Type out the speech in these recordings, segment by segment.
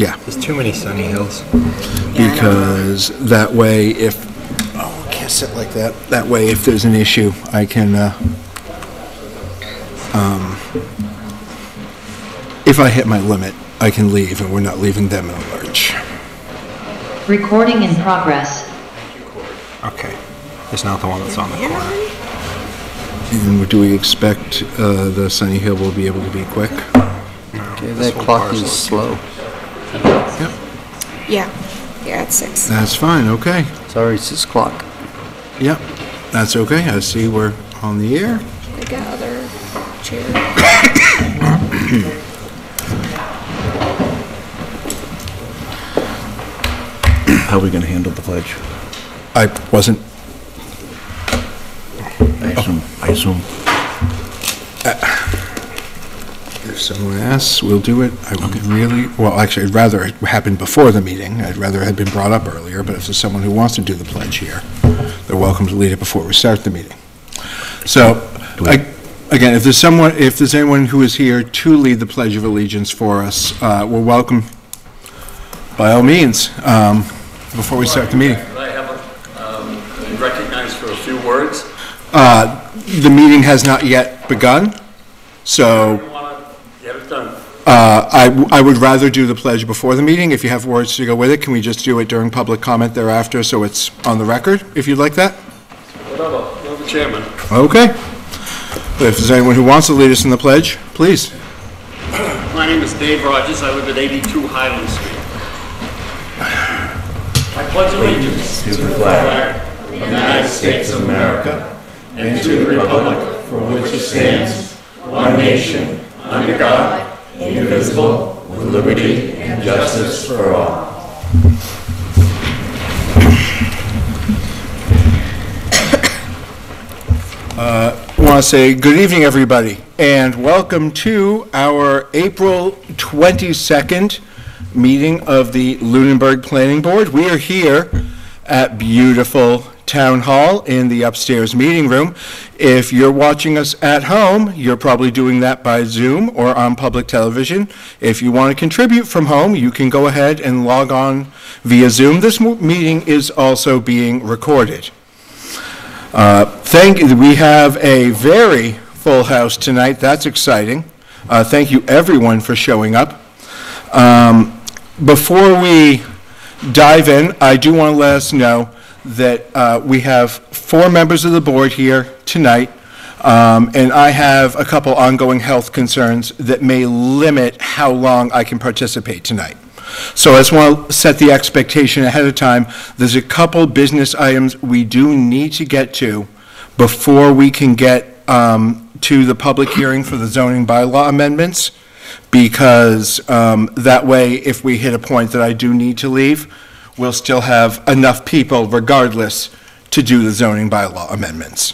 Yeah. There's too many Sunny Hills. Because that way if, oh, I can't sit like that. That way if there's an issue, I can, if I hit my limit, I can leave and we're not leaving them in a lurch. Recording in progress. Okay. It's not the one that's on the corner. And do we expect the Sunny Hill will be able to be quick? Okay, that clock is slow. Yep. Yeah, it's 6. That's fine, okay. Sorry, 6 o'clock. Yep, that's okay. I see we're on the air. They got other chairs. How are we going to handle the pledge? I wasn't, I assume. if someone asks, we'll do it. I would really, well, actually, I'd rather it happened before the meeting. I'd rather it had been brought up earlier, but if there's someone who wants to do the pledge here, they're welcome to lead it before we start the meeting. So, again, if there's anyone who is here to lead the Pledge of Allegiance for us, we're welcome, by all means, before we start the meeting. Could I have be recognized for a few words? The meeting has not yet begun, so You want to get it done? I would rather do the pledge before the meeting. If you have words to go with it, can we just do it during public comment thereafter so it's on the record, if you'd like that? Whatever. You're the chairman. Okay. But if there's anyone who wants to lead us in the pledge, please. My name is Dave Rogers. I live at 82 Highland Street. I pledge allegiance To the flag of the United States of America and to the republic for which it stands, one nation, under God, indivisible, with liberty and justice for all. I want to say good evening, everybody, and welcome to our April 22nd meeting of the Lunenburg Planning Board. We are here at beautiful Town Hall in the upstairs meeting room. If you're watching us at home, you're probably doing that by Zoom or on public television. If you want to contribute from home, you can go ahead and log on via Zoom. This meeting is also being recorded. We have a very full house tonight. That's exciting. Thank you, everyone, for showing up. Before we dive in, I do want to let us know that we have 4 members of the board here tonight, and I have a couple ongoing health concerns that may limit how long I can participate tonight. So I just want to set the expectation ahead of time. There's a couple business items we do need to get to before we can get to the public hearing for the zoning bylaw amendments, because that way, if we hit a point that I do need to leave, we'll still have enough people regardless to do the zoning bylaw amendments.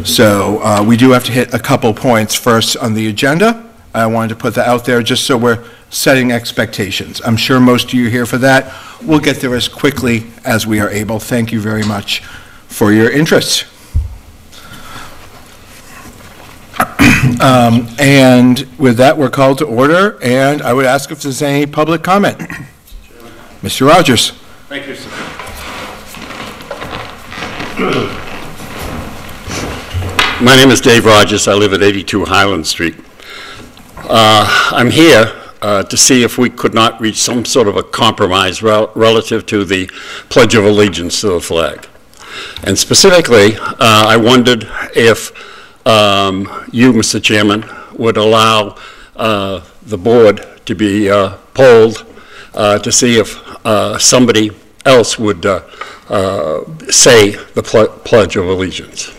So we do have to hit a couple points first on the agenda. I wanted to put that out there just so we're setting expectations. I'm sure most of you are here for that. We'll get there as quickly as we are able. Thank you very much for your interest. And with that, we're called to order, and I would ask if there's any public comment. Mr. Rogers. Thank you, sir. My name is Dave Rogers. I live at 82 Highland Street. I'm here to see if we could not reach some sort of a compromise relative to the Pledge of Allegiance to the flag. And specifically, I wondered if you, Mr. Chairman, would allow the board to be polled to see if somebody else would say the Pledge of Allegiance.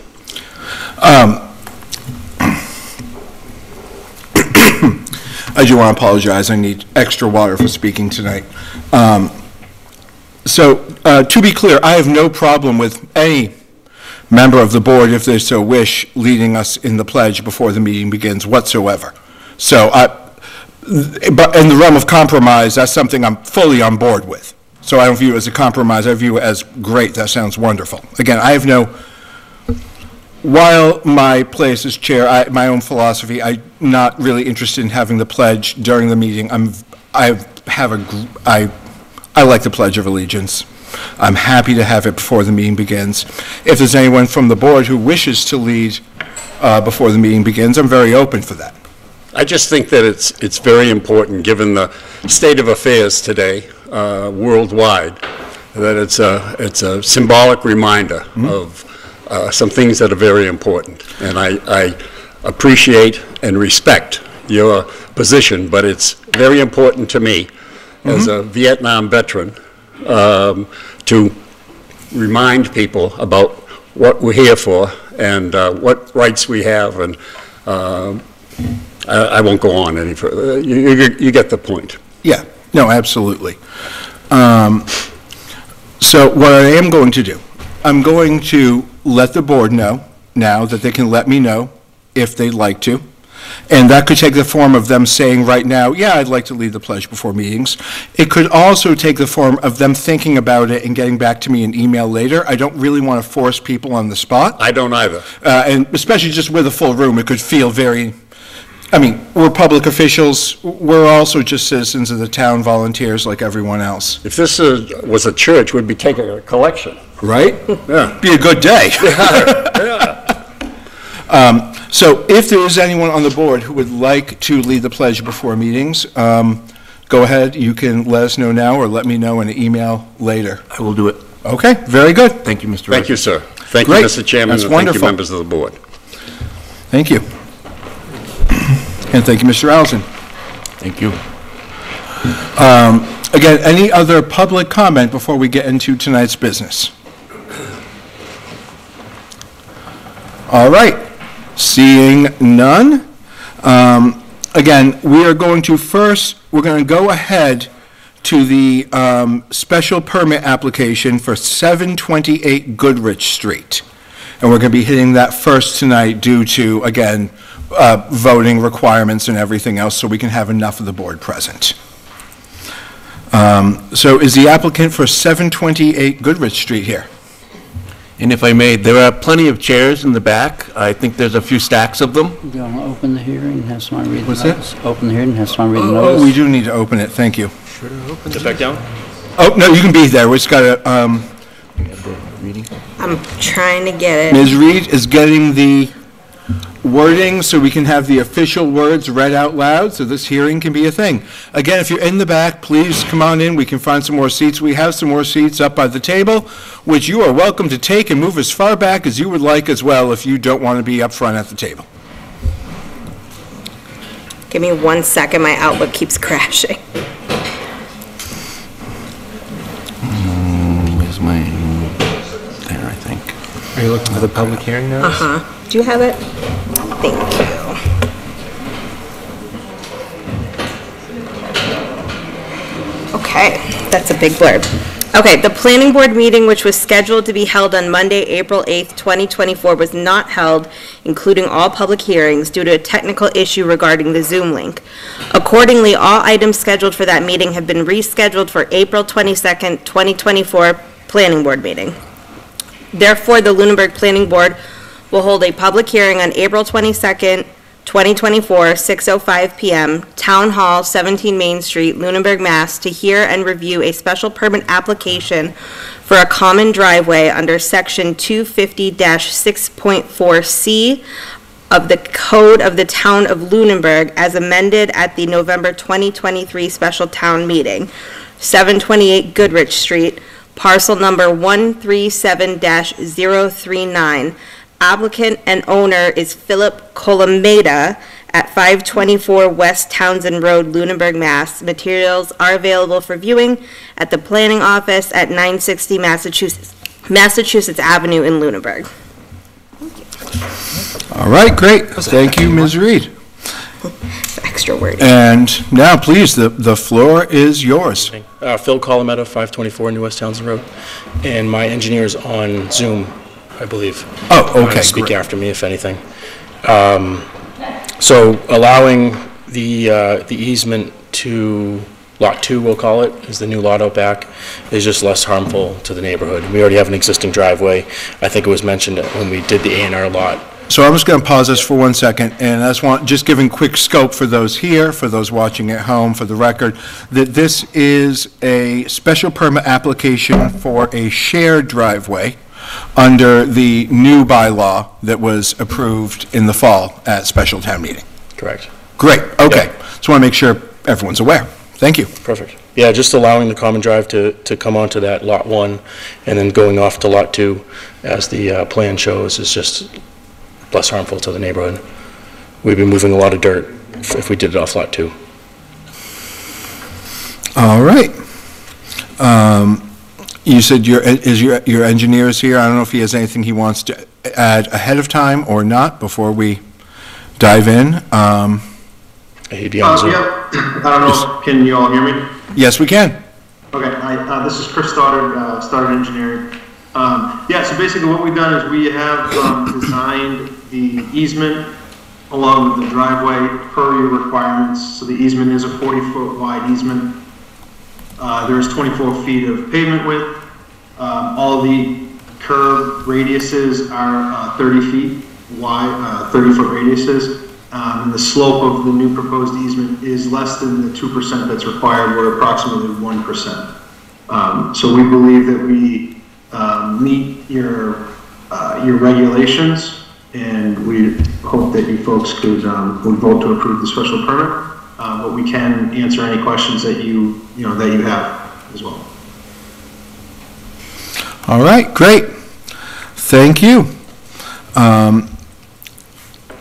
I do want to apologize. I need extra water for speaking tonight. To be clear, I have no problem with any member of the board, if they so wish, leading us in the pledge before the meeting begins whatsoever. So, but in the realm of compromise, that's something I'm fully on board with. So I don't view it as a compromise. I view it as great. That sounds wonderful. Again, I have no, while my place as chair, my own philosophy, I'm not really interested in having the pledge during the meeting. I have I like the Pledge of Allegiance. I'm happy to have it before the meeting begins. If there's anyone from the board who wishes to lead before the meeting begins, I'm very open for that. I just think that it's very important, given the state of affairs today worldwide, that it's a symbolic reminder of some things that are very important. And I appreciate and respect your position, but it's very important to me as a Vietnam veteran to remind people about what we're here for and what rights we have, and I won't go on any further. You get the point. Yeah, no, absolutely. So what I am going to do, I'm going to let the board know now that they can let me know if they'd like to. And that could take the form of them saying right now, yeah, I'd like to lead the pledge before meetings. It could also take the form of them thinking about it and getting back to me in email later. I don't really want to force people on the spot. I don't either. And especially just with a full room, it could feel very, I mean, we're public officials. We're also just citizens of the town, volunteers like everyone else. If this was a church, we'd be taking a collection. Right? Yeah. Be a good day. So if there is anyone on the board who would like to lead the pledge before meetings, go ahead. You can let us know now or let me know in an email later. I will do it. Okay, very good. Thank you, Mr. Thank you, sir. Thank Great. you, Mr. Chairman, That's and wonderful. thank you, members of the board. Thank you. And thank you, Mr. Allison. Thank you. Again, any other public comment before we get into tonight's business? All right. Seeing none. Again, we are going to we're going to go ahead to the special permit application for 728 Goodrich Street. And we're going to be hitting that first tonight due to, again, voting requirements and everything else, so we can have enough of the board present. So is the applicant for 728 Goodrich Street here? And if I may, there are plenty of chairs in the back. I think there's a few stacks of them. You want to open the hearing and have someone read the What's that? notice? Open the hearing and have someone read the Oh, notice? we do need to open it, thank you. Sit back down. Oh, no, you can be there, we just got to, I'm trying to get it. Ms. Reed is getting the wording so we can have the official words read out loud, so this hearing can be a thing. Again, if you're in the back, please come on in, we can find some more seats. We have some more seats up by the table, which you are welcome to take and move as far back as you would like as well if you don't want to be up front at the table. Give me 1 second, my Outlook keeps crashing. Where's my, there, I think. Are you looking for the public hearing notice? Do you have it? Thank you. Okay, that's a big blurb. Okay, the planning board meeting, which was scheduled to be held on Monday, April 8th, 2024, was not held, including all public hearings, due to a technical issue regarding the Zoom link. Accordingly, all items scheduled for that meeting have been rescheduled for April 22nd, 2024 planning board meeting. Therefore, the Lunenburg Planning Board will hold a public hearing on April 22nd, 2024, 6:05 p.m., Town Hall, 17 Main Street, Lunenburg, Mass., to hear and review a special permit application for a common driveway under Section 250-6.4C of the Code of the Town of Lunenburg as amended at the November 2023 special town meeting, 728 Goodrich Street, parcel number 137-039. Applicant and owner is Philip Colomeda at 524 West Townsend Road, Lunenburg, Mass. Materials are available for viewing at the planning office at 960 Massachusetts Avenue in Lunenburg. All right, great. Thank you, Ms. Reed. Extra wording. And now, please, the floor is yours. Phil Colometta, 524 New West Townsend Road, and my engineer is on Zoom, I believe. Oh, okay, Speak great. after me if anything. So allowing the easement to Lot 2, we'll call it, is the new lot out back, is just less harmful to the neighborhood. We already have an existing driveway. I think it was mentioned when we did the A&R lot. So I'm just going to pause this for 1 second, and I just giving quick scope for those here, for those watching at home, for the record, that this is a special permit application for a shared driveway under the new bylaw that was approved in the fall at special town meeting. Correct. Great, okay. Just want to make sure everyone's aware. Thank you. Perfect. Yeah, just allowing the common drive to come onto that Lot 1 and then going off to Lot 2, as the plan shows, is just less harmful to the neighborhood. We'd be moving a lot of dirt if we did it off Lot 2. All right. You said your engineer is here. I don't know if he has anything he wants to add ahead of time or not before we dive in. He'd be on Zoom. Yeah, I don't know, can you all hear me? Yes, we can. Okay, this is Chris Stoddard, Stoddard Engineering. Yeah, so basically what we've done is we have designed the easement along with the driveway per your requirements. So the easement is a 40-foot wide easement. There's 24 feet of pavement width. All the curb radiuses are 30 feet wide, 30-foot radiuses. And the slope of the new proposed easement is less than the 2% that's required. We're approximately 1%. So we believe that we meet your regulations, and we hope that you folks could vote to approve the special permit. But we can answer any questions that you have as well. All right, great. Thank you.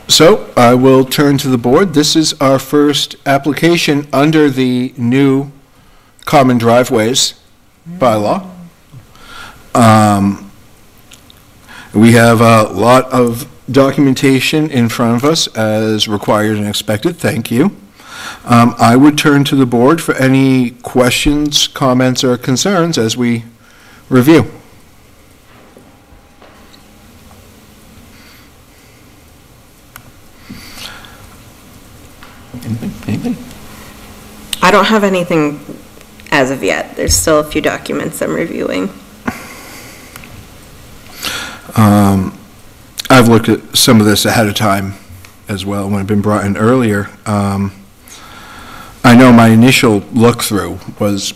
So I will turn to the board. This is our first application under the new common driveways bylaw. We have a lot of documentation in front of us as required and expected. Thank you. I would turn to the board for any questions, comments, or concerns as we review. Anything? I don't have anything as of yet. There's still a few documents I'm reviewing. I've looked at some of this ahead of time as well when it's been brought in earlier. I know my initial look through was,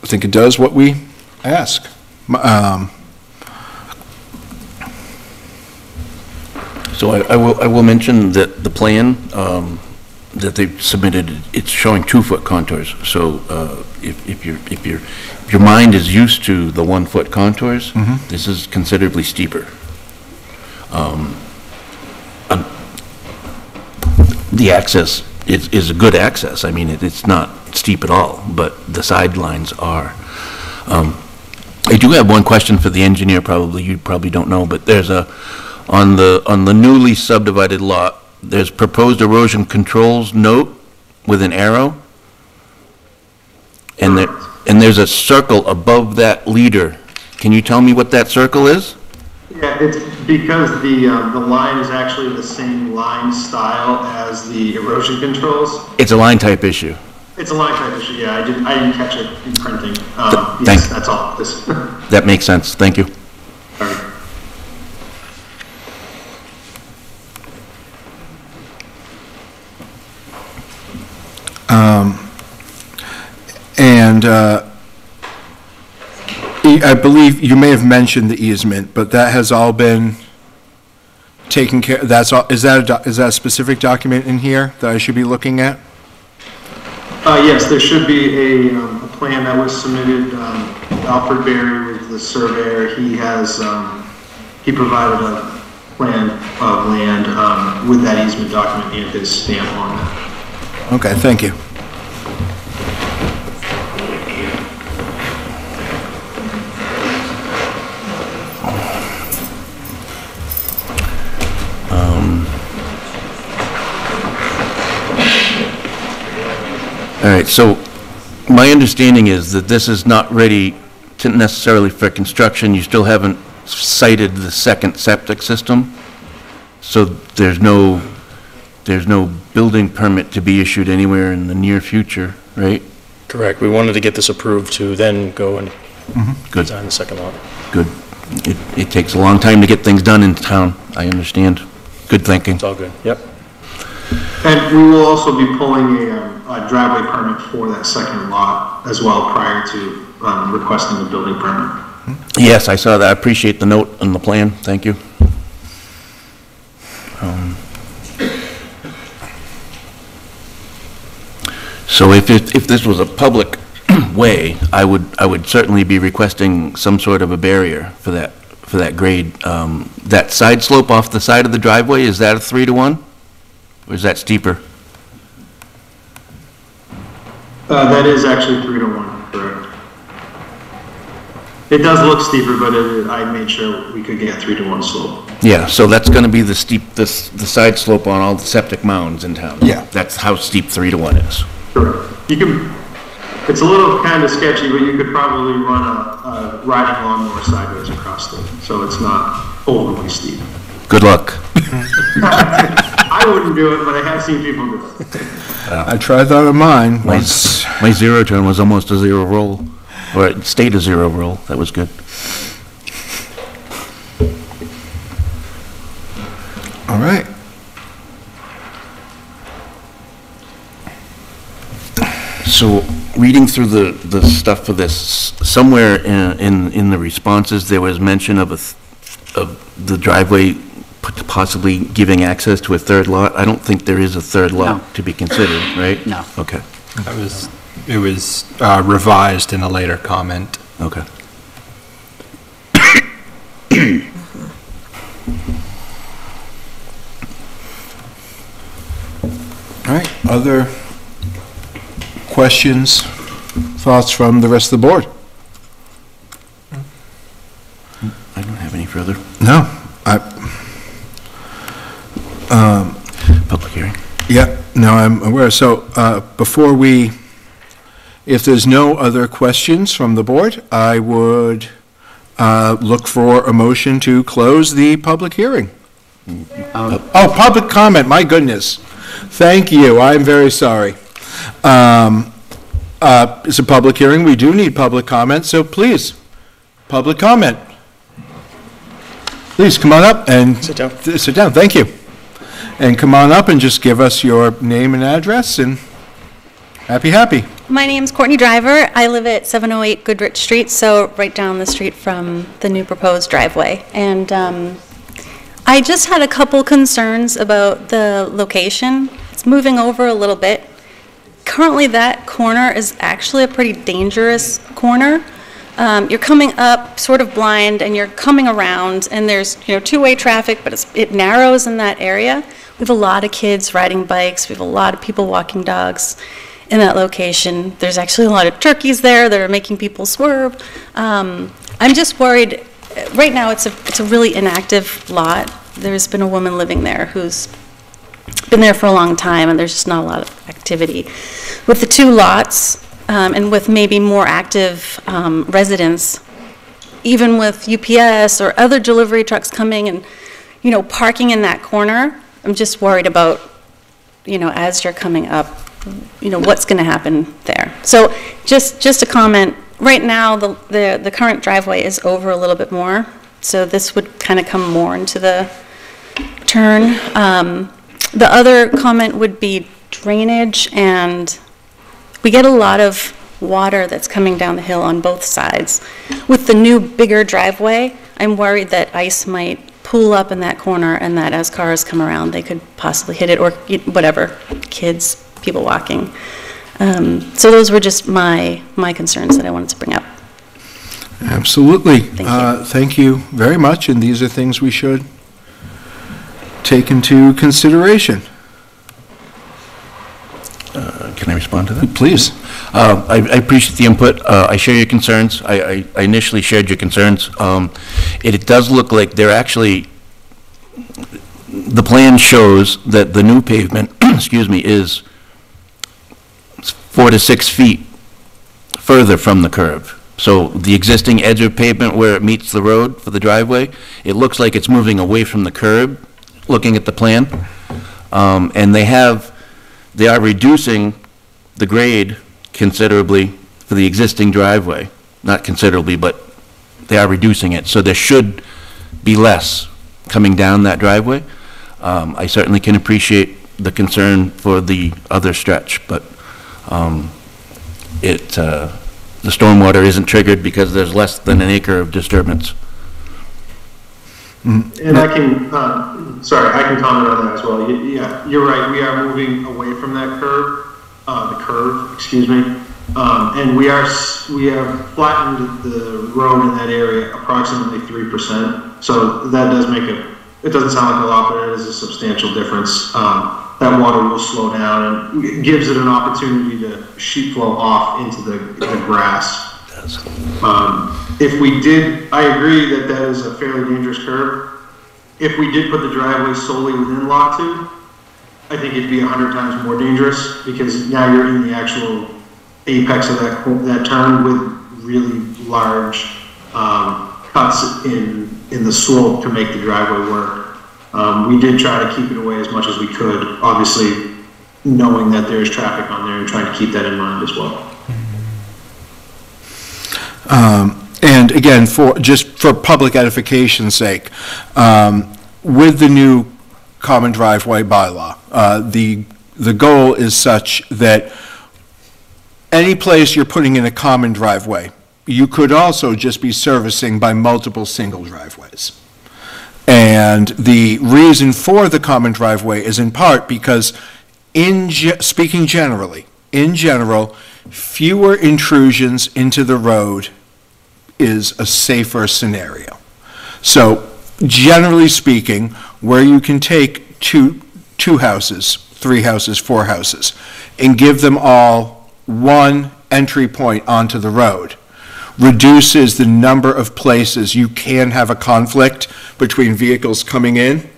I think it does what we ask. So I will mention that the plan that they've submitted, it's showing 2-foot contours. So if your mind is used to the 1-foot contours, this is considerably steeper. The access is a good access. I mean, it's not steep at all, but the sidelines are. I do have one question for the engineer. Probably you probably don't know, but there's on the newly subdivided lot, there's proposed erosion controls note with an arrow, and there's a circle above that leader. Can you tell me what that circle is? Yeah, it's because the line is actually the same line style as the erosion controls. It's a line type issue. It's a line type issue. Yeah, I didn't catch it in printing. Yes, that's all. That makes sense. Thank you. All right. I believe you may have mentioned the easement, but that has all been taken care. That's all. Is that a specific document in here that I should be looking at? Yes, there should be a plan that was submitted. Alfred Berry was the surveyor. He provided a plan of land with that easement document and his stamp on it. Okay, thank you. All right, so my understanding is that this is not ready to necessarily for construction. You still haven't cited the second septic system, so there's no building permit to be issued anywhere in the near future, right? Correct. We wanted to get this approved to then go and Good. design the second lot. Good. It takes a long time to get things done in town, I understand. Good thinking. It's all good. Yep. And we will also be pulling a driveway permit for that second lot as well prior to requesting the building permit. Yes, I saw that. I appreciate the note on the plan. Thank you. So if this was a public way, I would certainly be requesting some sort of a barrier for that grade. That side slope off the side of the driveway, is that a 3-to-1? Or is that steeper? That is actually 3-to-1, correct. It does look steeper, but I made sure we could get 3-to-1 slope. Yeah, so that's going to be the side slope on all the septic mounds in town. Yeah. That's how steep 3-to-1 is. Correct. It's a little kind of sketchy, but you could probably run a riding lawnmower sideways across it, so it's not overly steep. Good luck. I wouldn't do it, but I have seen people do it. I tried that on mine My once. zero turn was almost a zero roll, or it stayed a zero roll. That was good. All right. So, reading through the stuff for this, somewhere in the responses, there was mention of the driveway possibly giving access to a third lot. I don't think there is a third lot No. to be considered, right? No. Okay, It was revised in a later comment. okay. All right, other questions, thoughts from the rest of the board? I don't have any further. No, Public hearing. yeah, no, I'm aware. So before if there's no other questions from the board, I would look for a motion to close the public hearing. Oh, public comment, my goodness. Thank you, I'm very sorry. It's a public hearing, we do need public comment, so please, public comment. Please come on up and Sit down. Sit down, thank you. And come on up and just give us your name and address, and happy. My name's Courtney Driver. I live at 708 Goodrich Street, so right down the street from the new proposed driveway. And I just had a couple concerns about the location. It's moving over a little bit. Currently, that corner is actually a pretty dangerous corner. You're coming up sort of blind, and you're coming around, and there's two-way traffic, but it narrows in that area. We have a lot of kids riding bikes. We have a lot of people walking dogs in that location. There's actually a lot of turkeys there that are making people swerve. I'm just worried. Right now, it's a really inactive lot. There's been a woman living there who's been there for a long time, and there's just not a lot of activity. With the two lots, and with maybe more active residents, even with UPS or other delivery trucks coming and, parking in that corner, I'm just worried about, as you're coming up, what's going to happen there. So just a comment, right now the current driveway is over a little bit more, so this would kind of come more into the turn. The other comment would be drainage, and we get a lot of water that's coming down the hill on both sides. With the new bigger driveway, I'm worried that ice might pool up in that corner, and that as cars come around, they could possibly hit it, or whatever, kids, people walking. So those were just my concerns that I wanted to bring up. Absolutely. Thank you. Thank you very much, and these are things we should take into consideration. Can I respond to that? Please. I appreciate the input. I share your concerns. I initially shared your concerns. It does look like they're actually, the plan shows that the new pavement, excuse me, is 4 to 6 feet further from the curb. So the existing edge of pavement where it meets the road for the driveway, it looks like it's moving away from the curb, looking at the plan. And they are reducing the grade considerably for the existing driveway. Not considerably, but they are reducing it, so there should be less coming down that driveway. I certainly can appreciate the concern for the other stretch, but the stormwater isn't triggered because there's less than an acre of disturbance. And I can, I can comment on that as well. Yeah, you're right, we are moving away from that curve, excuse me. And we have flattened the road in that area approximately 3%. So that does make it doesn't sound like a lot, but it is a substantial difference. That water will slow down and it gives it an opportunity to sheet flow off into the grass. If we did, I agree that that is a fairly dangerous curve. If we did put the driveway solely within Lot 2, I think it'd be 100 times more dangerous because now you're in the actual apex of that turn with really large cuts in the slope to make the driveway work. We did try to keep it away as much as we could, obviously knowing that there's traffic on there and trying to keep that in mind as well. And again, just for public edification's sake, with the new common driveway bylaw, the goal is such that any place you're putting in a common driveway, you could also just be servicing by multiple single driveways. And the reason for the common driveway is in part because, speaking generally, in general, fewer intrusions into the road is a safer scenario. So, generally speaking, where you can take two houses, 3 houses, 4 houses, and give them all one entry point onto the road, reduces the number of places you can have a conflict between vehicles coming in,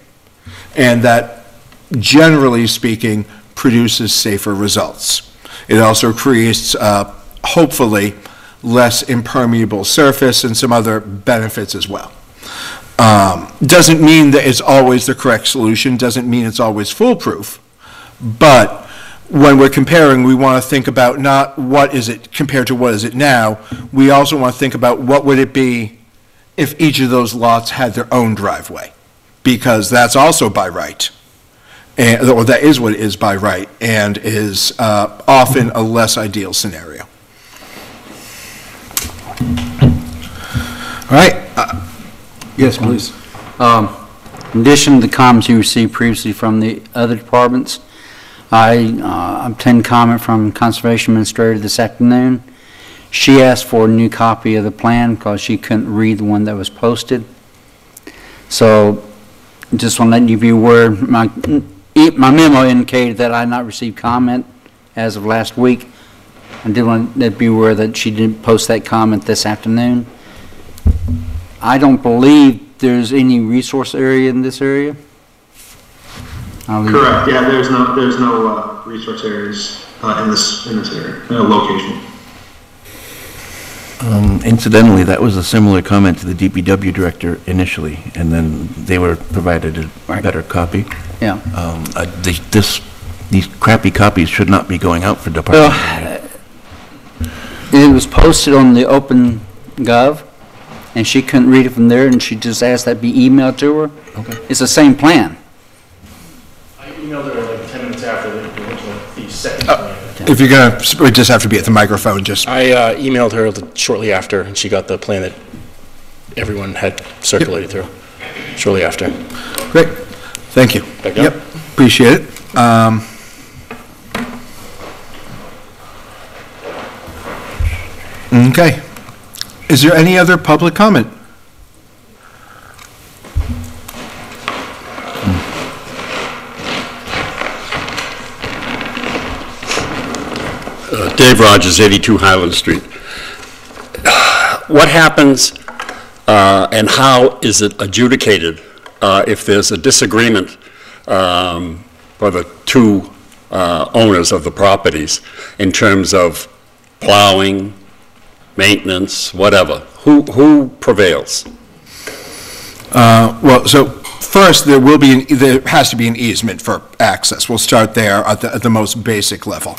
and that, generally speaking, produces safer results. It also creates, hopefully, less impermeable surface and some other benefits as well. Doesn't mean that it's always the correct solution, doesn't mean it's always foolproof, but when we're comparing, we want to think about not what is it compared to what is it now, we also want to think about what would it be if each of those lots had their own driveway, because that's also by right, or that is what it is by right, and is often a less ideal scenario. All right. Yes, please. In addition to the comments you received previously from the other departments, I obtained comment from Conservation Administrator this afternoon. She asked for a new copy of the plan because she couldn't read the one that was posted. So, just want to let you be aware, my memo indicated that I had not received comment as of last week. I did want to be aware that she didn't post that comment this afternoon. I don't believe there's any resource area in this area. Correct. Yeah, there's no resource areas in this area, location. Incidentally, that was a similar comment to the DPW director initially, and then they were provided a better copy. Yeah. These crappy copies should not be going out for department. It was posted on the OpenGov, and she couldn't read it from there, and she just asked that be emailed to her. Okay. It's the same plan. I emailed her like 10 minutes after the second plan. If you're going to, we just have to be at the microphone, just. I emailed her shortly after, and she got the plan that everyone had circulated through shortly after. Great. Thank you. Yep. Appreciate it. Okay. Is there any other public comment? Dave Rogers, 82 Highland Street. What happens and how is it adjudicated if there's a disagreement for the two owners of the properties in terms of plowing, maintenance, whatever? Who prevails? Well, so first, there has to be an easement for access. We'll start there at the most basic level.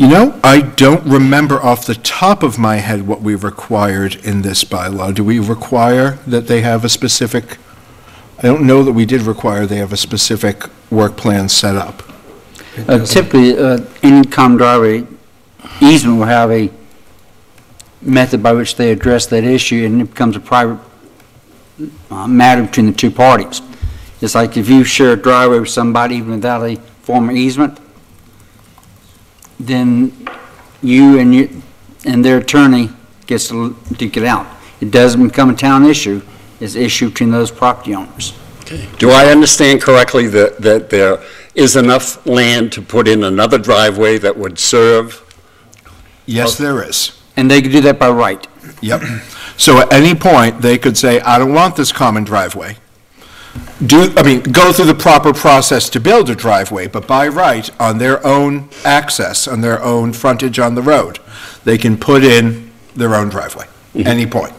You know, I don't remember off the top of my head what we required in this bylaw. Do we require that they have a specific, I don't know that we did require they have a specific work plan set up. Typically, any common driveway easement will have a method by which they address that issue, and it becomes a private matter between the two parties. It's like if you share a driveway with somebody even without a formal easement, then you and their attorney gets to duke it out. It doesn't become a town issue. It's an issue between those property owners. Okay. Do I understand correctly that there is enough land to put in another driveway that would serve? Yes, there is. And they could do that by right. Yep. So at any point, they could say, I don't want this common driveway. Go through the proper process to build a driveway, but by right, on their own access, on their own frontage on the road, they can put in their own driveway, any point.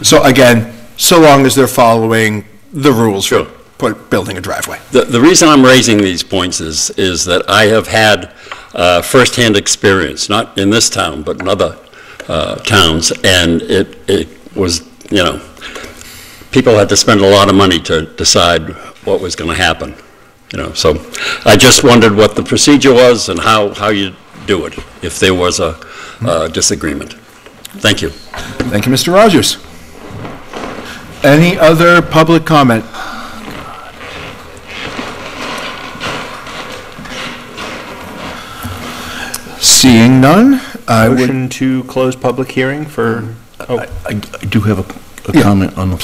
So again, so long as they're following the rules for building a driveway. The reason I'm raising these points is that I have had firsthand experience, not in this town, but in other towns, and it was, you know, people had to spend a lot of money to decide what was going to happen, you know. So I just wondered what the procedure was and how you do it if there was a disagreement. Thank you. Thank you, Mr. Rogers. Any other public comment? Seeing none, I would... Motion to close public hearing for... I do have a comment on the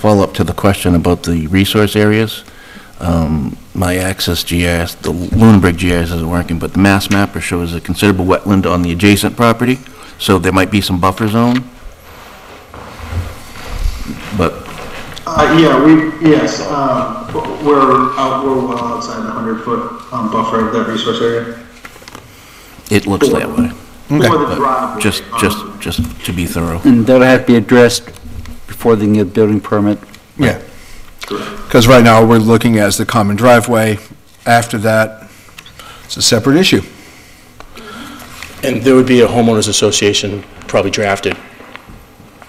follow-up to the question about the resource areas. My Access GIS, the Lunenburg GIS isn't working, but the Mass Mapper shows a considerable wetland on the adjacent property, so there might be some buffer zone. But we're well outside the 100-foot buffer of that resource area. it looks that way. For the driveway. Just to be thorough. And that'll have to be addressed before they can get a building permit. Yeah. Because right now, we're looking at the common driveway. After that, it's a separate issue. And there would be a homeowners association probably drafted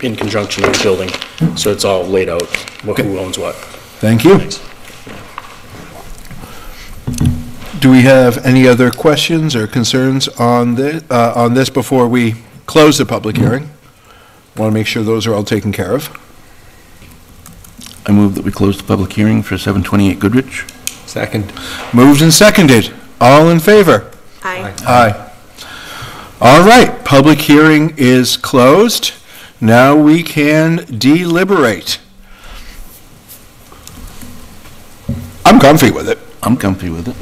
in conjunction with the building, so it's all laid out, who owns what. Thank you. Thanks. Do we have any other questions or concerns on this before we close the public hearing? Want to make sure those are all taken care of. I move that we close the public hearing for 728 Goodrich. Second. Moved and seconded. All in favor? Aye. Aye. All right, public hearing is closed. Now we can deliberate. I'm comfy with it. I'm comfy with it.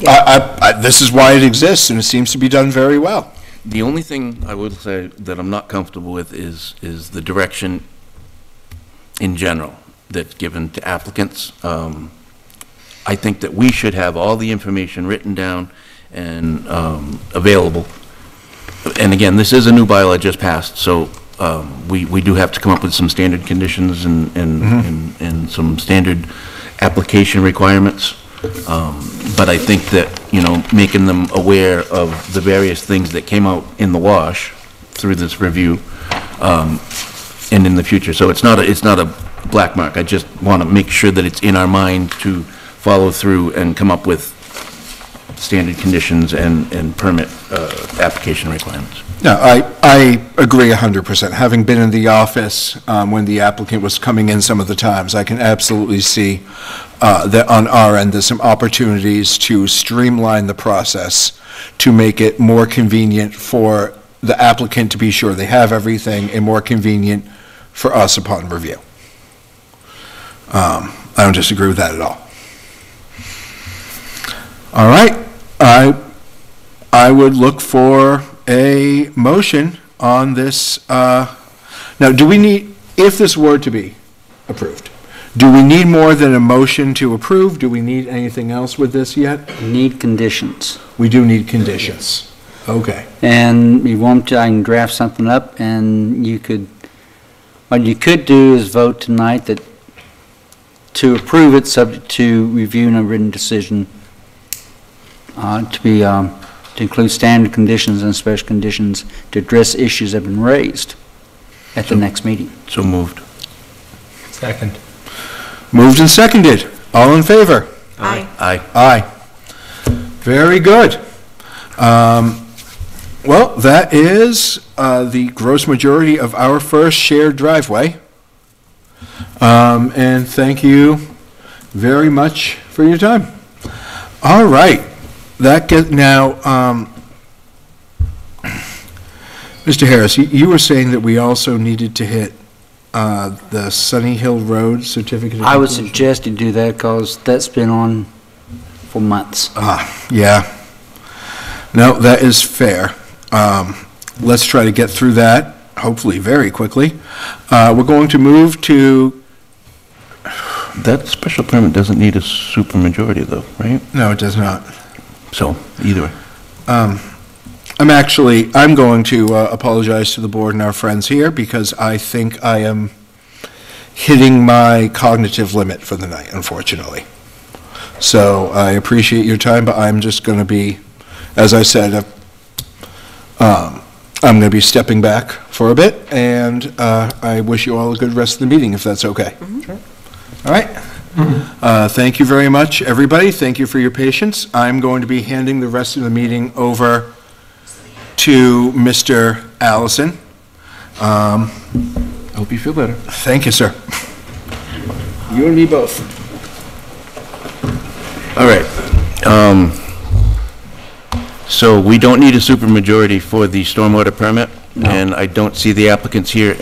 This is why it exists, and it seems to be done very well. The only thing I will say that I'm not comfortable with is the direction in general that's given to applicants. I think that we should have all the information written down and available. And again, this is a new bylaw just passed, so we do have to come up with some standard conditions and some standard application requirements. But I think that, you know, making them aware of the various things that came out in the wash through this review and in the future. So it's not a black mark. I just want to make sure that it's in our mind to follow through and come up with standard conditions and permit application requirements. No, I agree 100%. Having been in the office when the applicant was coming in some of the times, I can absolutely see that on our end, there's some opportunities to streamline the process to make it more convenient for the applicant to be sure they have everything and more convenient for us upon review. I don't disagree with that at all. All right, I would look for a motion on this. Now, do we need, if this were to be approved, do we need more than a motion to approve? Do we need anything else with this yet? Need conditions. We do need conditions. Okay. And you want to, I can draft something up, and you could, what you could do is vote tonight that to approve it, subject to review and a written decision to to include standard conditions and special conditions to address issues that have been raised at the next meeting. So moved. Second. Moved and seconded. All in favor? Aye. Aye. Aye. Very good. Well, that is the gross majority of our first shared driveway. And thank you very much for your time. All right. Mr. Harris, you were saying that we also needed to hit the Sunny Hill Road certificate of I would completion? suggest you do that because that's been on for months. Yeah. No, that is fair. Let's try to get through that, hopefully very quickly. We're going to move to, That special permit doesn't need a supermajority though, right? no, it does not. So, either way. I'm going to apologize to the board and our friends here because I think I am hitting my cognitive limit for the night, unfortunately. So I appreciate your time, but I'm just going to be, as I said, I'm going to be stepping back for a bit, and I wish you all a good rest of the meeting, if that's okay. Sure. All right? Thank you very much, everybody. Thank you for your patience. I'm going to be handing the rest of the meeting over to Mr. Allison. I hope you feel better. Thank you, sir. You and me both. All right. So we don't need a supermajority for the stormwater permit, and I don't see the applicants here.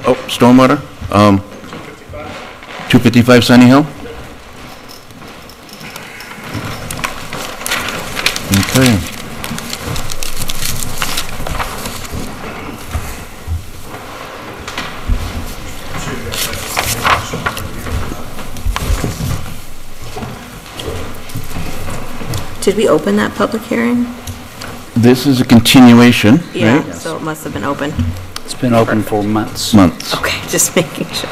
Oh, stormwater? 255 Sunny Hill? Okay. Did we open that public hearing? This is a continuation, Yeah, right? so it must have been open. It's been open for months. Months. Okay, just making sure.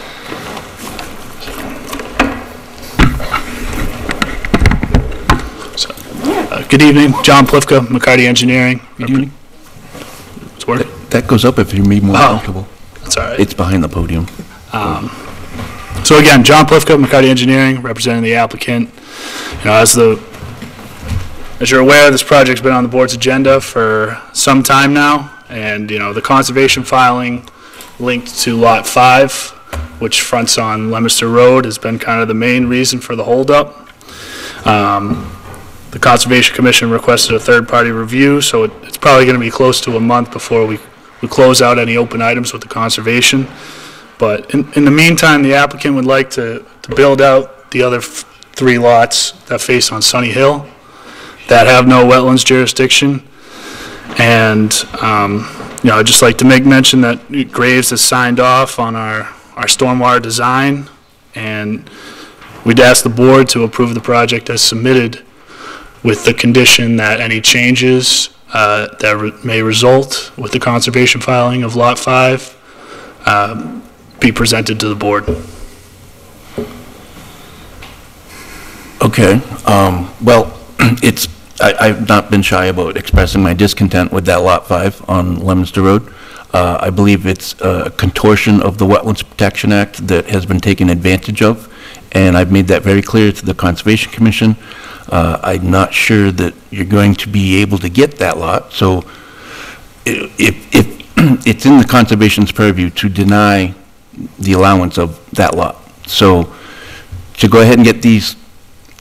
Good evening, John Plifka, McCarty Engineering. Good evening. It's working? That goes up if you're more comfortable. That's all right. It's behind the podium. So again, John Plifka, McCarty Engineering, representing the applicant. You know, as you're aware, this project's been on the board's agenda for some time now, and, you know, the conservation filing linked to Lot 5, which fronts on Leominster Road, has been kind of the main reason for the holdup. The Conservation Commission requested a third-party review, so it's probably going to be close to a month before we close out any open items with the conservation. But in the meantime, the applicant would like to build out the other 3 lots that face on Sunny Hill that have no wetlands jurisdiction. And, you know, I'd just like to make mention that Graves has signed off on our stormwater design, and we'd ask the board to approve the project as submitted with the condition that any changes that may result with the conservation filing of Lot 5 be presented to the board. Okay. Well, I've not been shy about expressing my discontent with that Lot 5 on Leominster Road. I believe it's a contortion of the Wetlands Protection Act that has been taken advantage of, and I've made that very clear to the Conservation Commission. I'm not sure that you're going to be able to get that lot, so if it's in the Conservation's purview to deny the allowance of that lot. So to go ahead and get these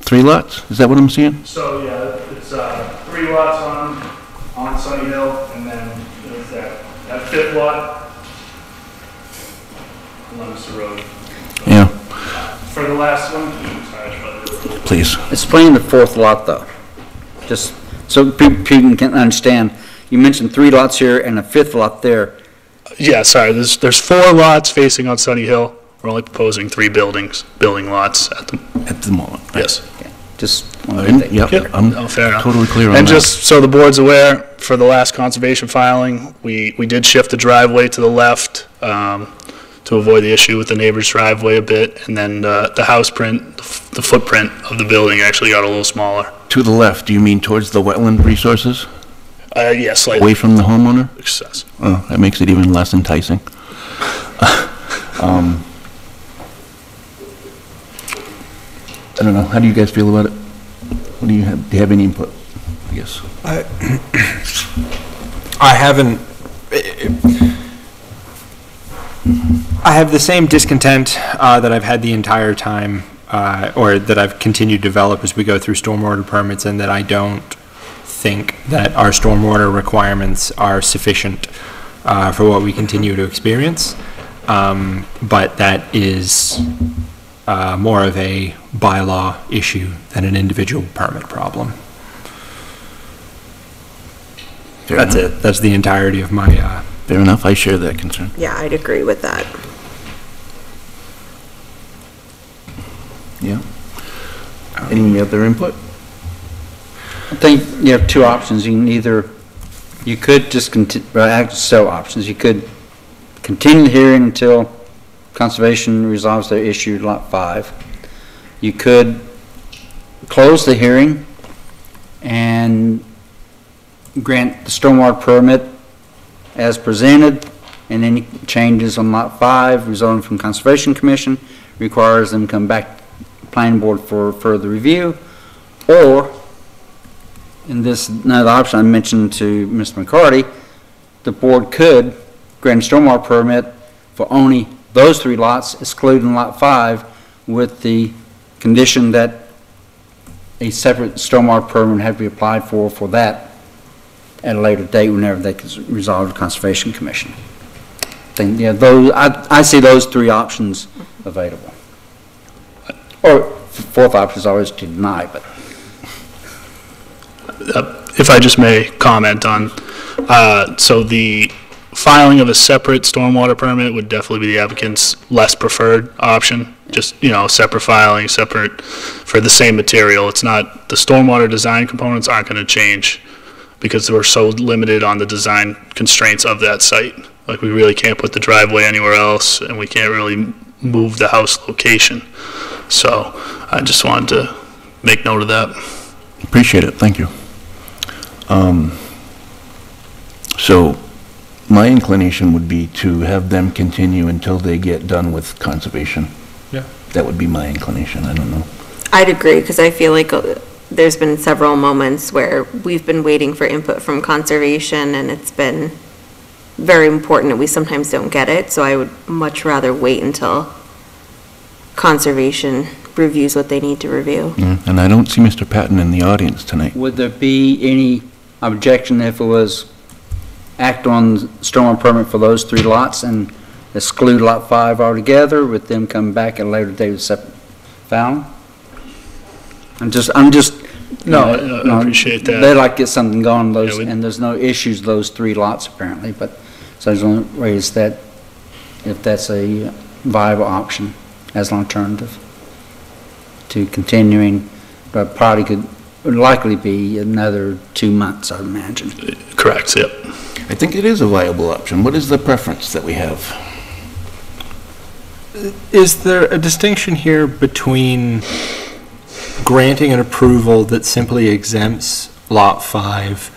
3 lots, is that what I'm seeing? So, yeah, it's 3 lots on Sunny Hill, and then there's that 5th lot on Leominster Road. Yeah, For the last one, sorry, please. Explain the 4th lot, though, just so people can understand. You mentioned 3 lots here and a 5th lot there. yeah, sorry, there's 4 lots facing on Sunny Hill. We're only proposing 3 building lots at At the moment. Yes. Just want to get that Yep, clear. I'm Fair enough. totally clear on that. And just so the board's aware, for the last conservation filing, we did shift the driveway to the left, to avoid the issue with the neighbor's driveway a bit, and then the house print, the footprint of the building actually got a little smaller. To the left, do you mean towards the wetland resources? Yeah, slightly. Away from the homeowner? Excess. Oh, that makes it even less enticing. I don't know, how do you guys feel about it? What do you have any input, I guess? I haven't, I have the same discontent that I've had the entire time, or that I've continued to develop as we go through stormwater permits, and that I don't think that our stormwater requirements are sufficient for what we continue to experience. But that is more of a bylaw issue than an individual permit problem. That's it. That's the entirety of my... Fair enough. I share that concern. Yeah, I'd agree with that. Yeah. Any other input? I think you have two options. You could just several options. You could continue the hearing until Conservation resolves their issue Lot 5. You could close the hearing and grant the stormwater permit as presented, and any changes on Lot 5 resulting from Conservation Commission requires them to come back to Planning Board for further review. Or, in this another option I mentioned to Mr. McCarty, the board could grant a stormwater permit for only those 3 lots, excluding Lot 5, with the condition that a separate stormwater permit had to be applied for that at a later date whenever they could resolve the Conservation Commission. I see those 3 options available. Or 4th option is always to deny, but. If I just may comment on, so the filing of a separate stormwater permit would definitely be the applicant's less preferred option. Just, separate filing, separate for the same material. It's not, the stormwater design components aren't going to change because we're so limited on the design constraints of that site. Like, we really can't put the driveway anywhere else, and we can't really move the house location. So I just wanted to make note of that. Appreciate it. Thank you. So my inclination would be to have them continue until they get done with conservation. Yeah. That would be my inclination. I don't know. I'd agree, because I feel like there's been several moments where we've been waiting for input from conservation, and it's been very important, and we sometimes don't get it, so I would much rather wait until conservation reviews what they need to review. Yeah, and I don't see Mr. Patton in the audience tonight. Would there be any objection if it was act on stormwater permit for those 3 lots and exclude Lot 5 altogether, with them coming back at a later date with separate filing? I'm just. I appreciate that. They'd like to get something going, and there's no issues with those 3 lots apparently, but so I just want to raise that if that's a viable option as an alternative to continuing, but probably would likely be another 2 months, I imagine. Correct, yep. I think it is a viable option. What is the preference that we have? Is there a distinction here between granting an approval that simply exempts Lot 5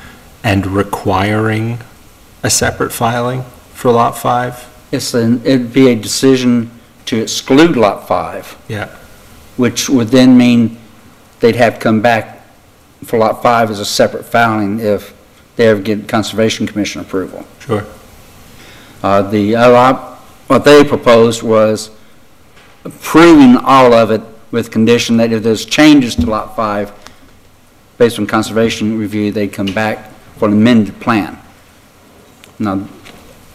and requiring a separate filing for Lot 5? It'd be a decision to exclude Lot 5. Yeah. Which would then mean they'd have to come back for Lot 5 as a separate filing if they ever get Conservation Commission approval. Sure. What they proposed was approving all of it with condition that if there's changes to Lot 5 based on conservation review, they'd come back for an amended plan. Now,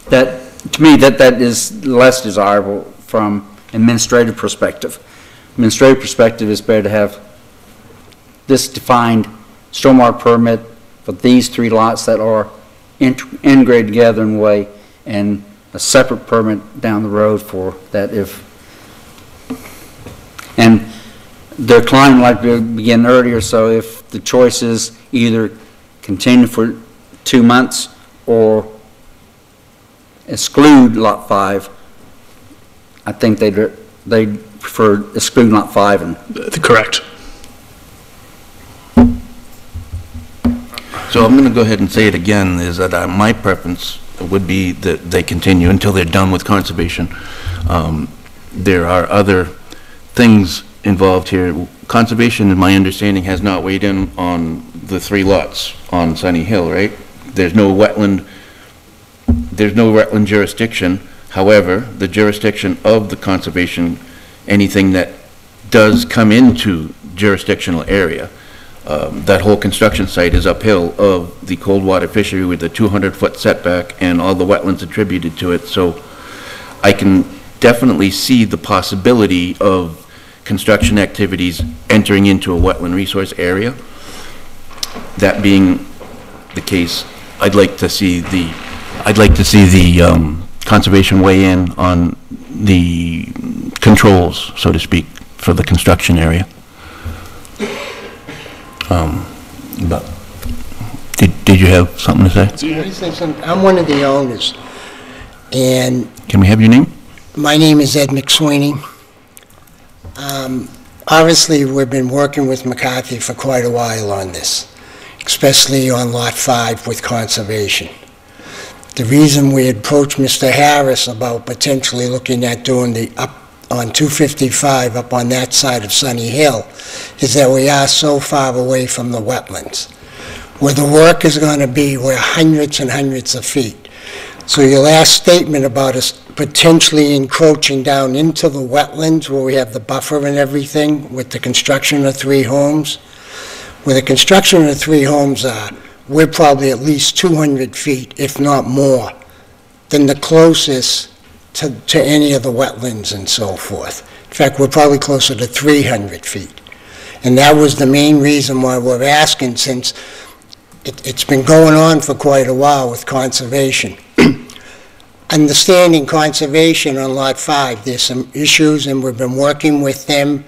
to me, that is less desirable from administrative perspective. Administrative perspective is better to have this defined stormwater permit for these 3 lots that are integrated together in a way, and a separate permit down the road for that and their client like to begin earlier, so if the choice is either continue for 2 months or exclude Lot 5, I think they prefer exclude lot 5 and. Correct. So I'm going to go ahead and say it again, is that my preference would be that they continue until they're done with conservation. There are other things involved here. Conservation, in my understanding, has not weighed in on the 3 lots on Sunny Hill, right? There's no wetland jurisdiction. However, the jurisdiction of the conservation, anything that does come into jurisdictional area, that whole construction site is uphill of the cold water fishery with the 200-foot setback and all the wetlands attributed to it. So I can definitely see the possibility of construction activities entering into a wetland resource area. That being the case, I'd like to see the conservation weigh in on the controls, so to speak, for the construction area. But did you have something to say? I'm one of the owners, and can we have your name? My name is Ed McSweeney. Obviously, we've been working with McCarthy for quite a while on this, especially on Lot 5 with conservation. The reason we approached Mr. Harris about potentially looking at doing the up on 255 up on that side of Sunny Hill is that we are so far away from the wetlands. Where the work is going to be, we're hundreds and hundreds of feet. So your last statement about us potentially encroaching down into the wetlands where we have the buffer and everything with the construction of 3 homes, where the construction of 3 homes are, we're probably at least 200 feet, if not more, than the closest to any of the wetlands and so forth. In fact, we're probably closer to 300 feet. And that was the main reason why we're asking, since it's been going on for quite a while with conservation. Understanding conservation on Lot 5, there's some issues, and we've been working with them.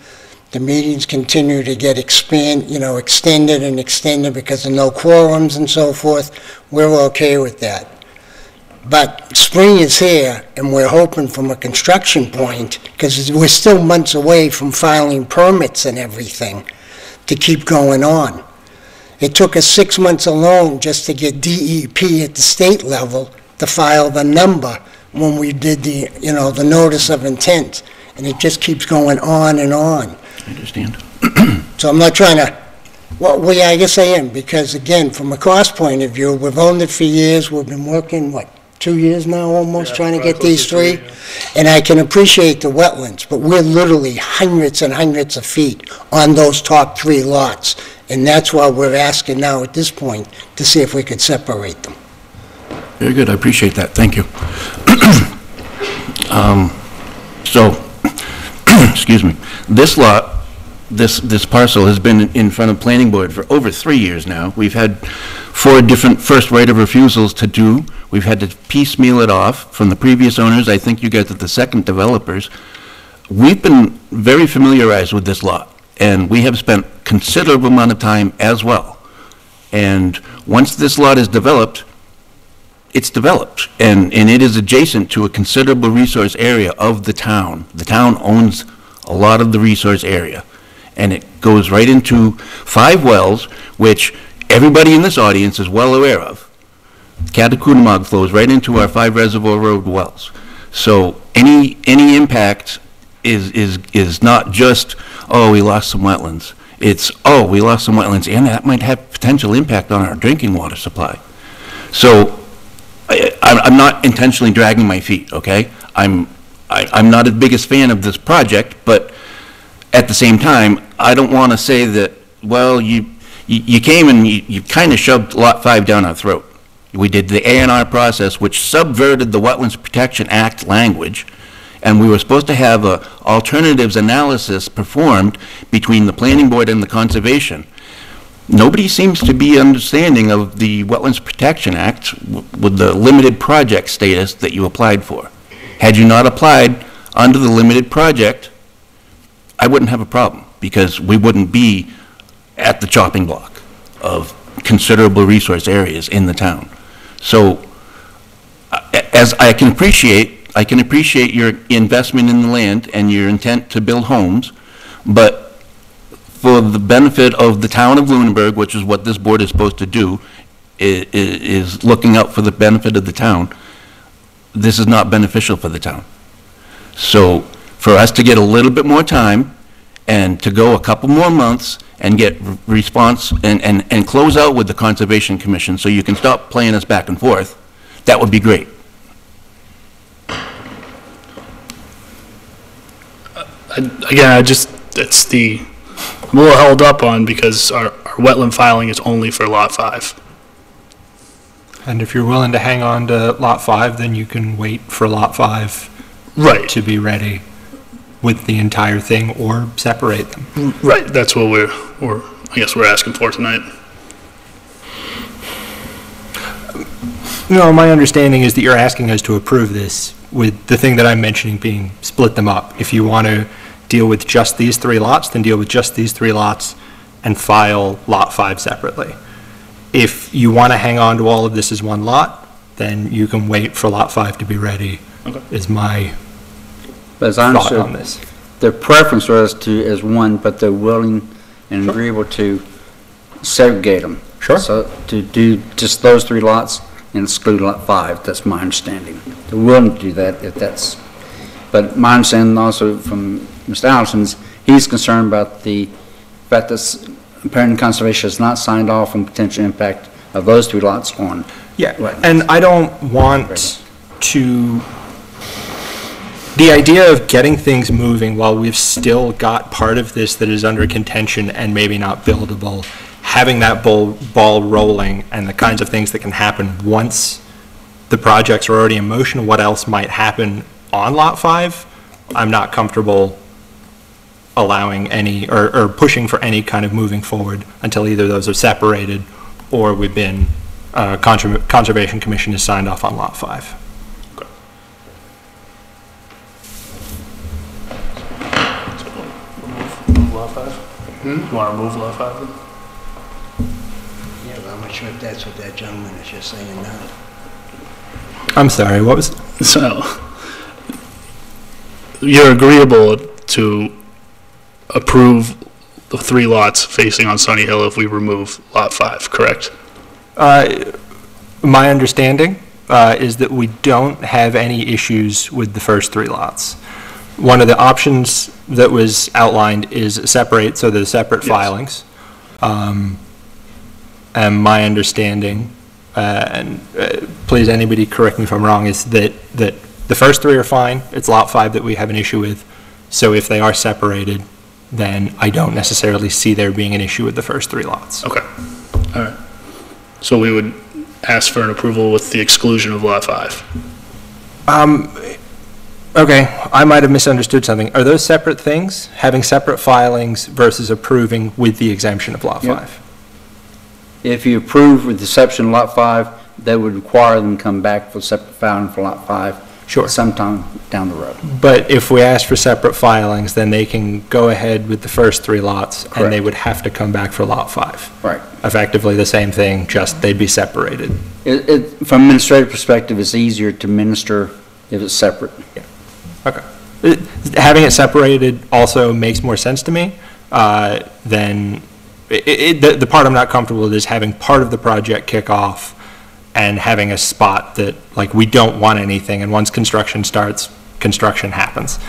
The meetings continue to get extended and extended because of no quorums and so forth. We're okay with that. But spring is here, and we're hoping from a construction point, because we're still months away from filing permits and everything, to keep going on. It took us 6 months alone just to get DEP at the state level to file the number when we did the notice of intent, and it just keeps going on and on. I understand. So I'm not trying to, I guess I am, because again, from a cost point of view, we've owned it for years. We've been working, 2 years now almost, trying to get these 3? And I can appreciate the wetlands, but we're literally hundreds and hundreds of feet on those top 3 lots. And that's why we're asking now at this point to see if we could separate them. Very good, I appreciate that, thank you. Excuse me, this lot, this parcel has been in front of planning board for over 3 years now. We've had 4 different first right of refusals to do. We've had to piecemeal it off from the previous owners. I think you guys are the second developers. We've been very familiarized with this lot, and we have spent considerable amount of time as well. And once this lot is developed, it's developed, and it is adjacent to a considerable resource area of the town. The town owns a lot of the resource area, and it goes right into 5 wells, which everybody in this audience is well aware of. Catacoudamog flows right into our 5 Reservoir Road wells. So any impact is not just, oh, we lost some wetlands. It's, oh, we lost some wetlands, and that might have potential impact on our drinking water supply. So I'm not intentionally dragging my feet, okay? I'm not as big a fan of this project, but at the same time, I don't want to say that, well, you came and you kind of shoved Lot 5 down our throat. We did the A&R process, which subverted the Wetlands Protection Act language, and we were supposed to have a alternatives analysis performed between the planning board and the conservation. Nobody seems to be understanding of the Wetlands Protection Act with the limited project status that you applied for. Had you not applied under the limited project, I wouldn't have a problem, because we wouldn't be at the chopping block of considerable resource areas in the town. So, as I can appreciate, I can appreciate your investment in the land and your intent to build homes, but for the benefit of the town of Lunenburg, which is what this board is supposed to do, is looking out for the benefit of the town, this is not beneficial for the town. So for us to get a little bit more time and to go a couple more months and get response and close out with the Conservation Commission so you can stop playing us back and forth, that would be great. Again, I'm a little held up on because our wetland filing is only for Lot 5. And if you're willing to hang on to Lot 5, then you can wait for Lot 5 Right. to be ready with the entire thing or separate them. Right, that's what I guess we're asking for tonight. No, my understanding is that you're asking us to approve this with the thing that I'm mentioning being split them up. If you want to deal with just these 3 lots, then deal with just these 3 lots and file Lot 5 separately. If you want to hang on to all of this as one lot, then you can wait for Lot 5 to be ready, is my As I thought on understood, this. their preference was as one, but they're willing and agreeable to segregate them. Sure. So to do just those 3 lots and exclude Lot 5, that's my understanding. They're willing to do that if that's, but my understanding also from Mr. Allison's, he's concerned about the fact that Parent Conservation has not signed off on potential impact of those 3 lots on. Yeah, Right. and I don't want to, the idea of getting things moving while we've still got part of this that is under contention and maybe not buildable, having that ball rolling and the kinds of things that can happen once the projects are already in motion, what else might happen on Lot 5, I'm not comfortable allowing any, or pushing for any kind of moving forward until either those are separated or we've been, Conservation Commission has signed off on Lot 5. Move Lot 5? You want to remove Lot 5 then? Yeah, but I'm not sure if that's what that gentleman is just saying now. I'm sorry, what was? So, you're agreeable to approve the 3 lots facing on Sunny Hill if we remove Lot 5, correct? My understanding is that we don't have any issues with the first 3 lots. One of the options that was outlined is separate, so they're separate filings. And my understanding, and please anybody correct me if I'm wrong, is that the first 3 are fine. It's Lot 5 that we have an issue with. So if they are separated, then I don't necessarily see there being an issue with the first 3 lots. Okay, all right. So we would ask for an approval with the exclusion of Lot 5. Okay, I might have misunderstood something. Are those separate things? Having separate filings versus approving with the exemption of Lot 5? If you approve with the exception of Lot 5, that would require them to come back for separate filing for Lot 5. Sure. Sometime down the road. But if we ask for separate filings, then they can go ahead with the first 3 lots, and they would have to come back for Lot 5. Right. Effectively the same thing, just they'd be separated. From an administrative perspective, it's easier to administer if it's separate. Yeah. Okay. Having it separated also makes more sense to me than, the part I'm not comfortable with is having part of the project kick off and having a spot that, like, we don't want anything, and once construction starts, construction happens.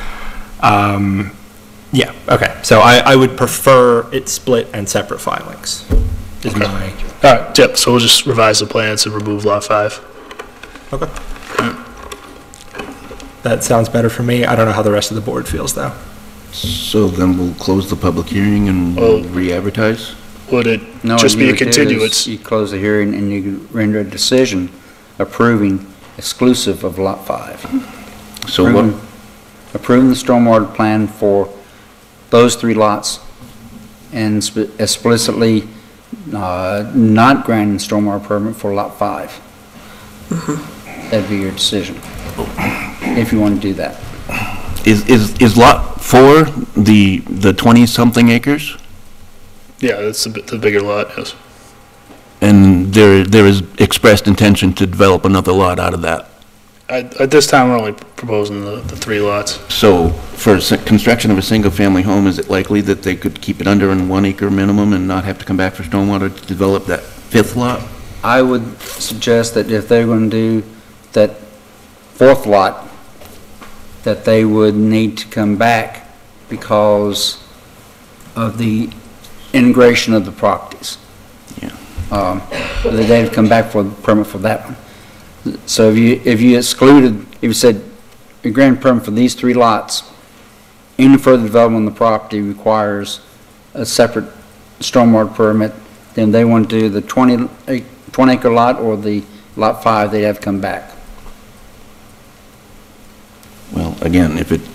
Yeah, okay. So I would prefer it split and separate filings, is my... All right, yep, so we'll just revise the plans and remove Lot 5. Okay. That sounds better for me. I don't know how the rest of the board feels, though. So then we'll close the public hearing and re-advertise? Would it just be a continuance? You close the hearing and you render a decision approving exclusive of Lot 5. So what? Approving the stormwater plan for those 3 lots and explicitly not granting stormwater permit for Lot 5. That'd be your decision, if you want to do that. Is Lot 4 the 20-something acres? Yeah, that's the bigger lot, yes. And there is expressed intention to develop another lot out of that At this time, we're only proposing the 3 lots. So for construction of a single-family home, is it likely that they could keep it under a 1 acre minimum and not have to come back for stormwater to develop that 5th lot? I would suggest that if they're going to do that 4th lot, that they would need to come back because of the integration of the properties. Yeah. They'd come back for the permit for that one. So if you excluded, if you said a grand permit for these 3 lots, any further development on the property requires a separate stormwater permit, then they want to do the 20 acre lot or the lot 5, they'd have to come back. Well, again, if it's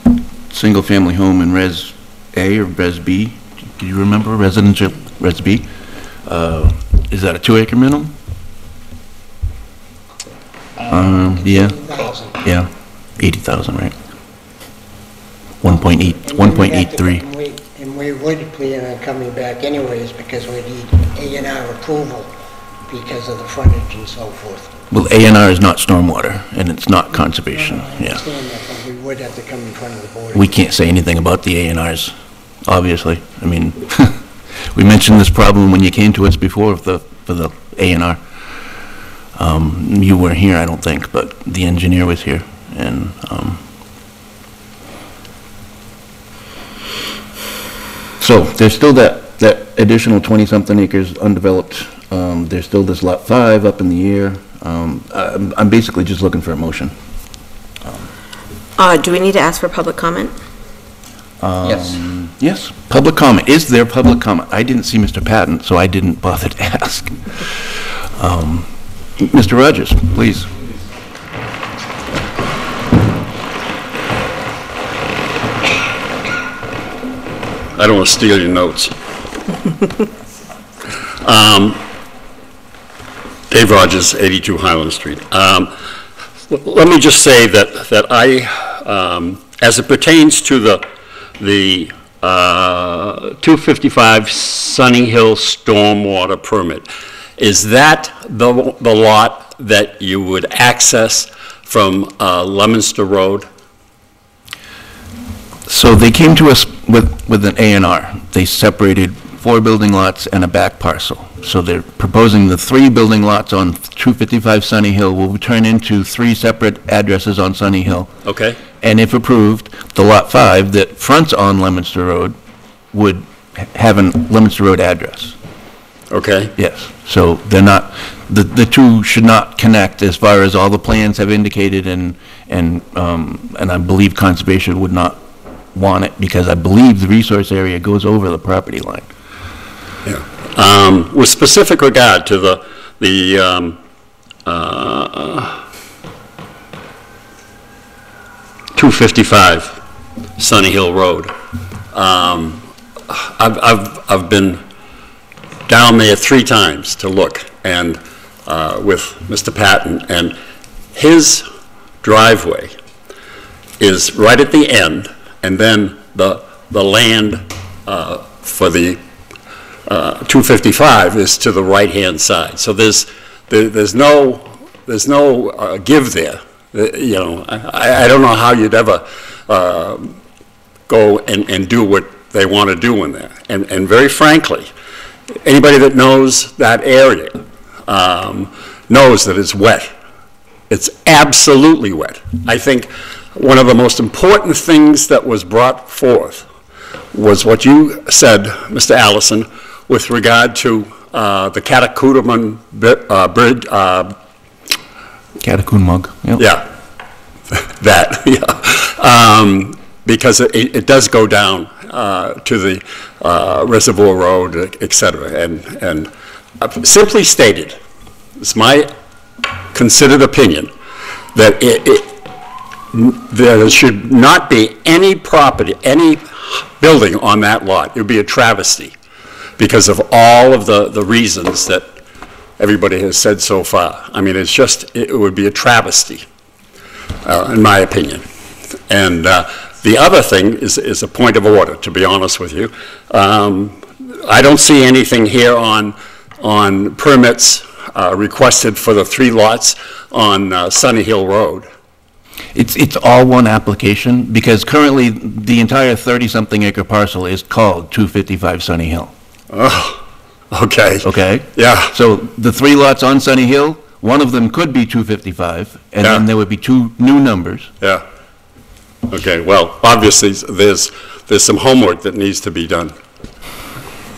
single-family home in Res A or Res B, do you remember residential Res B? Is that a 2 acre minimum? Yeah. 80,000. Yeah, 80,000, right? 1.83. And we would plan on coming back anyways because we need A&R approval because of the frontage and so forth. Well, A&R is not stormwater, and it's not conservation, I yeah. understand that, but we would have to come in front of the board. We can't say anything about the A&Rs, obviously. I mean, we mentioned this problem when you came to us before for the A&R. You weren't here, I don't think, but the engineer was here, and, so there's still that additional 20-something acres undeveloped. There's still this lot 5 up in the air. I'm basically just looking for a motion. Do we need to ask for public comment? Yes. Yes, public comment. Is there public comment? I didn't see Mr. Patton, so I didn't bother to ask. Mr. Rogers, please. I don't want to steal your notes. Dave Rogers, 82 Highland Street. Let me just say that I, as it pertains to the 255 Sunny Hill stormwater permit, is that the lot that you would access from Leominster Road? So they came to us with an A&R. They separated 4 building lots and a back parcel. So they're proposing the 3 building lots on 255 Sunny Hill will turn into 3 separate addresses on Sunny Hill. Okay. And if approved, the lot 5 that fronts on Leominster Road would have a Leominster Road address. Okay. Yes. So they're not, the 2 should not connect as far as all the plans have indicated, and I believe conservation would not want it because I believe the resource area goes over the property line. Yeah. With specific regard to the 255 Sunny Hill Road, I've been down there 3 times to look, and with Mr. Patton, and his driveway is right at the end, and then the land for the 255 is to the right-hand side. So there's no give there. You know, I don't know how you'd ever go and do what they want to do in there. And very frankly, anybody that knows that area knows that it's wet. It's absolutely wet. I think one of the most important things that was brought forth was what you said, Mr. Allison, with regard to the Catacootamon Bridge. Catacomb. Yep. Yeah, that, yeah. Because it does go down to the Reservoir Road, et cetera. And simply stated, it's my considered opinion that there should not be any property, any building on that lot. It would be a travesty because of all of the reasons that everybody has said so far. I mean, it's just, it would be a travesty, in my opinion. And the other thing is a point of order, to be honest with you. I don't see anything here on permits requested for the 3 lots on Sunny Hill Road. It's all one application, because currently the entire 30-something acre parcel is called 255 Sunny Hill. Oh, okay. Okay? Yeah. So the 3 lots on Sunny Hill, one of them could be 255, and then there would be 2 new numbers. Yeah. Okay, well, obviously, there's some homework that needs to be done,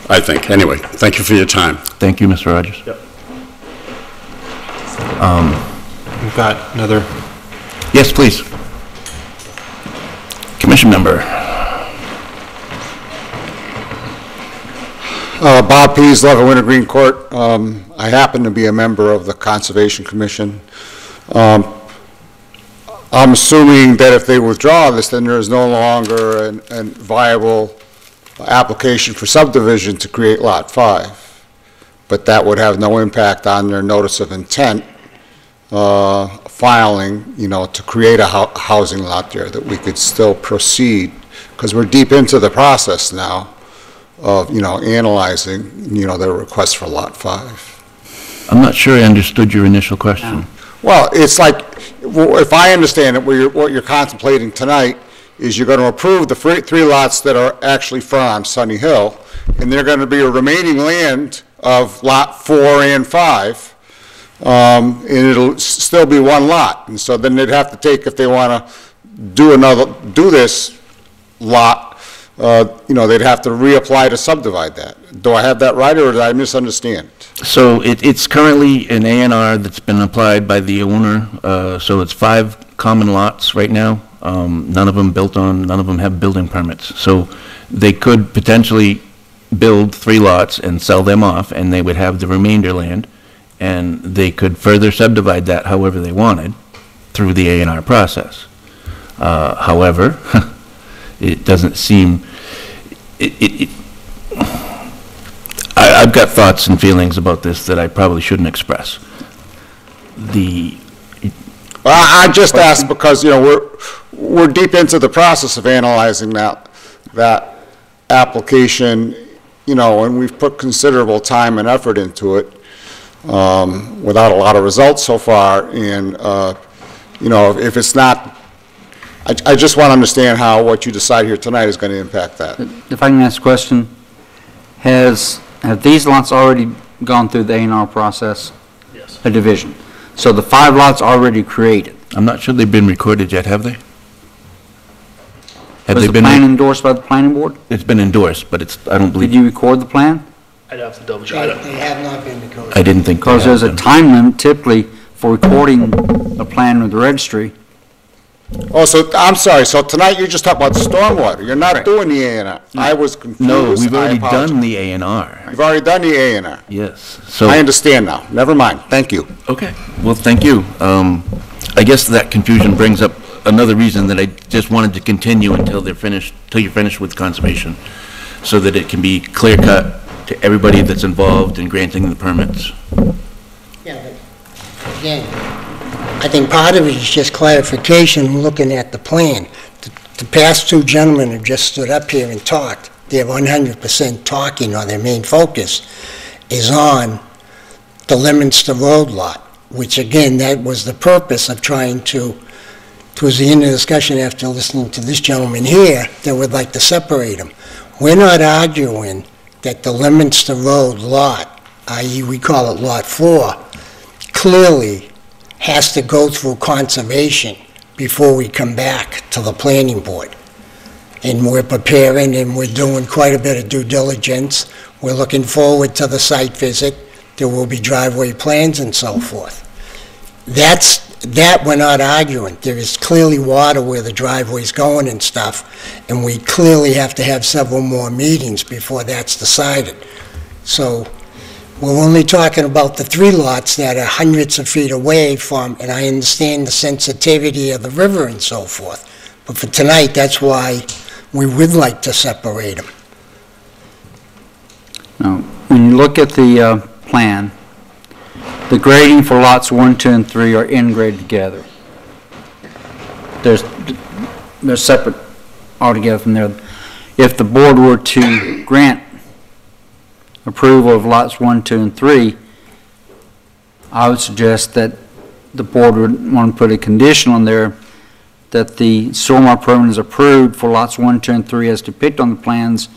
I think. Anyway, thank you for your time. Thank you, Mr. Rogers. Yep. We've got another. Yes, please. Commission member. Bob Pease, 11 Wintergreen Court. I happen to be a member of the Conservation Commission. I'm assuming that if they withdraw this, then there is no longer a viable application for subdivision to create Lot 5. But that would have no impact on their notice of intent filing, you know, to create a housing lot there, that we could still proceed, because we're deep into the process now of, you know, analyzing, you know, their request for Lot 5. I'm not sure I understood your initial question. Well, it's like, if I understand it, what you're contemplating tonight is you're going to approve the 3 lots that are actually from Sunny Hill, and they're going to be a remaining land of Lot 4 and 5, and it'll still be 1 lot. And so then they'd have to take, if they want to do this lot, you know, they'd have to reapply to subdivide that. Do I have that right, or did I misunderstand? So it's currently an A&R that's been applied by the owner, so it's 5 common lots right now. None of them built on, none of them have building permits. So they could potentially build 3 lots and sell them off, and they would have the remainder land, and they could further subdivide that however they wanted through the A&R process. However, it doesn't seem, I've got thoughts and feelings about this that I probably shouldn't express. Well, I just asked because, you know, we're deep into the process of analyzing that application, you know, and we've put considerable time and effort into it without a lot of results so far. And, you know, if it's not, I just want to understand how what you decide here tonight is going to impact that. If I can ask a question, have these lots already gone through the A&R process? Yes. A division. So the 5 lots already created. I'm not sure they've been recorded yet, have they? Was the plan endorsed by the planning board? It's been endorsed, but it's, I don't believe. Did you record the plan? I'd have to double check. They have not been recorded. I didn't think. Because there's a time limit typically for recording a plan with the registry. Oh, so, I'm sorry, so tonight you're just talking about stormwater, you're not doing the A&R. I was confused. No, we've already done the A&R. You've already done the A&R. Yes. So I understand now, never mind, thank you. Okay, well, thank you. I guess that confusion brings up another reason that I just wanted to continue until they're finished, till you're finished with conservation, so that it can be clear cut to everybody that's involved in granting the permits. Yeah, but again, I think part of it is just clarification, looking at the plan. The past 2 gentlemen who just stood up here and talked, they're 100% talking, or their main focus is on the Lemonster Road lot, which again, that was the purpose of trying to, towards the end of the discussion after listening to this gentleman here, that would like to separate them. We're not arguing that the Lemonster Road lot, i.e. we call it Lot 4, clearly has to go through conservation before we come back to the planning board. And we're preparing and we're doing quite a bit of due diligence. We're looking forward to the site visit. There will be driveway plans and so forth. That we're not arguing. There is clearly water where the driveway's going and stuff, and we clearly have to have several more meetings before that's decided. So we're only talking about the 3 lots that are hundreds of feet away from, and I understand the sensitivity of the river and so forth. But for tonight, that's why we would like to separate them. Now, when you look at the plan, the grading for lots 1, 2, and 3 are in-graded together. They're separate altogether from there. If the board were to grant approval of lots 1, 2, and 3, I would suggest that the board would want to put a condition on there that the stormwater permit is approved for lots 1, 2, and 3 as depicted on the plans,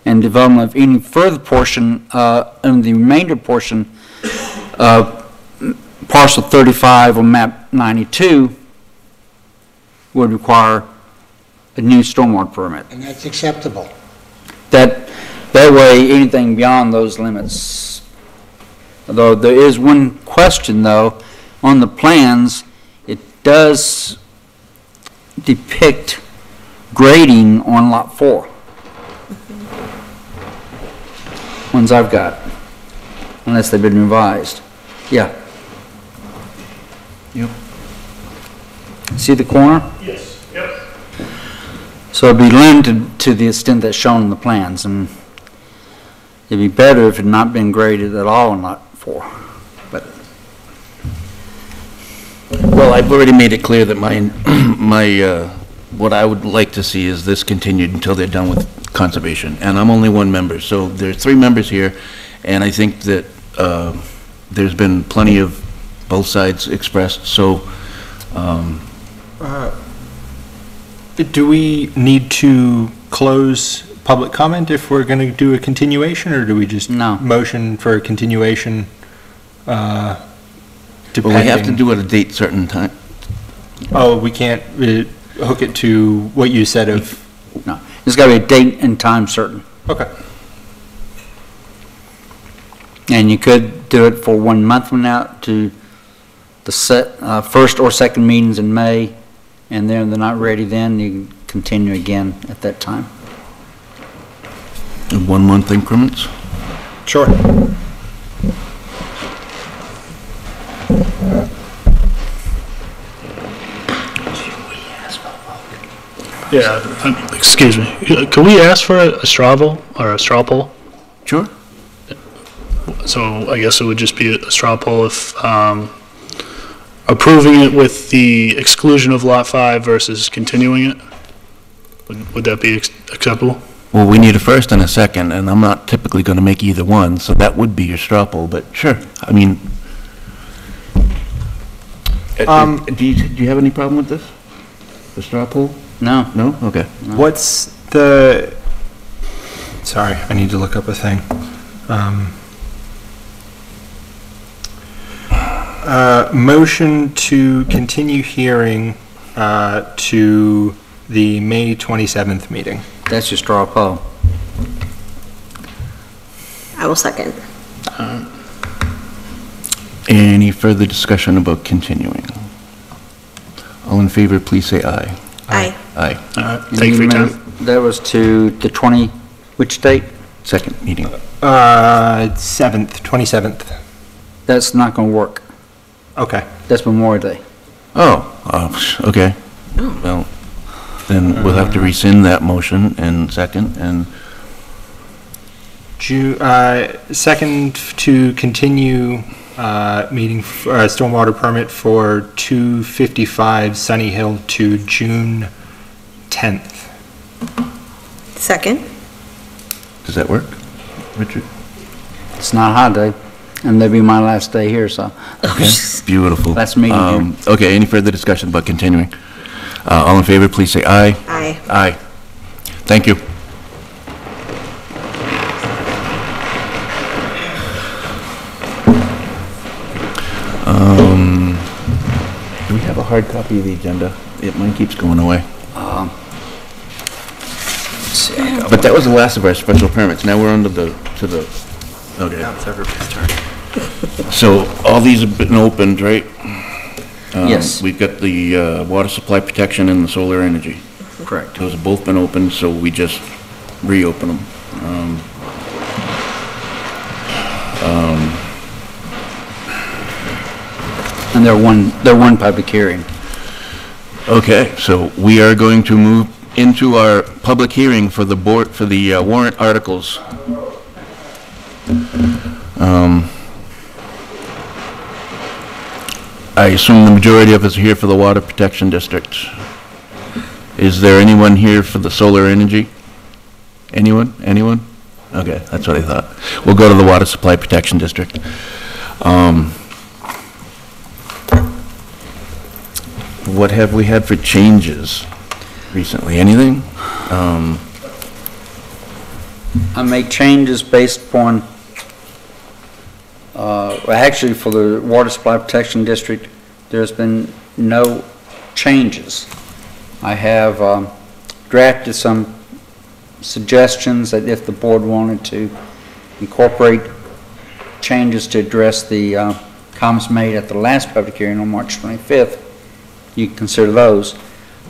and development of any further portion, and the remainder portion of parcel 35 on map 92 would require a new stormwater permit. And that's acceptable. That way, anything beyond those limits, although there is one question though, on the plans, it does depict grading on lot 4. Ones I've got, unless they've been revised. Yeah. Yep. See the corner? Yes, yep. So it'd be limited to the extent that's shown in the plans, and it'd be better if it had not been graded at all in lot 4. But Well, I've already made it clear that what I would like to see is this continued until they're done with conservation. And I'm only one member, so there's 3 members here, and I think that there's been plenty of both sides expressed, so Do we need to close public comment if we're going to do a continuation, or do we just motion for a continuation? Well, we have to do it at a date certain time. Oh, we can't hook it to what you said of... No, there's got to be a date and time certain. Okay. And you could do it for 1 month from now to the first or second meetings in May, and then they're not ready then, you can continue again at that time. In 1 month increments? Sure. Yeah, excuse me. Could we ask for a straw vote or a straw poll? Sure. So I guess it would just be a straw poll if approving it with the exclusion of Lot 5 versus continuing it. Would that be acceptable? Well, we need a first and a second, and I'm not typically going to make either one, so that would be your straw poll, but sure. I mean, do you have any problem with this? The straw poll? No. No? Okay. What's the... Sorry, I need to look up a thing. Motion to continue hearing to the May 27th meeting. That's your straw poll. I will second. Any further discussion about continuing? All in favor, please say aye. Aye. Aye. Thank you for your time. That was to the 20, which date? Second meeting. 27th. That's not going to work. Okay. That's Memorial Day. Okay. Well, then we'll have to rescind that motion and second, and second to continue meeting stormwater permit for 255 Sunny Hill to June 10th. Second. Does that work, Richard? It's not a hot day, and that'll be my last day here, so. Okay, beautiful. Last meeting here. Okay, any further discussion about continuing? All in favor, please say aye. Aye. Aye. Thank you. Do we have a hard copy of the agenda? Mine keeps going away. But that was the last of our special permits. Now we're on to the, okay. Now it's everybody's turn. So all these have been opened, right? Yes. We've got the water supply protection and the solar energy. Correct. Those have both been opened, so we just reopen them. And they're one public hearing. Okay, so we are going to move into our public hearing for the warrant articles. I assume the majority of us are here for the Water Protection District. Is there anyone here for the solar energy? Anyone? Anyone? Okay, that's what I thought. We'll go to the Water Supply Protection what have we had for changes recently? Anything? I make changes based upon, actually for the Water Supply Protection District, there's been no changes. I have drafted some suggestions that if the board wanted to incorporate changes to address the comments made at the last public hearing on March 25th, you can consider those.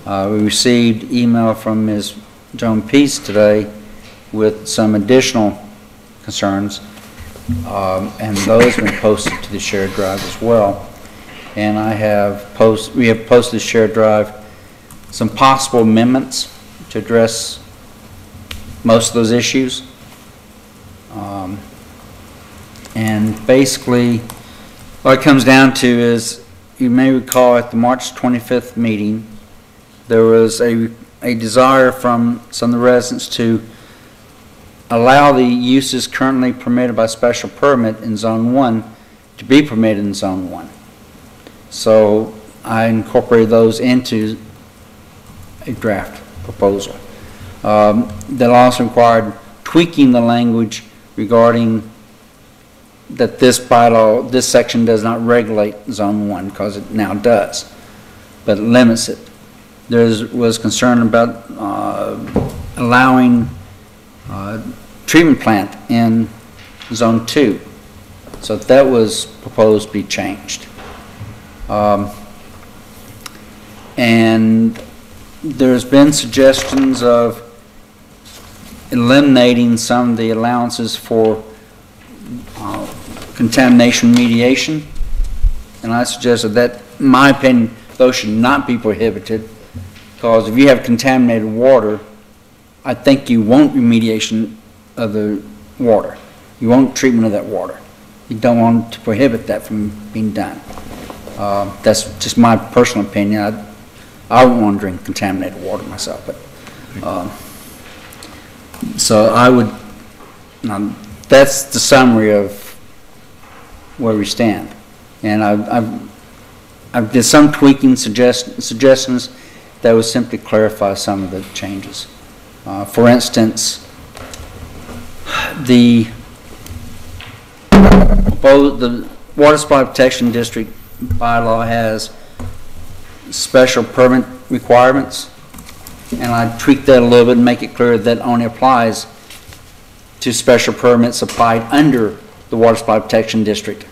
We received email from Ms. Joan Peace today with some additional concerns, and those have been posted to the shared drive as well. And we have posted to the shared drive some possible amendments to address most of those issues. And basically, what it comes down to is, you may recall at the March 25th meeting, there was a desire from some of the residents to allow the uses currently permitted by special permit in Zone 1 to be permitted in Zone 1. So I incorporated those into a draft proposal. That also required tweaking the language regarding that this bylaw, this section does not regulate Zone 1, because it now does, but it limits it. There was concern about allowing treatment plant in Zone 2, so that was proposed to be changed. And there's been suggestions of eliminating some of the allowances for contamination mediation, and I suggested that, in my opinion, those should not be prohibited, because if you have contaminated water, I think you want remediation of the water. You want treatment of that water. You don't want to prohibit that from being done. That's just my personal opinion. I wouldn't want to drink contaminated water myself, but so I would. That's the summary of where we stand, and I've did some tweaking suggestions that would simply clarify some of the changes. For instance, the Water Supply Protection District bylaw has special permit requirements, and I tweaked that a little bit and make it clear that only applies to special permits applied under the Water Supply Protection District.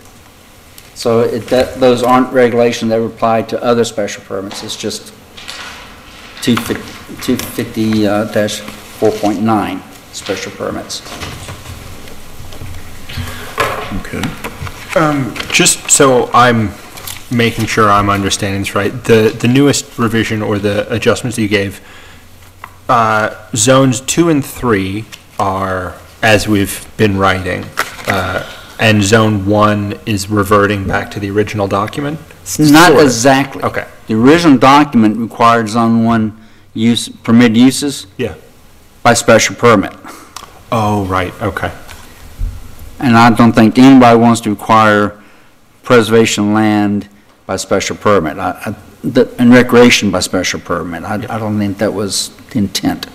So those aren't regulations that would apply to other special permits. It's just 250-4.9 special permits. Okay. Just so I'm making sure I'm understanding this right, the newest revision or the adjustments that you gave, zones 2 and 3 are as we've been writing, and zone 1 is reverting back to the original document? Not exactly. Okay. The original document required zone 1 permitted uses. Yeah. By special permit. Oh, right, okay. And I don't think anybody wants to require preservation land by special permit, and recreation by special permit. I don't think that was the intent.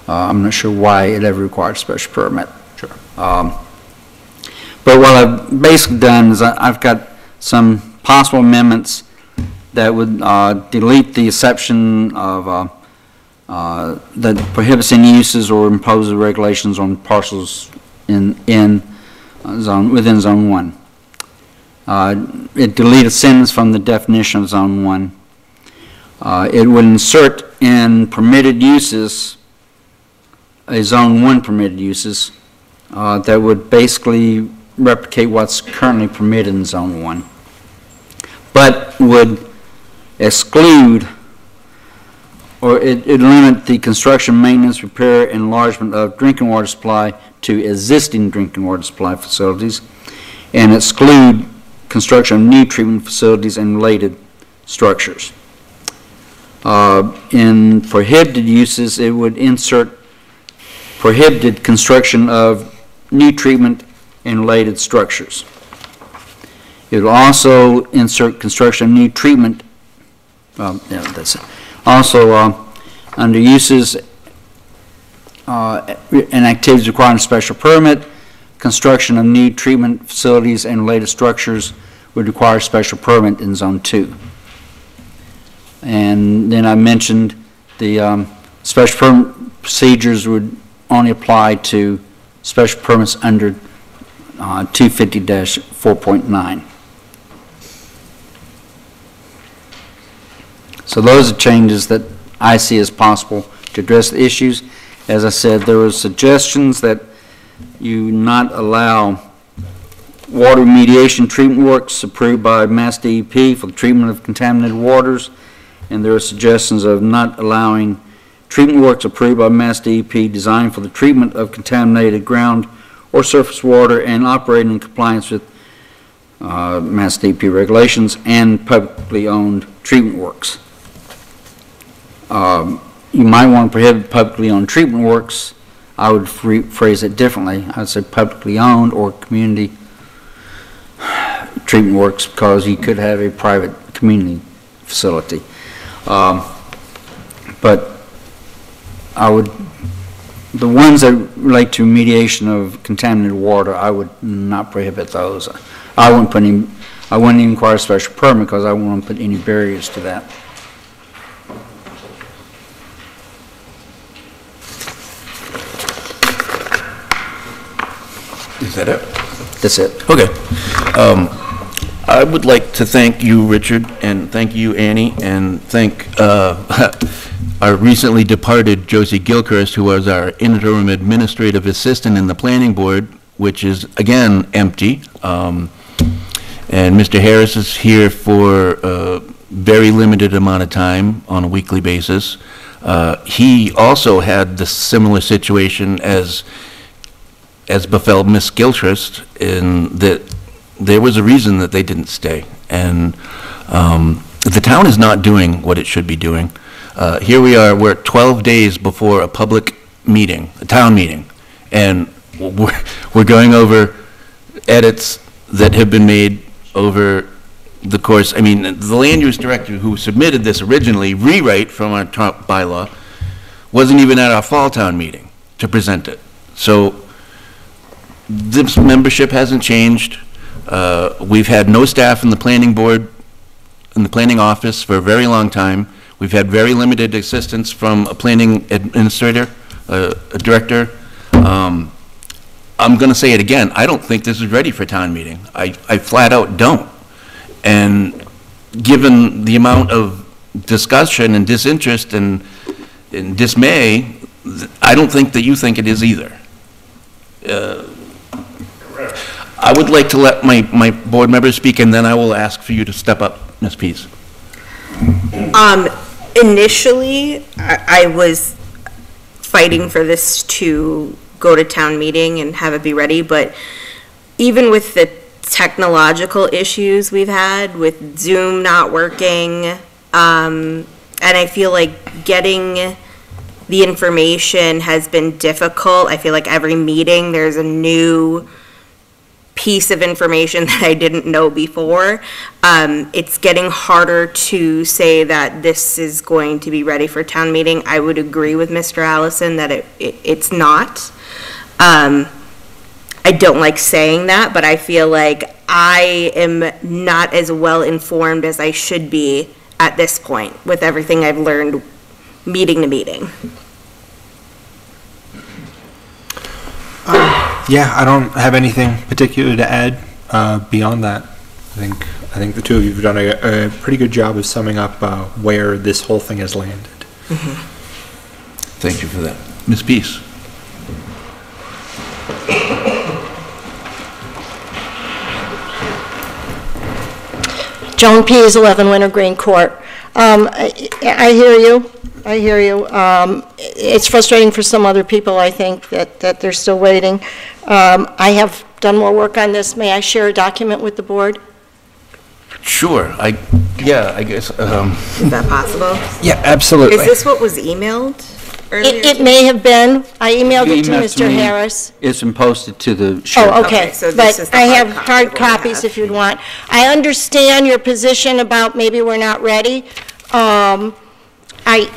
I'm not sure why it ever required a special permit. Sure. But what I've basically done is I've got some possible amendments that would delete the exception of that prohibits any uses or imposes regulations on parcels within Zone 1. It deleted a sentence from the definition of Zone 1. It would insert in permitted uses a Zone 1 permitted uses that would basically replicate what's currently permitted in Zone 1, but would exclude or it limit the construction, maintenance, repair, enlargement of drinking water supply to existing drinking water supply facilities, and exclude construction of new treatment facilities and related structures. In prohibited uses, it would insert prohibited construction of new treatment and related structures. It will also insert construction of new treatment Yeah, that's it. Also, under uses and activities requiring a special permit, construction of new treatment facilities and related structures would require a special permit in Zone 2. And then I mentioned the special permit procedures would only apply to special permits under 250-4.9. So those are changes that I see as possible to address the issues. As I said, there were suggestions that you not allow water remediation treatment works approved by Mass DEP for the treatment of contaminated waters, and there are suggestions of not allowing treatment works approved by Mass DEP designed for the treatment of contaminated ground or surface water and operating in compliance with Mass DEP regulations and publicly owned treatment works. You might want to prohibit publicly owned treatment works. I would phrase it differently. I would say publicly owned or community treatment works, because you could have a private community facility. But the ones that relate to remediation of contaminated water, I would not prohibit those. I wouldn't even require a special permit, because I wouldn't want to put any barriers to that. Is that it? That's it. Okay. I would like to thank you, Richard, and thank you, Annie, and thank our recently departed Josie Gilchrist, who was our interim administrative assistant in the planning board, which is, again, empty. And Mr. Harris is here for a very limited amount of time on a weekly basis. He also had the similar situation as befell Miss Gilchrist, in that there was a reason that they didn't stay. And the town is not doing what it should be doing. Here we are, we're 12 days before a public meeting, a town meeting, and we're going over edits that have been made over the course. I mean, the land use director who submitted this originally, rewrite from our top bylaw, wasn't even at our fall town meeting to present it. So this membership hasn't changed. We've had no staff in the planning board, in the planning office for a very long time. We've had very limited assistance from a planning administrator, a director. I'm going to say it again. I don't think this is ready for town meeting. I flat out don't. And given the amount of discussion and disinterest and dismay, I don't think that you think it is either. I would like to let my board members speak, and then I will ask for you to step up, Ms. Pease. Initially, I was fighting for this to go to town meeting and have it be ready, but even with the technological issues we've had with Zoom not working, and I feel like getting the information has been difficult. I feel like every meeting there's a new piece of information that I didn't know before. It's getting harder to say that this is going to be ready for town meeting. I would agree with Mr. Allison that it's not. I don't like saying that, but I feel like I am not as well informed as I should be at this point with everything I've learned meeting to meeting. Yeah, I don't have anything particular to add beyond that. I think the two of you have done a pretty good job of summing up where this whole thing has landed. Mm-hmm. Thank you for that. Ms. Pease. Joan Pease, 11 Wintergreen Court. I hear you. I hear you. It's frustrating for some other people, I think, that they're still waiting. I have done more work on this. May I share a document with the board? Sure. I guess. Is that possible? Yeah, absolutely. Is this what was emailed earlier? It may have been. I emailed it to Mr. Harris. It's been posted to the sheriff. Oh, okay. So this is But the I hard have copy hard we'll copies have. if you'd want. I understand your position about maybe we're not ready. I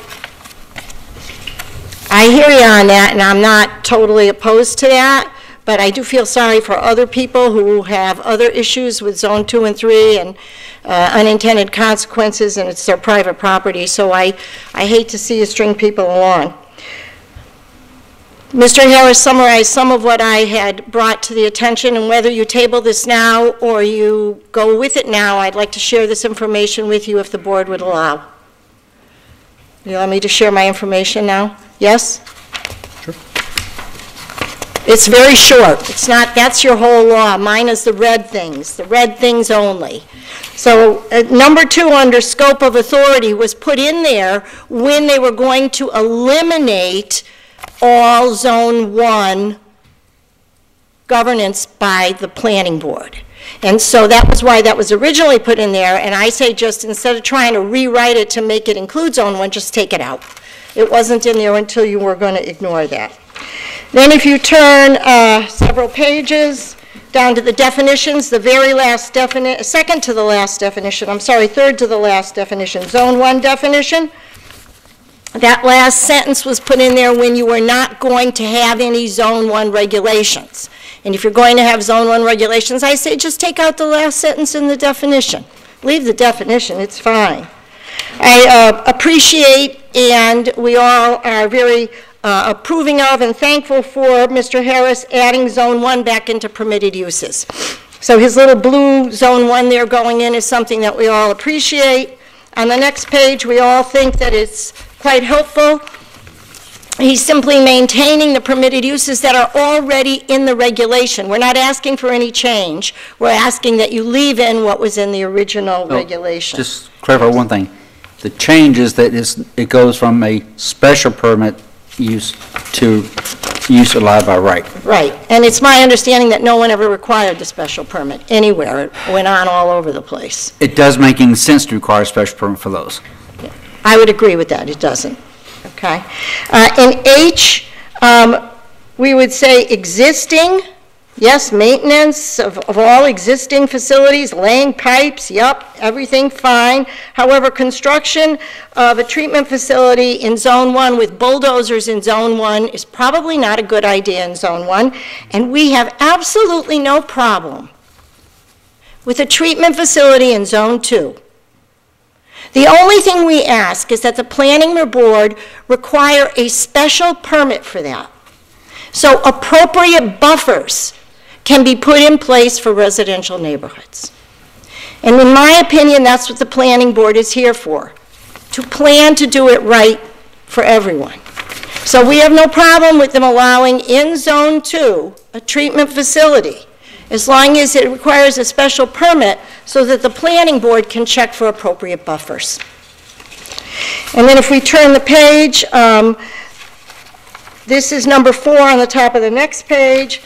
hear you on that, and I'm not totally opposed to that, but I do feel sorry for other people who have other issues with Zone 2 and 3 and unintended consequences, and it's their private property, so I hate to see you string people along. Mr. Harris summarized some of what I had brought to the attention, and whether you table this now or you go with it now, I'd like to share this information with you if the board would allow. You allow me to share my information now? Yes? Sure. It's very short. It's not, that's your whole law. Mine is the red things only. So number 2 under scope of authority was put in there when they were going to eliminate all Zone 1 governance by the planning board. And so that was why that was originally put in there, and I say just instead of trying to rewrite it to make it include Zone 1, just take it out. It wasn't in there until you were going to ignore that. Then if you turn several pages down to the definitions, the very last definition, second to the last definition, I'm sorry, third to the last definition, Zone 1 definition, that last sentence was put in there when you were not going to have any Zone 1 regulations. And if you're going to have Zone 1 regulations, I say just take out the last sentence in the definition. Leave the definition, it's fine. I appreciate, and we all are very approving of and thankful for Mr. Harris adding Zone 1 back into permitted uses. So his little blue Zone 1 there going in is something that we all appreciate. On the next page, we all think that it's quite helpful. He's simply maintaining the permitted uses that are already in the regulation. We're not asking for any change. We're asking that you leave in what was in the original regulation. Just clarify one thing. The change is that it goes from a special permit use to use allowed by right. Right, and it's my understanding that no one ever required the special permit anywhere. It went on all over the place. It does make any sense to require a special permit for those. I would agree with that. It doesn't. Okay. In H, we would say existing. Yes, maintenance of all existing facilities, laying pipes, yep, everything fine. However, construction of a treatment facility in Zone 1 with bulldozers in Zone 1 is probably not a good idea in Zone 1, and we have absolutely no problem with a treatment facility in Zone 2. The only thing we ask is that the planning board require a special permit for that. So appropriate buffers can be put in place for residential neighborhoods. And in my opinion, that's what the planning board is here for, to plan to do it right for everyone. So we have no problem with them allowing in Zone 2 a treatment facility, as long as it requires a special permit so that the planning board can check for appropriate buffers. And then if we turn the page, this is number 4 on the top of the next page.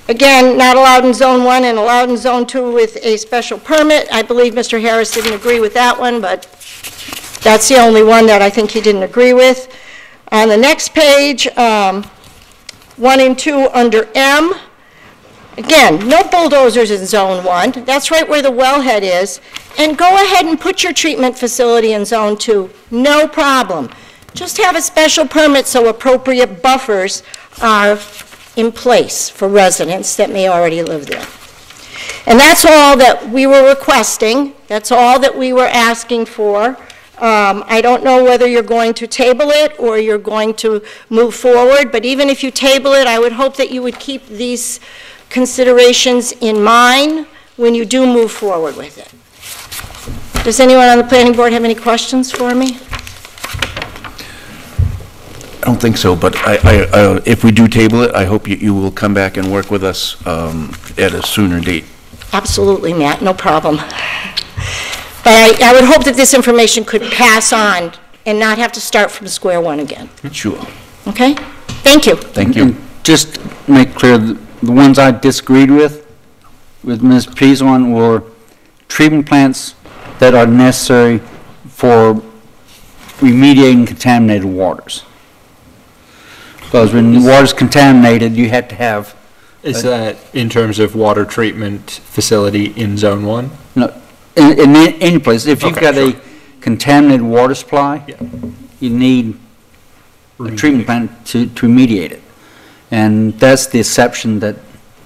Again, not allowed in Zone 1 and allowed in Zone 2 with a special permit. I believe Mr. Harris didn't agree with that one, but that's the only one that I think he didn't agree with. On the next page, 1 and 2 under M. Again, no bulldozers in Zone 1. That's right where the wellhead is. And go ahead and put your treatment facility in Zone 2. No problem. Just have a special permit so appropriate buffers are in place for residents that may already live there. And that's all that we were requesting. That's all that we were asking for. I don't know whether you're going to table it or you're going to move forward, but even if you table it, I would hope that you would keep these considerations in mind when you do move forward with it. Does anyone on the planning board have any questions for me? I don't think so, but if we do table it, I hope you will come back and work with us at a sooner date. Absolutely, Matt, no problem. But I would hope that this information could pass on and not have to start from square one again. Sure. Okay? Thank you. Thank you. And just to make clear, the ones I disagreed with Ms. P's one, were treatment plants that are necessary for remediating contaminated waters. Because when the water's contaminated, you have to have... Is that in terms of water treatment facility in Zone 1? No, in any place. If you've got a contaminated water supply, you need a treatment plant to remediate it. And that's the exception that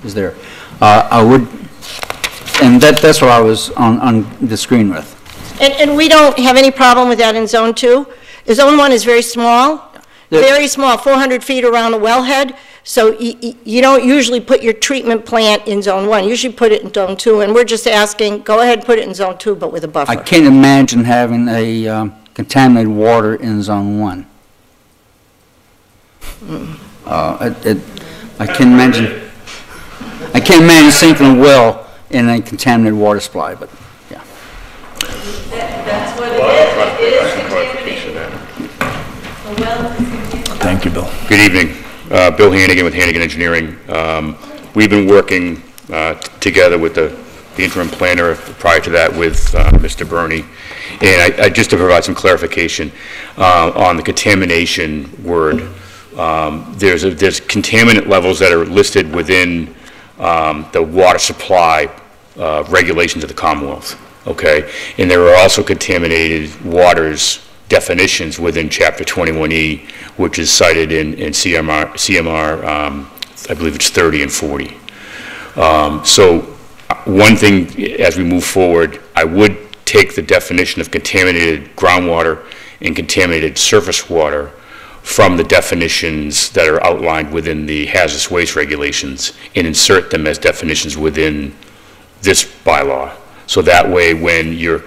is there. And that's what I was on the screen with. And we don't have any problem with that in Zone 2. Zone 1 is very small, very small, 400 feet around the wellhead. So you don't usually put your treatment plant in Zone 1. You usually put it in Zone 2, and we're just asking, go ahead and put it in Zone 2, but with a buffer. I can't imagine having a contaminated water in Zone 1. I can't imagine sinking a well in a contaminated water supply, but yeah. That's what it is. It is contaminated. Thank you, Bill. Good evening. Bill Hannigan with Hannigan Engineering. We've been working together with the interim planner prior to that with Mr. Burney. And just to provide some clarification on the contamination word, there's contaminant levels that are listed within the water supply regulations of the Commonwealth, okay? And there are also contaminated waters definitions within Chapter 21E, which is cited in CMR I believe it's 30 and 40. So one thing, as we move forward, I would take the definition of contaminated groundwater and contaminated surface water from the definitions that are outlined within the hazardous waste regulations and insert them as definitions within this bylaw. So that way, when you're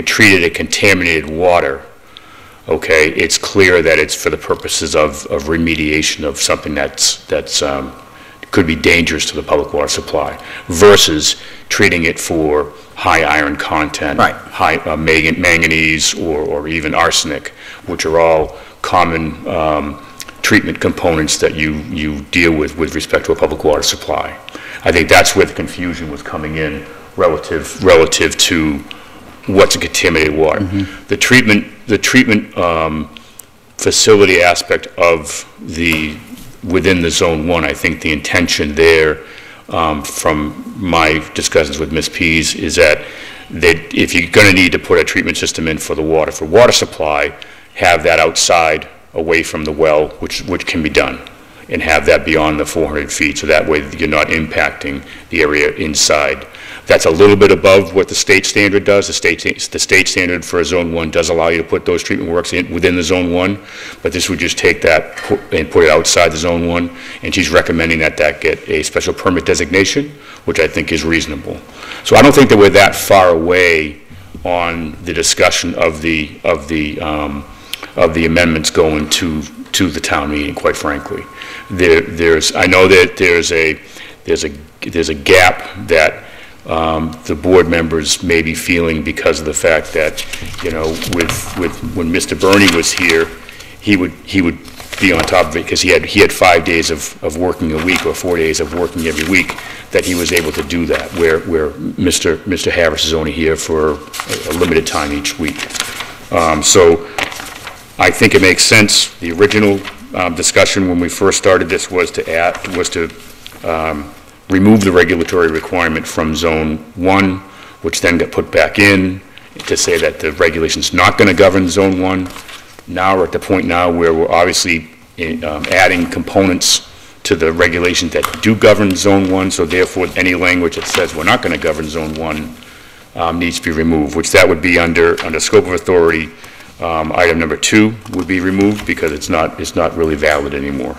treated a contaminated water, okay, it's clear that it's for the purposes of remediation of something that's could be dangerous to the public water supply, versus treating it for high iron content, right, high manganese, or even arsenic, which are all common treatment components that you deal with respect to a public water supply. I think that's where the confusion was coming in relative to what's a contaminated water. Mm-hmm. The treatment facility aspect of within the Zone 1, I think the intention there, from my discussions with Ms. Pease, is that if you're going to need to put a treatment system in for water supply, have that outside, away from the well, which can be done, and have that beyond the 400 feet, so that way you're not impacting the area inside. That's a little bit above what the state standard does. The state standard for a Zone 1 does allow you to put those treatment works within the Zone 1, but this would just take that and put it outside the Zone 1, and she's recommending that get a special permit designation, which I think is reasonable. So I don't think that we're that far away on the discussion of the amendments going to the town meeting, quite frankly. I know that there's a gap that the board members may be feeling because of the fact that, when Mr. Burney was here, he would be on top of it because he had 5 days of working a week or 4 days of working every week, that he was able to do that, where Mr. Harris is only here for a limited time each week. So I think it makes sense. The original discussion when we first started this was to remove the regulatory requirement from Zone 1, which then got put back in to say that the regulation's not going to govern Zone 1. Now we're at the point now where we're obviously adding components to the regulations that do govern Zone 1, so therefore any language that says we're not going to govern Zone 1 needs to be removed, which that would be under scope of authority. Item number 2 would be removed because it's not really valid anymore.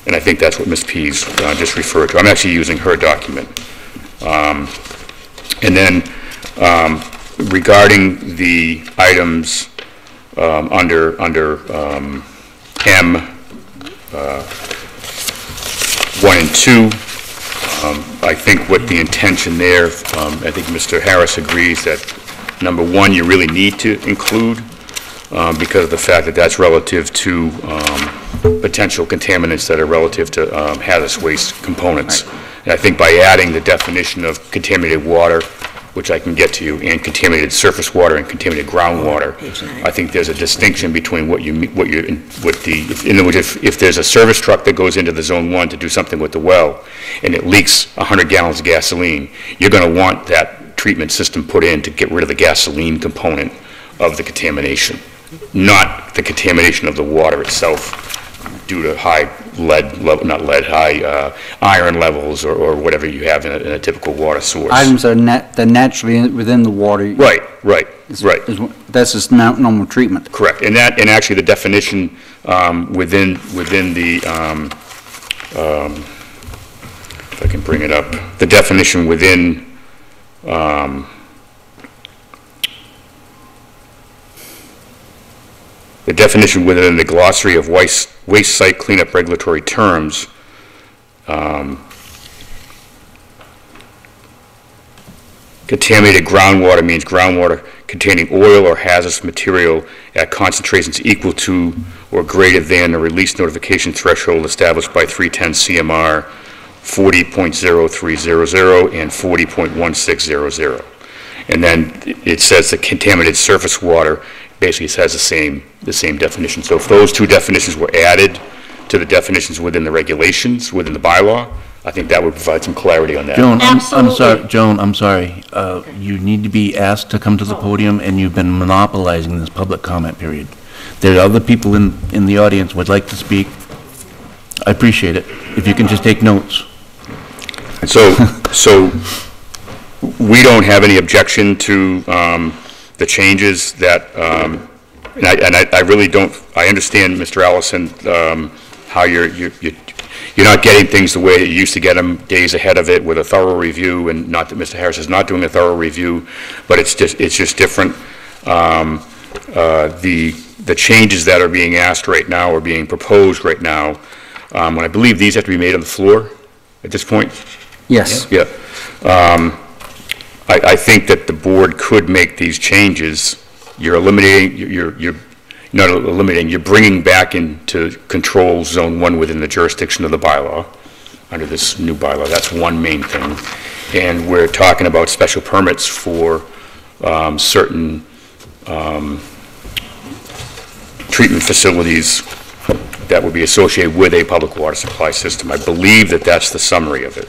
And I think that's what Ms. Pease just referred to. I'm actually using her document. And then regarding the items under M 1 and 2, I think what the intention there, I think Mr. Harris agrees that number 1 you really need to include because of the fact that that's relative to potential contaminants that are relative to hazardous waste components. Right. And I think by adding the definition of contaminated water, which I can get to you, and contaminated surface water and contaminated groundwater, I think there's a distinction between if there's a service truck that goes into the Zone 1 to do something with the well, and it leaks 100 gallons of gasoline, you're going to want that treatment system put in to get rid of the gasoline component of the contamination, not the contamination of the water itself due to high high iron levels or whatever you have in a typical water source. Items that are naturally within the water. Right. That's just normal treatment. Correct, and actually the definition within the, if I can bring it up, the definition within the glossary of waste site cleanup regulatory terms, contaminated groundwater means groundwater containing oil or hazardous material at concentrations equal to or greater than the release notification threshold established by 310 CMR 40.0300 and 40.1600. And then it says the contaminated surface water basically has the same definition. So if those two definitions were added to the definitions within the regulations, within the bylaw, I think that would provide some clarity on that. Joan, I'm sorry. You need to be asked to come to the podium, and you've been monopolizing this public comment period. There are other people in the audience who would like to speak. I appreciate it. If you can just take notes. So we don't have any objection to the changes that, and I really don't. I understand, Mr. Allison, how you're not getting things the way that you used to get them days ahead of it with a thorough review, and not that Mr. Harris is not doing a thorough review, but it's just different. The changes that are being asked right now or being proposed right now, and I believe these have to be made on the floor at this point. Yes. Yeah. I think that the board could make these changes. You're eliminating, you're not eliminating, you're bringing back into control zone 1 within the jurisdiction of the bylaw, under this new bylaw. That's one main thing. And we're talking about special permits for certain treatment facilities that would be associated with a public water supply system. I believe that that's the summary of it.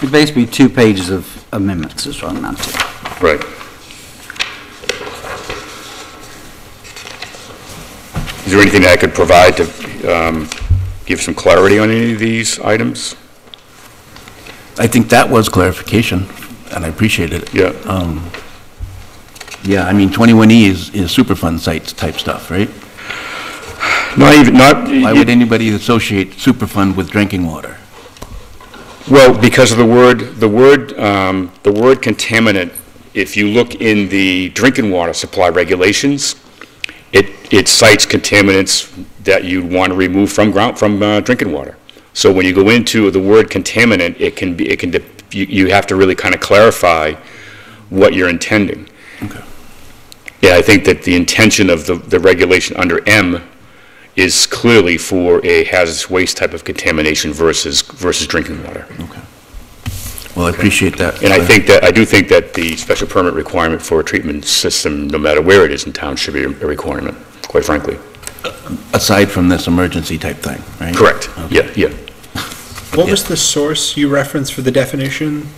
It's basically 2 pages of amendments is what I'm not saying. Right. Is there anything that I could provide to give some clarity on any of these items? I think that was clarification, and I appreciate it. Yeah. Yeah, I mean, 21E is Superfund sites type stuff, right? Why would anybody associate Superfund with drinking water? Well, because of the word contaminant. If you look in the drinking water supply regulations, it cites contaminants that you'd want to remove from drinking water. So when you go into the word contaminant, you have to really kind of clarify what you're intending. Okay. Yeah, I think that the intention of the regulation under M is clearly for a hazardous waste type of contamination versus drinking water. Okay. Well, I appreciate that. And I do think that the special permit requirement for a treatment system, no matter where it is in town, should be a requirement, quite frankly. Aside from this emergency type thing, right? Correct. Okay. Yeah. What was the source you referenced for the definition?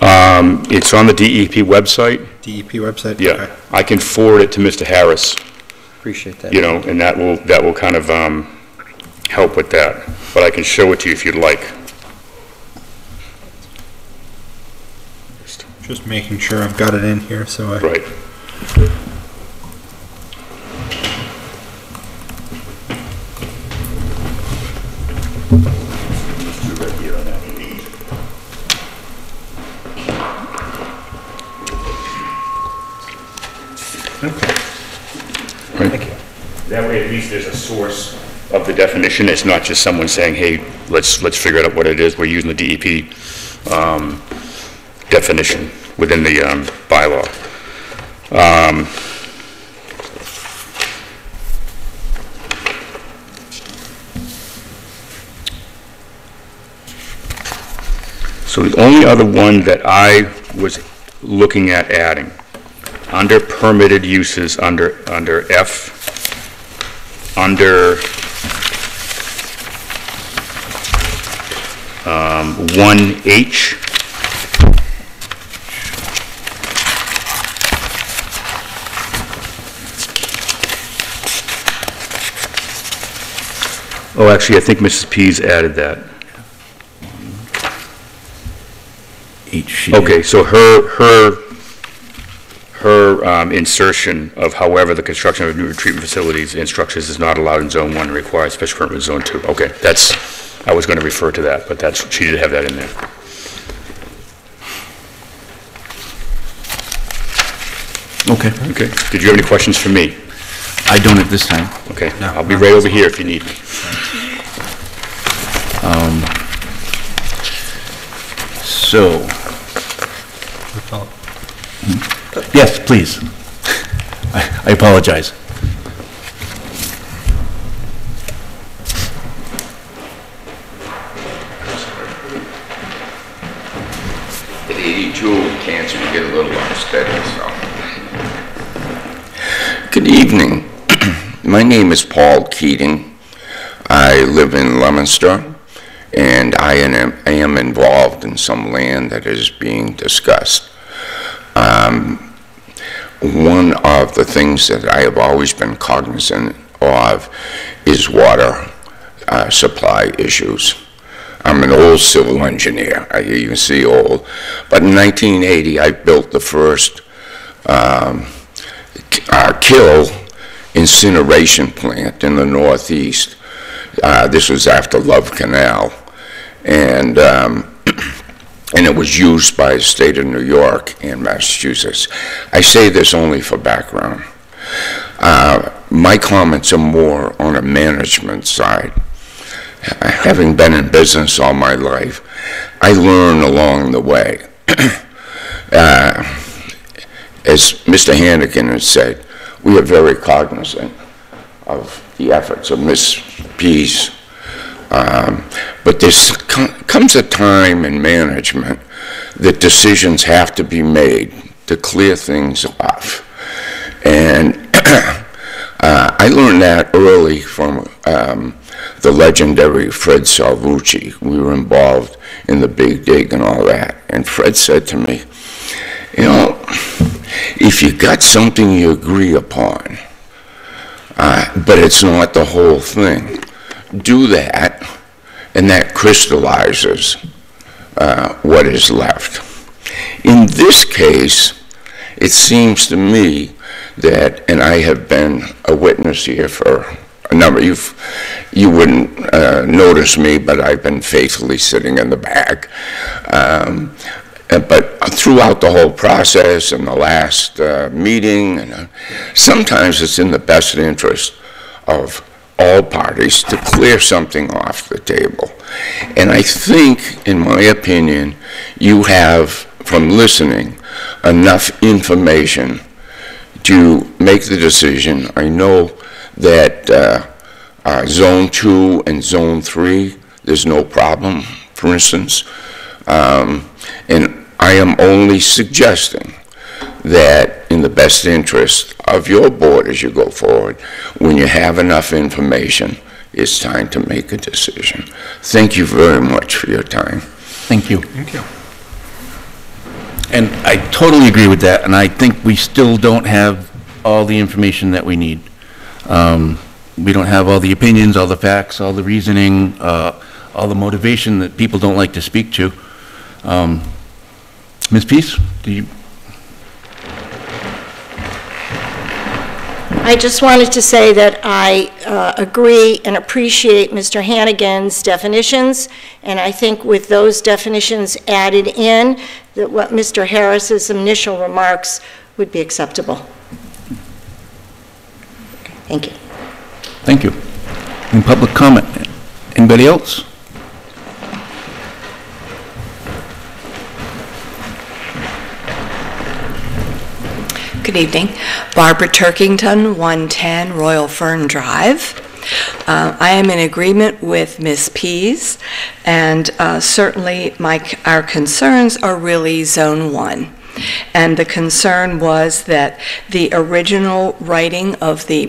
It's on the DEP website. DEP website? Yeah. Okay. I can forward it to Mr. Harris. Appreciate that. And that will kind of help with that. But I can show it to you if you'd like. Just making sure I've got it in here, so I... Right. Thank you. That way, at least there's a source of the definition. It's not just someone saying, "Hey, let's figure out what it is." We're using the DEP definition within the bylaw. So the only other one that I was looking at adding, under permitted uses, under F, under 1H, Oh, actually, I think Mrs. Pease added that. Okay, so her insertion of however the construction of new treatment facilities and structures is not allowed in Zone 1 and requires special permit in Zone 2. Okay, I was going to refer to that, but she did have that in there. Okay. Okay. Did you have any questions for me? I don't at this time. Okay, I'll be right over here if you need me. So, yes, please. I apologize. At 82 with cancer, you get a little unsteady, so. Good evening. My name is Paul Keating. I live in Leominster, and I am involved in some land that is being discussed. One of the things that I have always been cognizant of is water supply issues. I'm an old civil engineer. I hear you see old. But in 1980, I built the first kill incineration plant in the Northeast. This was after Love Canal. And it was used by the state of New York and Massachusetts. I say this only for background. My comments are more on a management side. Having been in business all my life, I learn along the way. As Mr. Hannigan has said, we are very cognizant of the efforts of Ms. Pease. But there comes a time in management that decisions have to be made to clear things off. And I learned that early from the legendary Fred Salvucci. We were involved in the Big Dig and all that. And Fred said to me, you know, if you got something you agree upon, but it's not the whole thing, do that, and that crystallizes what is left. In this case, it seems to me that, and I have been a witness here for a number, you wouldn't notice me, but I've been faithfully sitting in the back. But throughout the whole process and the last meeting, sometimes it's in the best interest of all parties to clear something off the table. And I think, in my opinion, you have, from listening, enough information to make the decision. I know that Zone 2 and Zone 3, there's no problem, for instance. And I am only suggesting that in the best interest of your board as you go forward, when you have enough information, it's time to make a decision. Thank you very much for your time. Thank you. Thank you. And I totally agree with that, and I think we still don't have all the information that we need. We don't have all the opinions, all the facts, all the reasoning, all the motivation that people don't like to speak to. Ms. Pease, do you? I just wanted to say that I agree and appreciate Mr. Hannigan's definitions, and I think with those definitions added in, that what Mr. Harris's initial remarks would be acceptable. Thank you. Thank you. Any public comment? Anybody else? Good evening. Barbara Turkington, 110 Royal Fern Drive. I am in agreement with Ms. Pease, and certainly our concerns are really Zone 1. And the concern was that the original writing of the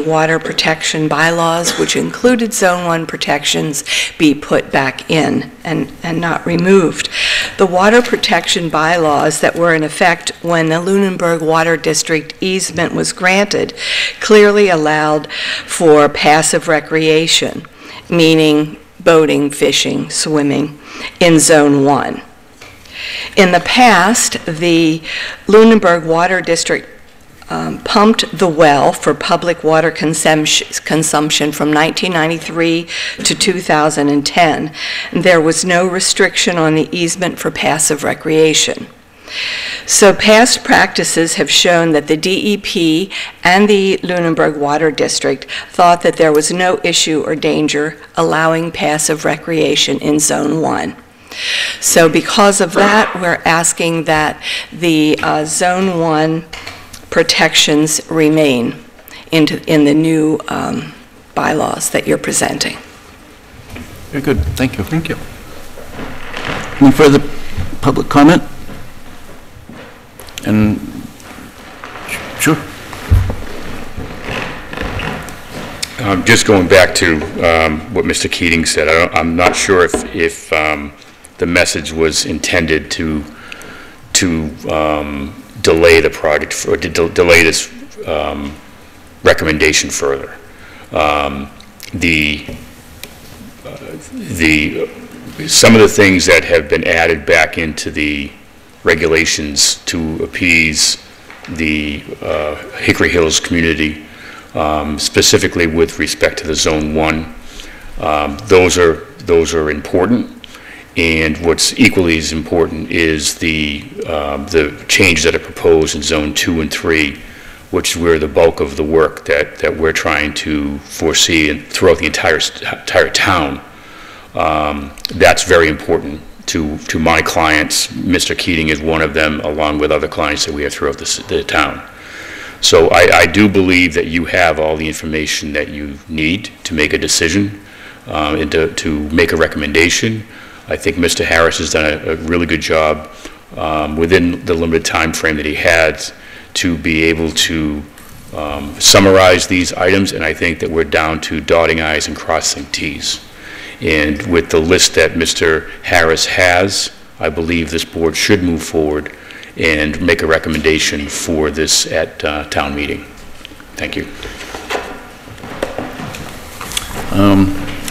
water protection bylaws, which included Zone 1 protections, be put back in and not removed. The water protection bylaws that were in effect when the Lunenburg Water District easement was granted clearly allowed for passive recreation. meaning boating, fishing, swimming, in Zone 1. In the past, the Lunenburg Water District pumped the well for public water consumption from 1993 to 2010. There was no restriction on the easement for passive recreation. So past practices have shown that the DEP and the Lunenburg Water District thought that there was no issue or danger allowing passive recreation in Zone 1. So because of that, we're asking that the Zone 1 protections remain in the new bylaws that you're presenting. Very good, thank you. Thank you. Any further public comment? And, sure. Just going back to what Mr. Keating said, I'm not sure if the message was intended to delay the project or to delay this recommendation further. Some of the things that have been added back into the regulations to appease the Hickory Hills community, specifically with respect to the Zone 1, those are important. And what's equally as important is the changes that are proposed in Zone 2 and 3, which is where the bulk of the work that we're trying to foresee and throughout the entire town. That's very important to my clients. Mr. Keating is one of them, along with other clients that we have throughout the town. So I do believe that you have all the information that you need to make a decision and to make a recommendation. I think Mr. Harris has done a really good job within the limited time frame that he had to be able to summarize these items, and I think that we're down to dotting I's and crossing T's. And with the list that Mr. Harris has, I believe this board should move forward and make a recommendation for this at town meeting. Thank you.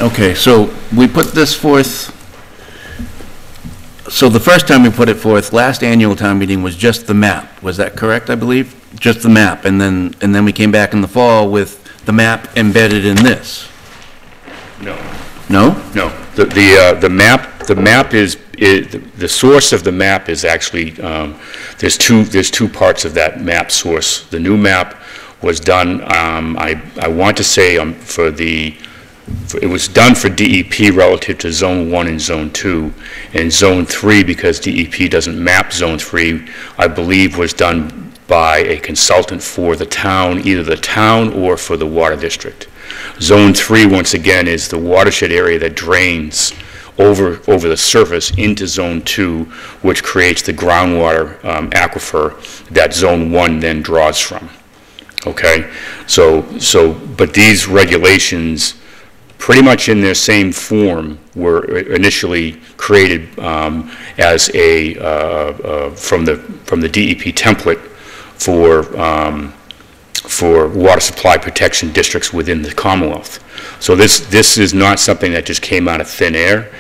Okay, so we put this forth. So the first time we put it forth, last annual town meeting was just the map. Was that correct, I believe? Just the map, and then we came back in the fall with the map embedded in this. No. No? No. The map is the source of the map is actually there's two parts of that map source. The new map was done. I want to say it was done for DEP relative to Zone 1 and Zone 2. And Zone 3, because DEP doesn't map Zone 3, I believe was done by a consultant for the town, either the town or for the water district. Zone 3, once again, is the watershed area that drains over the surface into Zone 2, which creates the groundwater aquifer that Zone 1 then draws from. Okay? But these regulations, pretty much in their same form, were initially created as a from the DEP template for water supply protection districts within the Commonwealth. So this is not something that just came out of thin air.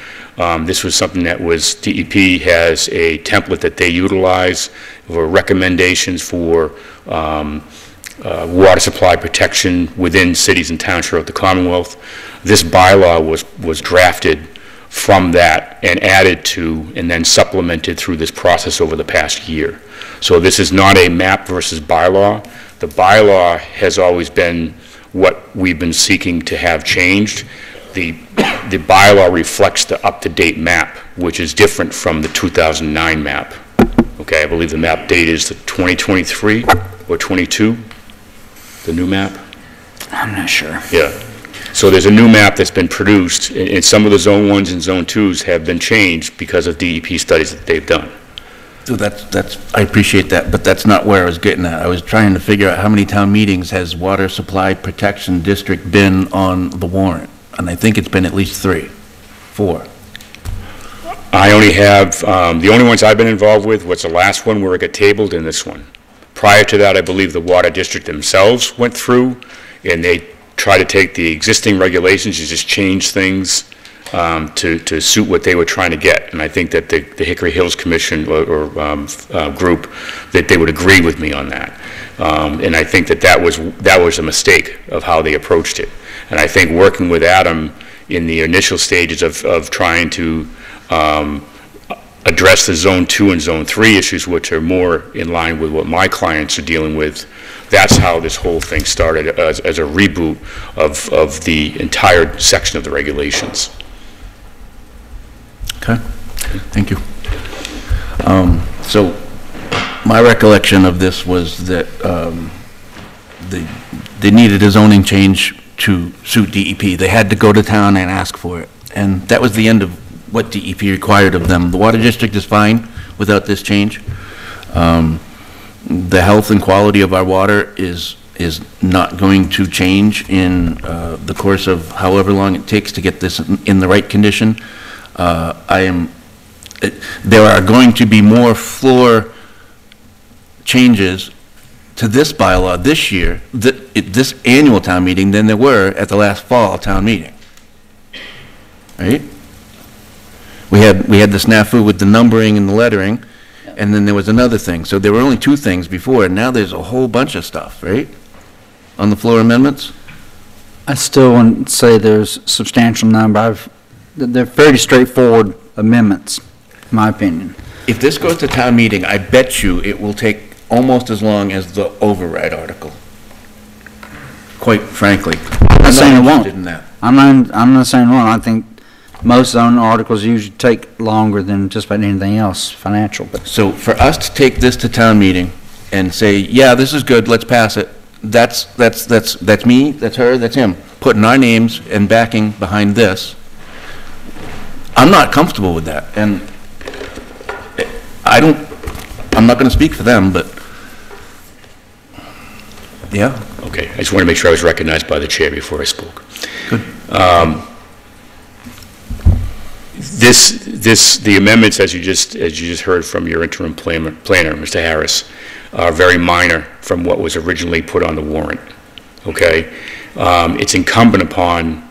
This was something that DEP has a template that they utilize for recommendations for water supply protection within cities and towns throughout the Commonwealth. This bylaw was drafted from that and added to and then supplemented through this process over the past year. So this is not a map versus bylaw. The bylaw has always been what we've been seeking to have changed. The bylaw reflects the up-to-date map, which is different from the 2009 map. Okay, I believe the map date is the 2023 or 22, the new map? I'm not sure. Yeah. So there's a new map that's been produced, and some of the Zone 1s and Zone 2s have been changed because of DEP studies that they've done. So I appreciate that, but that's not where I was getting at. I was trying to figure out how many town meetings has Water Supply Protection District been on the warrant, and I think it's been at least 3, 4. I only have, the only ones I've been involved with was the last one where it got tabled and this one. Prior to that, I believe the Water District themselves went through and they try to take the existing regulations and just change things to suit what they were trying to get. And I think that the Hickory Hills Commission or group, that they would agree with me on that. And I think that was a mistake of how they approached it. And I think working with Adam in the initial stages of trying to address the Zone 2 and Zone 3 issues, which are more in line with what my clients are dealing with, that's how this whole thing started, as a reboot of the entire section of the regulations. Okay, thank you. So my recollection of this was that they needed a zoning change to suit DEP. They had to go to town and ask for it. And that was the end of what DEP required of them. The water district is fine without this change. The health and quality of our water is not going to change in the course of however long it takes to get this in the right condition. There are going to be more floor changes to this bylaw this year, this annual town meeting, than there were at the last fall town meeting. Right? We had the snafu with the numbering and the lettering, and then there was another thing. So there were only two things before, and now there's a whole bunch of stuff, right? On the floor amendments? I still wouldn't say there's a substantial number. They're fairly straightforward amendments, in my opinion. If this goes to town meeting, I bet you it will take almost as long as the override article. Quite frankly. I'm not saying it won't. In that. I'm not saying it won't. I think most zoning articles usually take longer than just about anything else, financial. But so for us to take this to town meeting and say, yeah, this is good, let's pass it, that's me, that's her, that's him, putting our names and backing behind this. I'm not comfortable with that, and I'm not going to speak for them, but yeah. Okay, I just want to make sure I was recognized by the chair before I spoke. Good. The amendments, as you just heard from your interim planner, Mr. Harris, are very minor from what was originally put on the warrant. Okay, it's incumbent upon,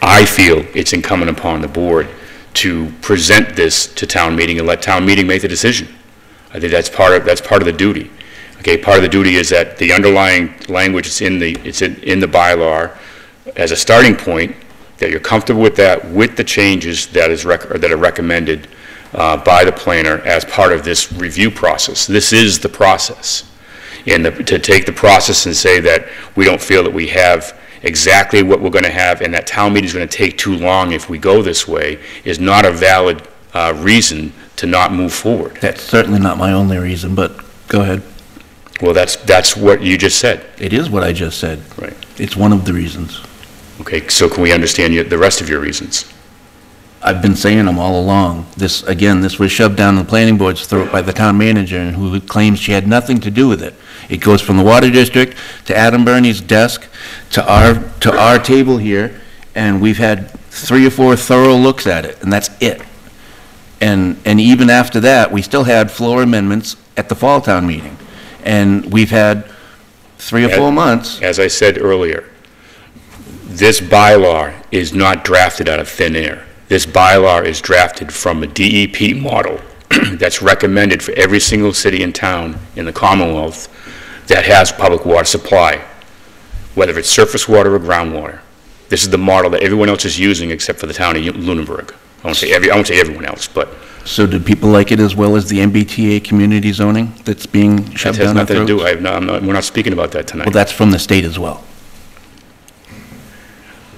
I feel it's incumbent upon the board to present this to town meeting and let town meeting make the decision. I think that's part of the duty. Okay, part of the duty is that the underlying language is in the bylaw as a starting point, that you're comfortable with that, with the changes that are recommended by the planner as part of this review process. This is the process. And to take the process and say that we don't feel that we have exactly what we're going to have and that town meeting is going to take too long if we go this way is not a valid reason to not move forward. That's certainly not my only reason, but go ahead. Well, that's what you just said. It is what I just said. Right. It's one of the reasons. Okay, so can we understand the rest of your reasons? I've been saying them all along. This was shoved down the planning board's throat by the town manager, and who claims she had nothing to do with it. It goes from the water district to Adam Burney's desk to our table here, and we've had 3 or 4 thorough looks at it, and that's it. And even after that, we still had floor amendments at the fall town meeting, and we've had 3 or 4 months. As I said earlier, this bylaw is not drafted out of thin air. This bylaw is drafted from a DEP model that's recommended for every single city and town in the Commonwealth that has public water supply, whether it's surface water or groundwater. This is the model that everyone else is using except for the town of Lunenburg. I won't say everyone else, but. So do people like it as well as the MBTA community zoning that's being shoved down our throats? That has nothing to do. We're not speaking about that tonight. Well, that's from the state as well.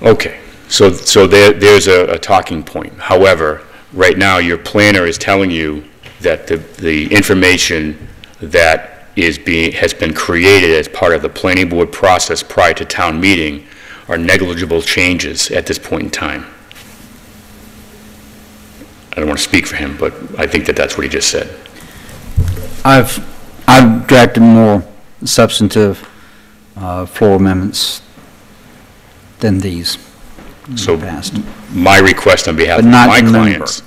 Okay, so there's a talking point. However, right now your planner is telling you that the information that has been created as part of the planning board process prior to town meeting are negligible changes at this point in time. I don't want to speak for him, but I think that's what he just said. I've drafted more substantive floor amendments than these. So my request on behalf of my clients,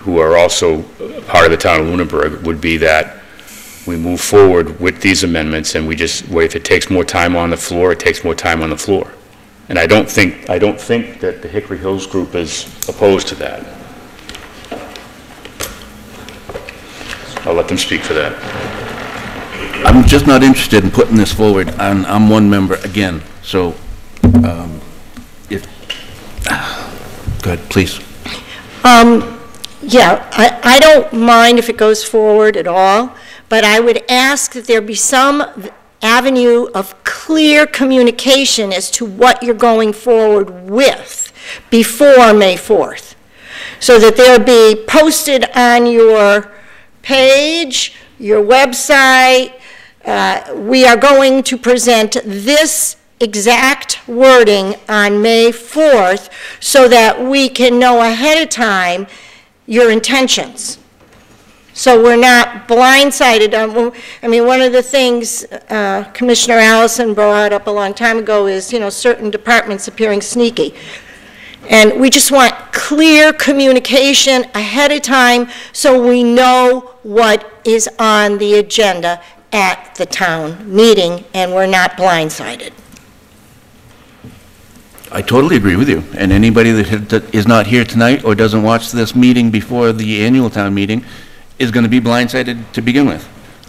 who are also part of the town of Lunenburg, would be that we move forward with these amendments, and we just, if it takes more time on the floor, it takes more time on the floor. And I don't think that the Hickory Hills group is opposed to that. I'll let them speak for that. I'm just not interested in putting this forward. I'm one member again, so if, go ahead, please. Yeah, I don't mind if it goes forward at all, but I would ask that there be some avenue of clear communication as to what you're going forward with before May 4th, so that they'll be posted on your page, your website. We are going to present this exact wording on May 4th so that we can know ahead of time your intentions. So we're not blindsided. I mean, one of the things Commissioner Allison brought up a long time ago is, you know, certain departments appearing sneaky. And we just want clear communication ahead of time so we know what is on the agenda at the town meeting and we're not blindsided. I totally agree with you, and anybody that is not here tonight or doesn't watch this meeting before the annual town meeting is going to be blindsided to begin with,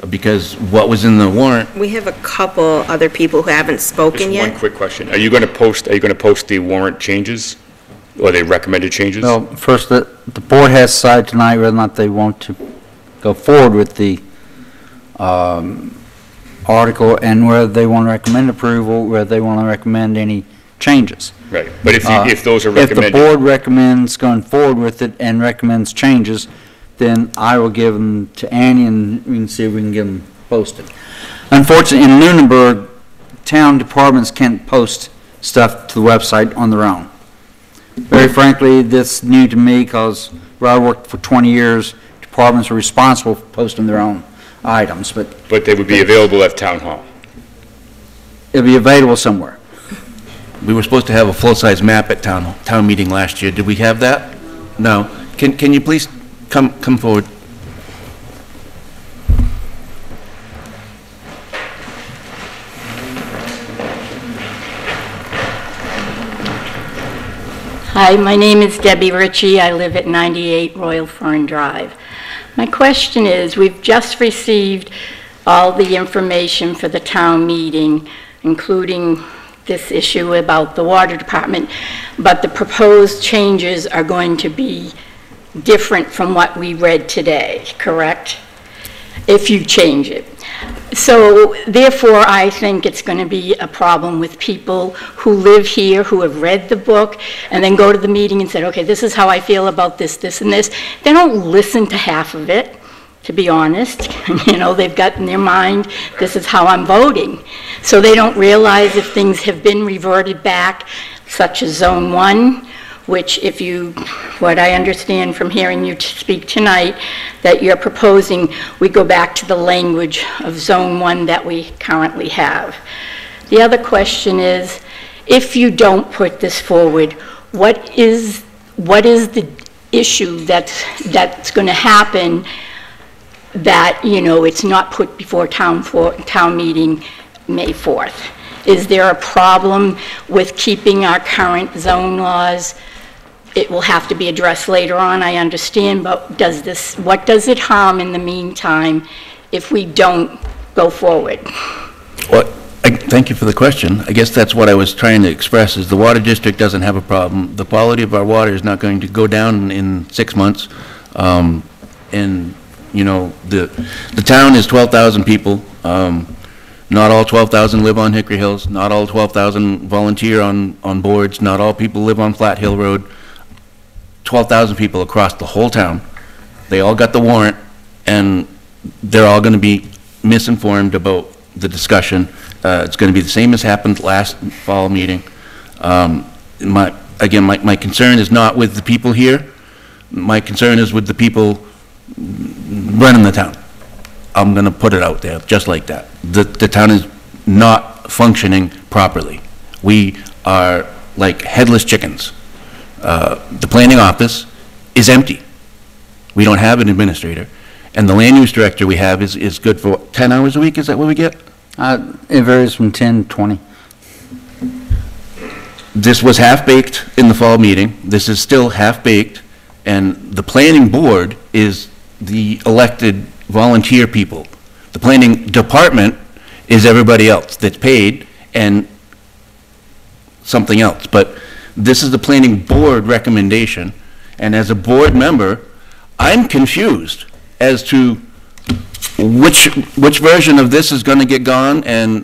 because what was in the warrant. We have a couple other people who haven't spoken yet. One quick question. Are you going to post the warrant changes, or the recommended changes? Well, first, the board has decided tonight whether or not they want to go forward with the article and whether they want to recommend approval, whether they want to recommend any changes. Right, but if those are recommended. If the board recommends going forward with it and recommends changes, then I will give them to Annie and we can see if we can get them posted. Unfortunately, in Lunenburg, town departments can't post stuff to the website on their own. Very frankly, this is new to me because where I worked for 20 years, departments are responsible for posting their own items, but they would be available at town hall. It'll be available somewhere. We were supposed to have a full-size map at town meeting last year. Did we have that? No. Can you please come forward? Hi, my name is Debbie Ritchie. I live at 98 Royal Fern Drive. My question is, we've just received all the information for the town meeting, including this issue about the water department, but the proposed changes are going to be different from what we read today, correct? If you change it. So therefore, I think it's going to be a problem with people who live here, who have read the book, and then go to the meeting and said, okay, this is how I feel about this, this, and this. They don't listen to half of it, to be honest. You know, they've got in their mind, this is how I'm voting. So they don't realize if things have been reverted back, such as Zone 1, which if you, what I understand from hearing you speak tonight, that you're proposing we go back to the language of Zone 1 that we currently have. The other question is, if you don't put this forward, what is the issue that's going to happen that, you know, it's not put before town meeting May 4th? Is there a problem with keeping our current zone laws? It will have to be addressed later on, I understand, but what does it harm in the meantime if we don't go forward? Well, thank you for the question. I guess that's what I was trying to express, is the water district doesn't have a problem. The quality of our water is not going to go down in 6 months. And, you know, the town is 12,000 people. Not all 12,000 live on Hickory Hills. Not all 12,000 volunteer on boards. Not all people live on Flat Hill Road. 12,000 people across the whole town. They all got the warrant, and they're all going to be misinformed about the discussion. It's going to be the same as happened last fall meeting. My concern is not with the people here. My concern is with the people running the town. I'm going to put it out there just like that. The town is not functioning properly. We are like headless chickens. The planning office is empty. We don't have an administrator. And the land use director we have is good for 10 hours a week, is that what we get? It varies from 10 to 20. This was half-baked in the fall meeting, this is still half-baked, and the planning board is the elected volunteer people. The planning department is everybody else that's paid and something else, but this is the planning board recommendation, and as a board member, I'm confused as to which version of this is going to get gone, and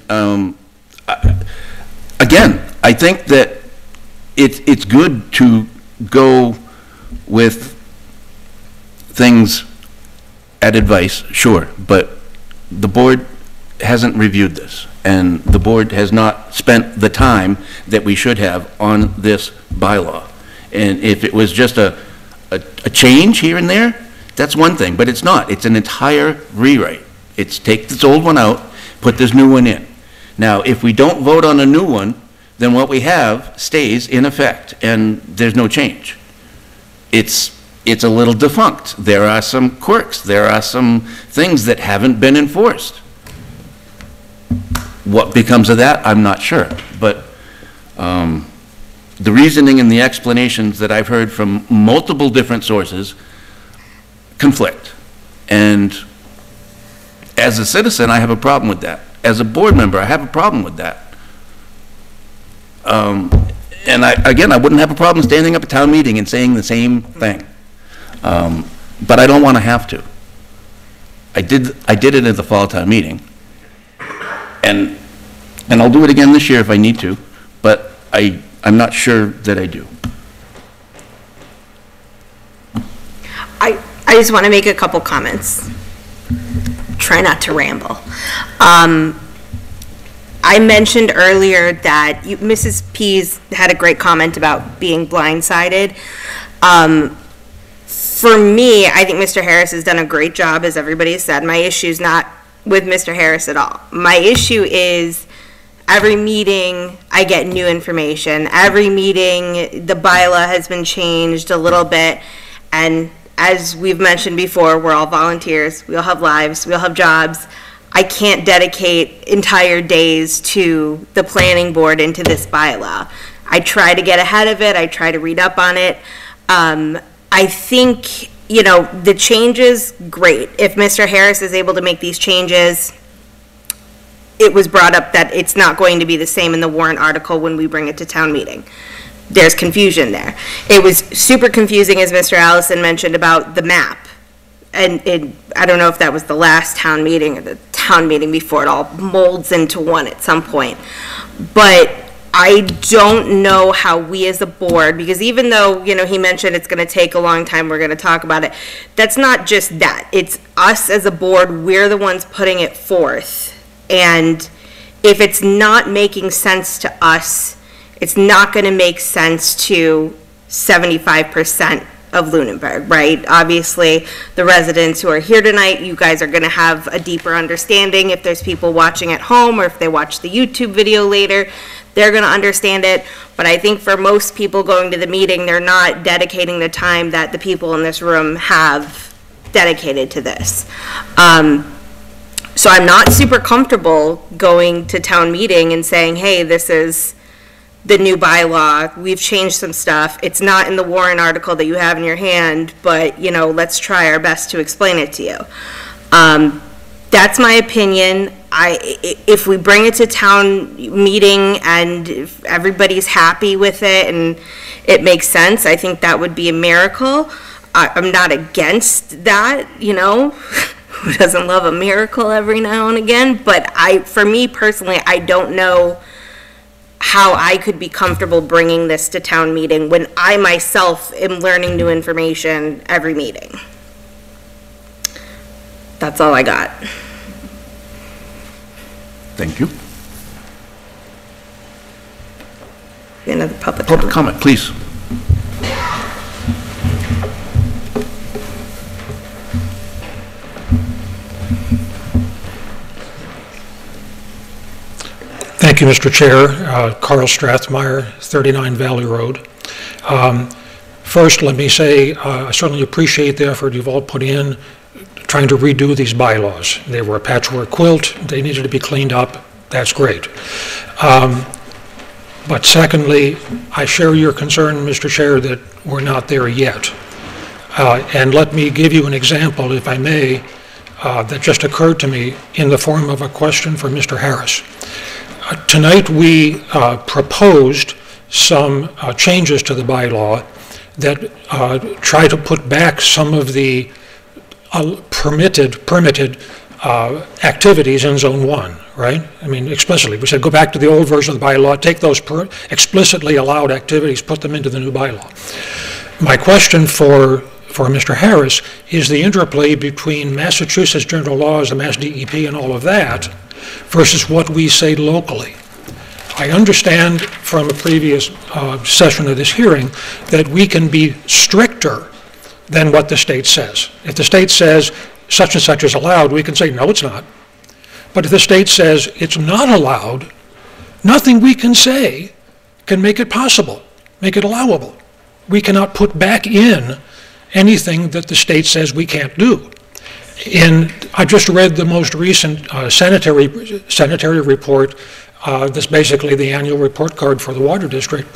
again, I think that it's good to go with things at advice, sure, but the board hasn't reviewed this, and the board has not spent the time that we should have on this bylaw. And if it was just a change here and there, that's one thing, but it's not. It's an entire rewrite. It's take this old one out, put this new one in. Now, if we don't vote on a new one, then what we have stays in effect, and there's no change. It's a little defunct. There are some quirks. There are some things that haven't been enforced. What becomes of that, I'm not sure. But the reasoning and the explanations that I've heard from multiple different sources conflict. And as a citizen, I have a problem with that. As a board member, I have a problem with that. And I wouldn't have a problem standing up at town meeting and saying the same thing. But I don't want to have to. I did it at the fall town meeting. And I'll do it again this year if I need to, but I'm not sure that I do. I just want to make a couple comments. Try not to ramble. I mentioned earlier that Mrs. Pease had a great comment about being blindsided. For me, I think Mr. Harris has done a great job, as everybody has said. My issue is not with Mr. Harris at all. My issue is every meeting I get new information. Every meeting the bylaw has been changed a little bit, and as we've mentioned before, we're all volunteers. We all have lives. We all have jobs. I can't dedicate entire days to the planning board into this bylaw. I try to get ahead of it. I try to read up on it. I think, the changes, great. If Mr. Harris is able to make these changes, it was brought up that it's not going to be the same in the warrant article when we bring it to town meeting. There's confusion there. It was super confusing, as Mr. Allison mentioned, about the map. And I don't know if that was the last town meeting or the town meeting before. It all molds into one at some point. But I don't know how we as a board, because even though, he mentioned it's going to take a long time, we're going to talk about it, that's not just that. It's us as a board, we're the ones putting it forth. And if it's not making sense to us, it's not going to make sense to 75% of Lunenburg, right? Obviously, the residents who are here tonight, you guys are going to have a deeper understanding. If there's people watching at home or if they watch the YouTube video later, they're going to understand it. But I think for most people going to the meeting, they're not dedicating the time that the people in this room have dedicated to this. So I'm not super comfortable going to town meeting and saying, hey, this is the new bylaw, we've changed some stuff, it's not in the warrant article that you have in your hand, but, let's try our best to explain it to you. That's my opinion. If we bring it to town meeting and if everybody's happy with it and it makes sense, I think that would be a miracle. I'm not against that, who doesn't love a miracle every now and again, but for me personally, I don't know how I could be comfortable bringing this to town meeting when I myself am learning new information every meeting. That's all I got. Thank you. Another public comment, please. Thank you, Mr. Chair. Carl Strathmeyer, 39 Valley Road. First, let me say I certainly appreciate the effort you've all put in trying to redo these bylaws. They were a patchwork quilt. They needed to be cleaned up. That's great. But secondly, I share your concern, Mr. Chair, that we're not there yet. And let me give you an example, if I may, that just occurred to me in the form of a question for Mr. Harris. Tonight we proposed some changes to the bylaw that try to put back some of the permitted activities in Zone 1, right? I mean, explicitly. We said go back to the old version of the bylaw, take those explicitly allowed activities, put them into the new bylaw. My question for Mr. Harris is the interplay between Massachusetts general laws, the Mass DEP, and all of that, versus what we say locally. I understand from a previous session of this hearing that we can be stricter than what the state says. If the state says such and such is allowed, we can say, no, it's not. But if the state says it's not allowed, nothing we can say can make it possible, make it allowable. We cannot put back in anything that the state says we can't do. I just read the most recent sanitary report. That's basically the annual report card for the water district,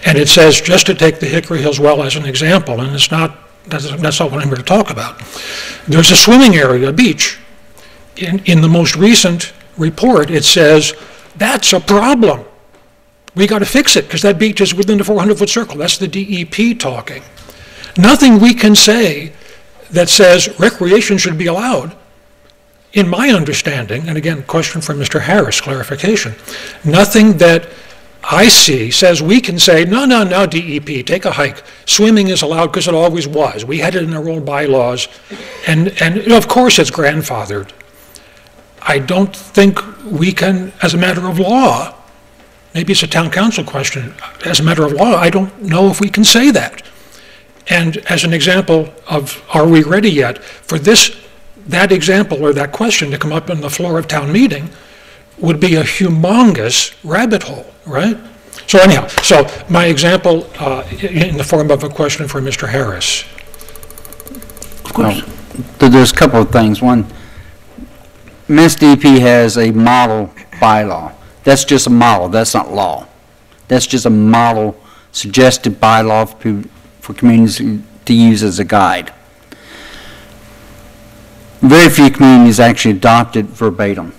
and it says, just to take the Hickory Hills well as an example, and that's not what I'm here to talk about. There's a swimming area, a beach. In the most recent report, it says, that's a problem. We got to fix it because that beach is within the 400-foot circle. That's the DEP talking. Nothing we can say that says recreation should be allowed. In my understanding, and again, question for Mr. Harris, clarification, nothing that I see says we can say, no, DEP, take a hike. Swimming is allowed because it always was. We had it in our old bylaws, and of course it's grandfathered. I don't think we can, as a matter of law, maybe it's a town council question, as a matter of law, I don't know if we can say that. And as an example of, are we ready yet, for that example or that question to come up on the floor of town meeting would be a humongous rabbit hole, right? So anyhow, so my example in the form of a question for Mr. Harris. Of course. There's a couple of things. One, Mass DEP has a model bylaw. That's just a model. That's not law. That's just a model suggested bylaw for communities to use as a guide. Very few communities actually adopt it verbatim.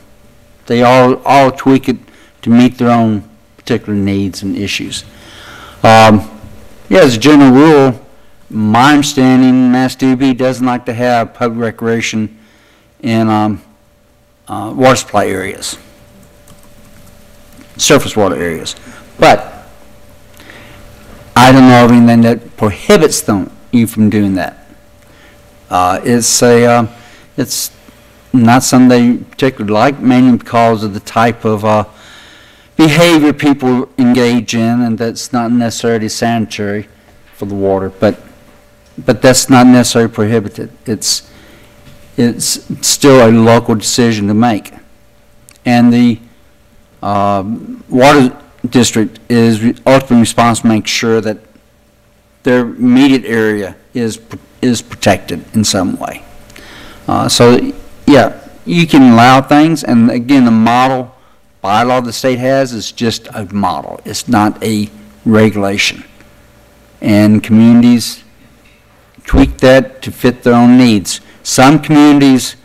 They all tweak it to meet their own particular needs and issues. Yeah, as a general rule, my understanding, Mass DEP doesn't like to have public recreation in water supply areas, surface water areas. But I don't know of anything that prohibits you from doing that. It's not something they particularly like, mainly because of the type of behavior people engage in, and that's not necessarily sanitary for the water, but that's not necessarily prohibited. It's still a local decision to make. And the water district is ultimately responsible to make sure that their immediate area is protected in some way. So, yeah, you can allow things, and again, the model bylaw the state has is just a model. It's not a regulation. And communities tweak that to fit their own needs. Some communities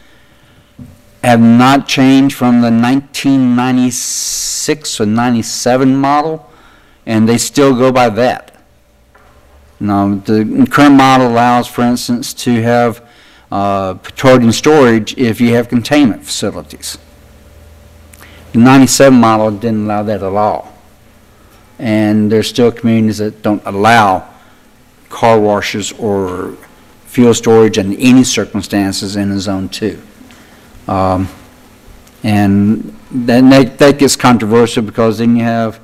have not changed from the 1996 or 97 model, and they still go by that. Now, the current model allows, for instance, to have petroleum storage if you have containment facilities. The 97 model didn't allow that at all. And there's still communities that don't allow car washes or fuel storage in any circumstances in a Zone 2. And then that gets controversial because then you have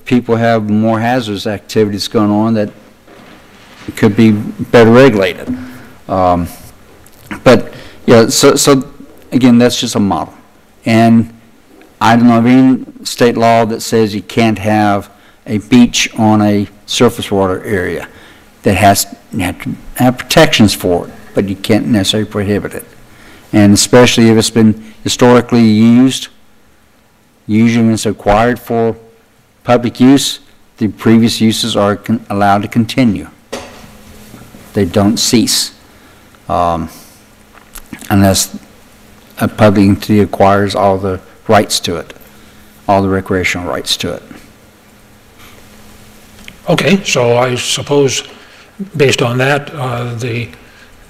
people have more hazardous activities going on that could be better regulated. But yeah, so again, that's just a model. And I don't know of any state law that says you can't have a beach on a surface water area that you have to have protections for it, but you can't necessarily prohibit it. And especially if it's been historically used, usually when it's acquired for public use, the previous uses are allowed to continue. They don't cease unless a public entity acquires all the rights to it, all the recreational rights to it. Okay, so I suppose, based on that,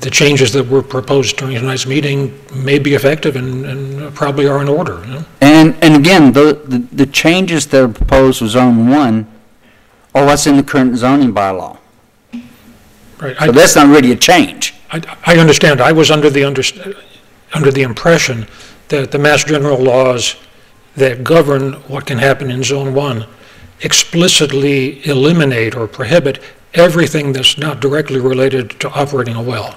the changes that were proposed during tonight's meeting may be effective and probably are in order. You know? And again, the changes that are proposed with Zone 1 are what's in the current zoning bylaw. Right. So that's not really a change. I understand. I was under the impression that the Mass General laws that govern what can happen in Zone 1 explicitly eliminate or prohibit everything that's not directly related to operating a well.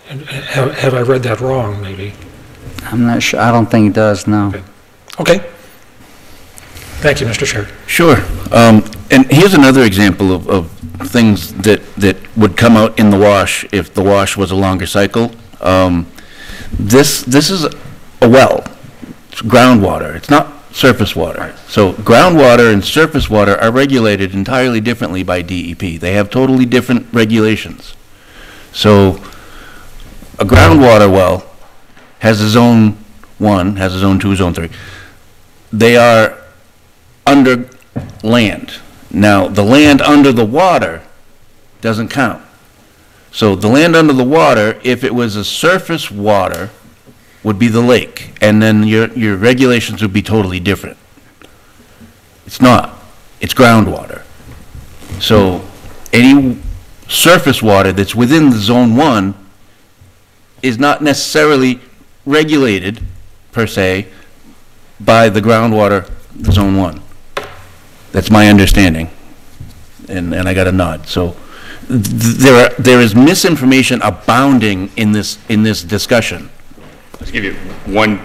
And have I read that wrong, maybe? I'm not sure. I don't think it does, no. Okay. Thank you, Mr. Chair. Sure. And here's another example of things that would come out in the wash if the wash was a longer cycle. This is a well. It's groundwater. It's not surface water. Right. So groundwater and surface water are regulated entirely differently by DEP. They have totally different regulations. So a groundwater well has a Zone 1, has a Zone 2, Zone 3. They are under land. Now, the land under the water doesn't count. So the land under the water, if it was a surface water, would be the lake, and then your regulations would be totally different. It's not. It's groundwater. So any surface water that's within the Zone 1 is not necessarily regulated, per se, by the groundwater Zone 1. That's my understanding, and I got a nod. So there is misinformation abounding in this discussion. Let's give you one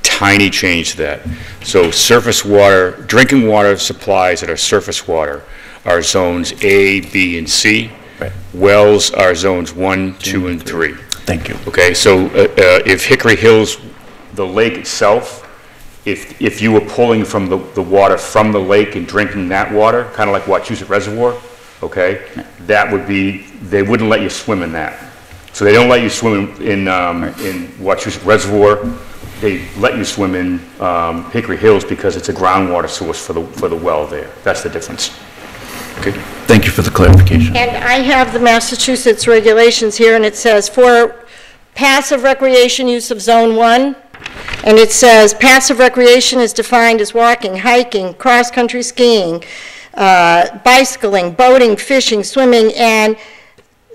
tiny change to that. So surface water, drinking water supplies that are surface water are zones A, B, and C. Right. Wells are zones 1, 2, and 3. Thank you. Okay, so if Hickory Hills, the lake itself, if you were pulling from the water from the lake and drinking that water, kind of like Wachusett Reservoir, okay, that would be, they wouldn't let you swim in that. So they don't let you swim in Wachusett Reservoir. They let you swim in Hickory Hills because it's a groundwater source for the well there. That's the difference. Okay. Thank you for the clarification. And I have the Massachusetts regulations here, and it says for passive recreation use of Zone 1, and it says passive recreation is defined as walking, hiking, cross-country skiing, bicycling, boating, fishing, swimming, and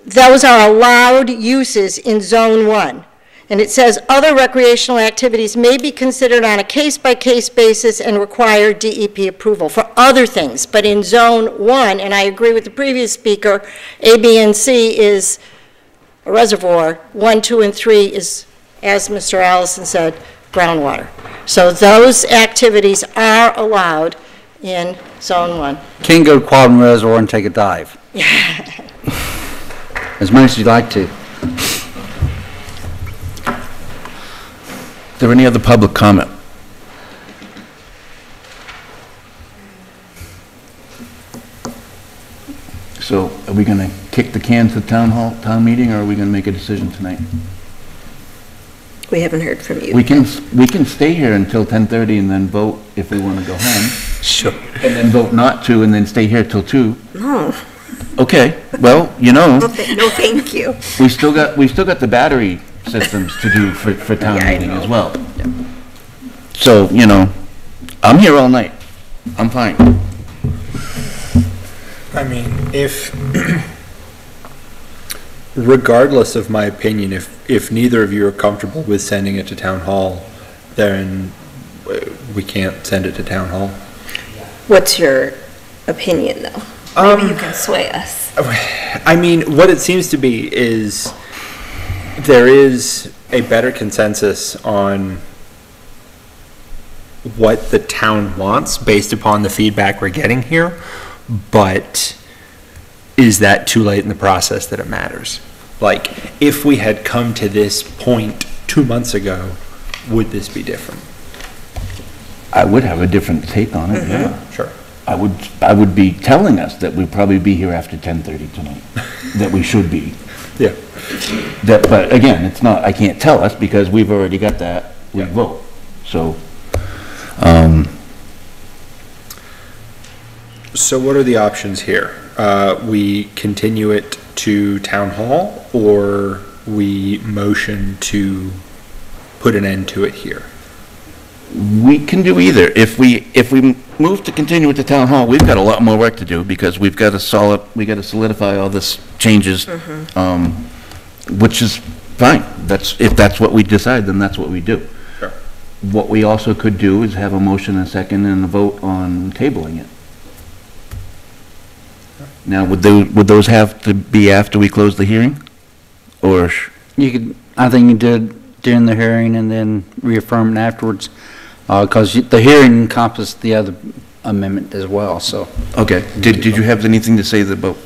those are allowed uses in Zone 1. And it says other recreational activities may be considered on a case-by-case basis and require DEP approval for other things. But in Zone 1, and I agree with the previous speaker, A, B, and C is a reservoir. 1, 2, and 3 is, as Mr. Allison said, groundwater. So those activities are allowed in Zone 1. Can't go to Quabbin Reservoir and take a dive. As much as you'd like to. Is there any other public comment? So are we going to kick the can to town meeting, or are we going to make a decision tonight? We haven't heard from you. We can stay here until 10:30 and then vote if we want to go home. Sure. And then vote not to, and then stay here till 2. No. Okay, well, you know. No, thank you. We still got the battery systems to do for town meeting as well. Yeah. So, you know, I'm here all night. I'm fine. I mean, regardless of my opinion, if neither of you are comfortable with sending it to town hall, then we can't send it to town hall. What's your opinion, though? Maybe you can sway us. I mean, what it seems to be is there is a better consensus on what the town wants based upon the feedback we're getting here, but is that too late in the process that it matters? Like, if we had come to this point 2 months ago, would this be different? I would have a different take on it, yeah. Sure. I would be telling us that we'd probably be here after 10:30 tonight, that we should be. Yeah. But again, it's not, I can't tell us because we've already got that, we vote. So, So what are the options here? We continue it to town hall, or we motion to put an end to it here? we can do either. If we move to continue with the town hall, we've got a lot more work to do because we've got to solidify all this changes, which is fine. If that's what we decide, then that's what we do. Sure. What we also could do is have a motion, a second, and a vote on tabling it. Now, would those have to be after we close the hearing? Or? You could, I think you did during the hearing and then reaffirm it afterwards, because the hearing encompassed the other amendment as well, so. Okay. Did you have anything to say about?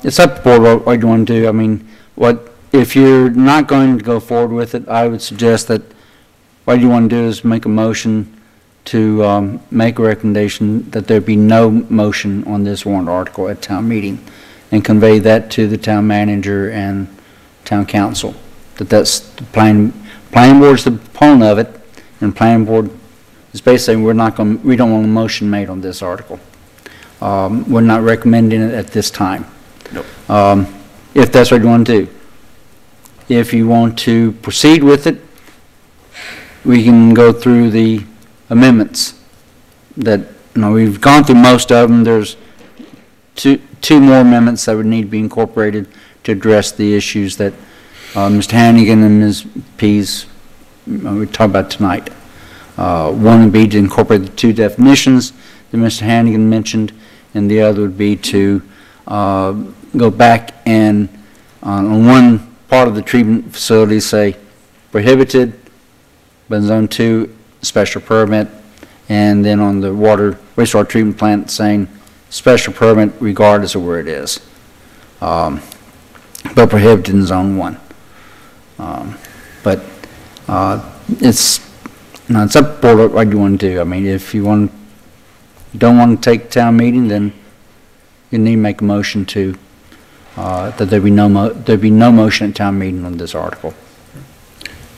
It's up to the board what you want to do. I mean, if you're not going to go forward with it, I would suggest that what you want to do is make a motion to make a recommendation that there be no motion on this warrant article at town meeting, and convey that to the town manager and town council, that's the planning board's the proponent of it, and planning board is basically we don't want a motion made on this article. We're not recommending it at this time. Nope. If that's what you want to do. If you want to proceed with it, we can go through the amendments that, we've gone through most of them. There's two more amendments that would need to be incorporated to address the issues that Mr. Hannigan and Ms. Pease we talked about tonight. One would be to incorporate the two definitions that Mr. Hannigan mentioned, and the other would be to go back and on one part of the treatment facility say prohibited, but in zone 2 special permit, and then on the wastewater treatment plant saying special permit regardless of where it is, but prohibited in zone 1. But it's up to the board what you want to do. I mean, if you don't want to take town meeting, then you need to make a motion to that there be no motion at town meeting on this article.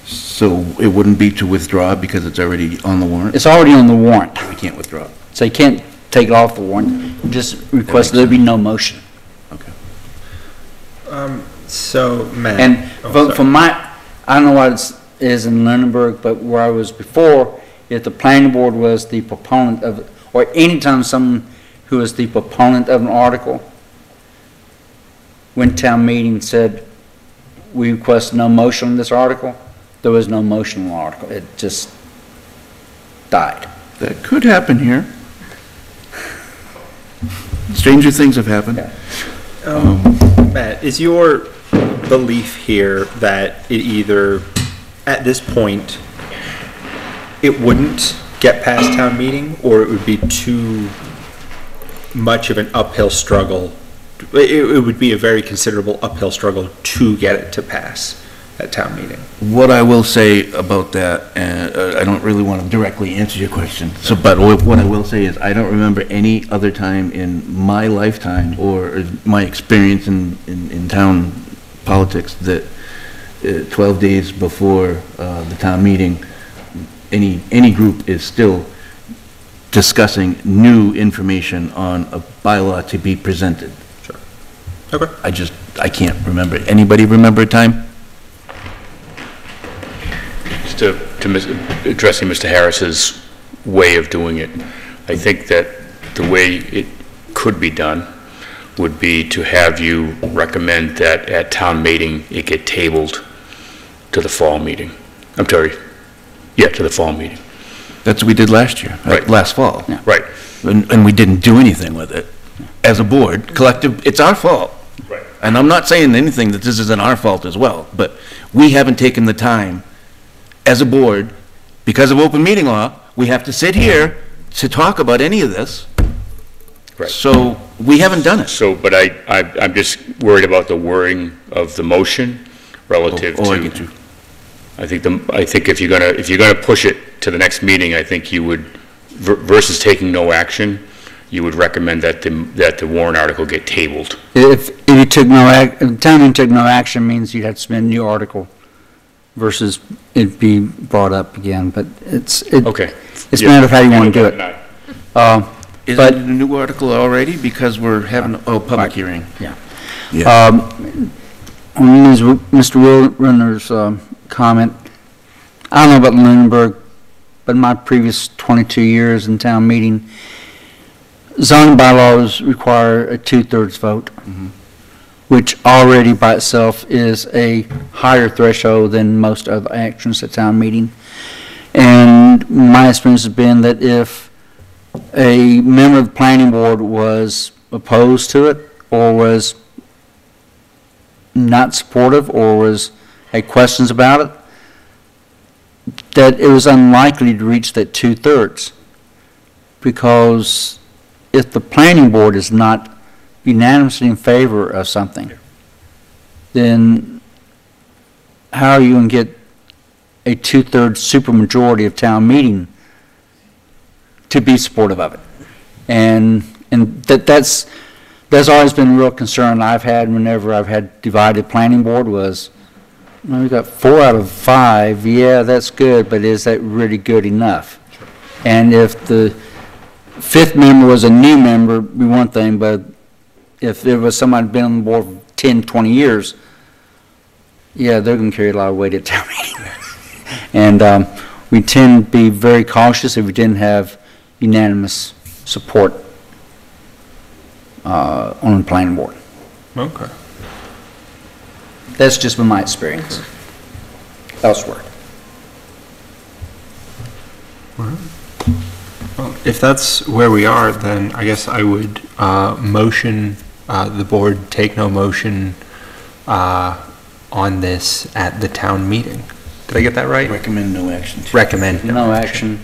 So it wouldn't be to withdraw because it's already on the warrant? It's already on the warrant. We can't withdraw it. So you can't take it off the warrant. Just request that there be no motion. Okay. So, Matt. And I don't know what it is in Lunenburg, but where I was before, if the planning board was the proponent of, or anytime someone who is the proponent of an article, when town meeting said, we request no motion on this article, there was no motion on the article. It just died. That could happen here. Stranger things have happened. Matt, is your belief here that it either, at this point, it wouldn't get past town meeting, or it would be too much of an uphill struggle? It would be a very considerable uphill struggle to get it to pass at town meeting. What I will say about that, and I don't really want to directly answer your question, but what I will say is I don't remember any other time in my lifetime or my experience in town politics that 12 days before the town meeting, any group is still discussing new information on a bylaw to be presented. Sure. Okay. I can't remember. Anybody remember a time? Addressing Mr. Harris's way of doing it, I think that the way it could be done would be to have you recommend that at town meeting it get tabled to the fall meeting. I'm sorry, to the fall meeting. That's what we did last year, right? Last fall. Yeah. Right. And we didn't do anything with it. As a board, collective, it's our fault. Right. And I'm not saying anything that this isn't our fault as well, but we haven't taken the time as a board, because of open meeting law, we have to sit here to talk about any of this. Right. So we haven't done it. So, but I'm just worried about the wording of the motion relative to. I get you. I think if you're gonna push it to the next meeting, I think you would, versus taking no action, you would recommend that the warrant article get tabled. If you took the town meeting took no action means you'd have to submit a new article versus it be brought up again, but it's a matter of how you want to do it. Is it a new article already? Because we're having, public hearing. Yeah. Yeah. On Mr. Renner's comment, I don't know about Lunenburg, but in my previous 22 years in town meeting, zoning bylaws require a 2/3 vote, which already by itself is a higher threshold than most other actions at town meeting. And my experience has been that if a member of the planning board was opposed to it or was not supportive or had questions about it, that it was unlikely to reach that 2/3, because if the planning board is not unanimously in favor of something, then how are you going to get a 2/3 supermajority of town meeting to be supportive of it? And that's always been a real concern I've had whenever I've had divided planning board was, well, we've got 4 out of 5, yeah, that's good, but is that really good enough? And if the 5th member was a new member, it'd be one thing, but if there was somebody who'd been on the board for 10, 20 years, yeah, they're going to carry a lot of weight at town meeting. And we tend to be very cautious if we didn't have unanimous support on the planning board. Okay. That's just been my experience elsewhere. Well, if that's where we are, then I guess I would motion the board take no motion on this at the town meeting. Did I get that right? Recommend no action. Recommend no action.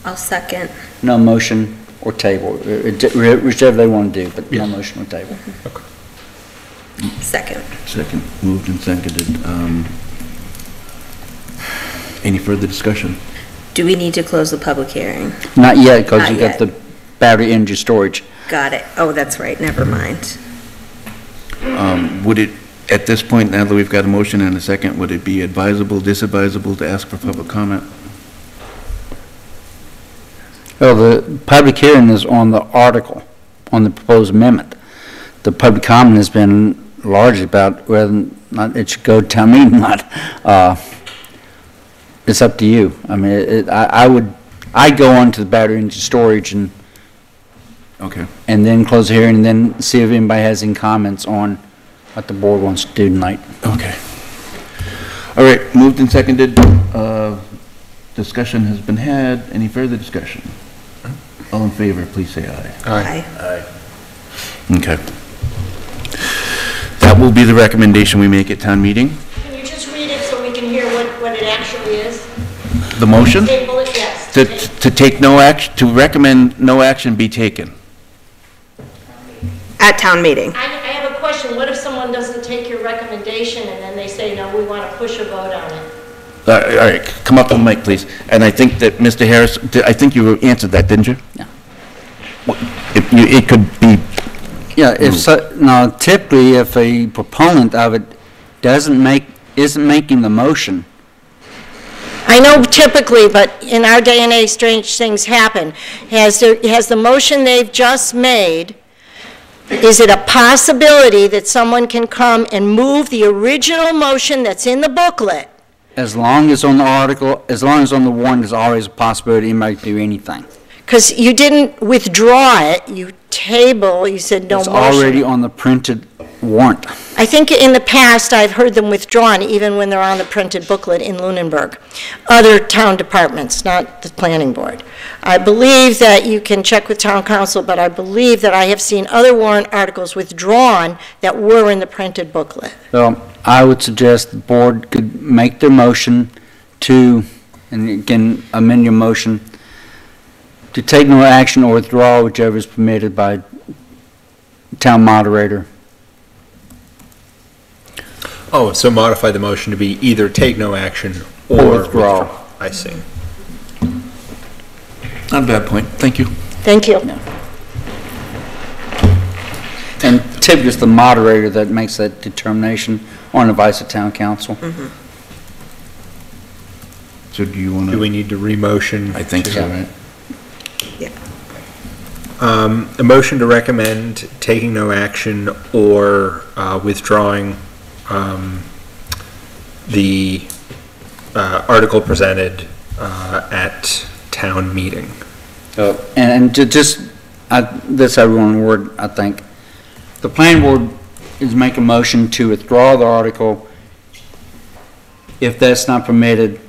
I'll second. No motion or table, whichever they want to do, but no motion or table. Okay. Second. Second, moved and seconded. Any further discussion? Do we need to close the public hearing? Not yet, because you Not got the battery energy storage. Got it. Oh, that's right. Never mind. Would it, at this point, now that we've got a motion and a second, would it be advisable, disadvisable to ask for public comment? Well, the public hearing is on the article, on the proposed amendment. The public comment has been largely about whether or not it should go to town meeting or not. It's up to you. I mean, I'd go on to the battery energy storage and then close the hearing and then see if anybody has any comments on what the board wants to do tonight. Okay. All right, moved and seconded. Discussion has been had. Any further discussion? All in favor, please say aye. Aye. Aye. Okay. That will be the recommendation we make at town meeting. Can you just read it so we can hear what it actually is? The motion? Table it, yes. To take no action, to recommend no action be taken. At town meeting. I have a question. What if someone doesn't take your recommendation and then they say, no, we want to push a vote on it? All right, come up to the mic, please. And I think that Mr. Harris, I think you answered that, didn't you? Yeah. It could be. Yeah, now typically if a proponent of it isn't making the motion. I know typically, but in our day and age, strange things happen. Has the motion they've just made, is it a possibility that someone can come and move the original motion that's in the booklet? As long as on the article, as long as on the warrant, there's always a possibility you might do anything. Because you didn't withdraw it, you said no It's motion. already on the printed warrant. I think in the past, I've heard them withdrawn even when they're on the printed booklet in Lunenburg. Other town departments, not the planning board. I believe that you can check with town council, but I believe that I have seen other warrant articles withdrawn that were in the printed booklet. So I would suggest the board could make their motion to, and you can amend your motion, to take no action or withdraw whichever is permitted by town moderator. Oh, so modify the motion to be either take no action Or or withdraw. withdraw. I see. Not a bad point. Thank you. Thank you. And typically it's the moderator that makes that determination on advice of town council. So do you want to? Do we need to re-motion? I think so, right? A motion to recommend taking no action or withdrawing the article presented at town meeting. And this everyone word, I think. The planning board is making a motion to withdraw the article. If that's not permitted,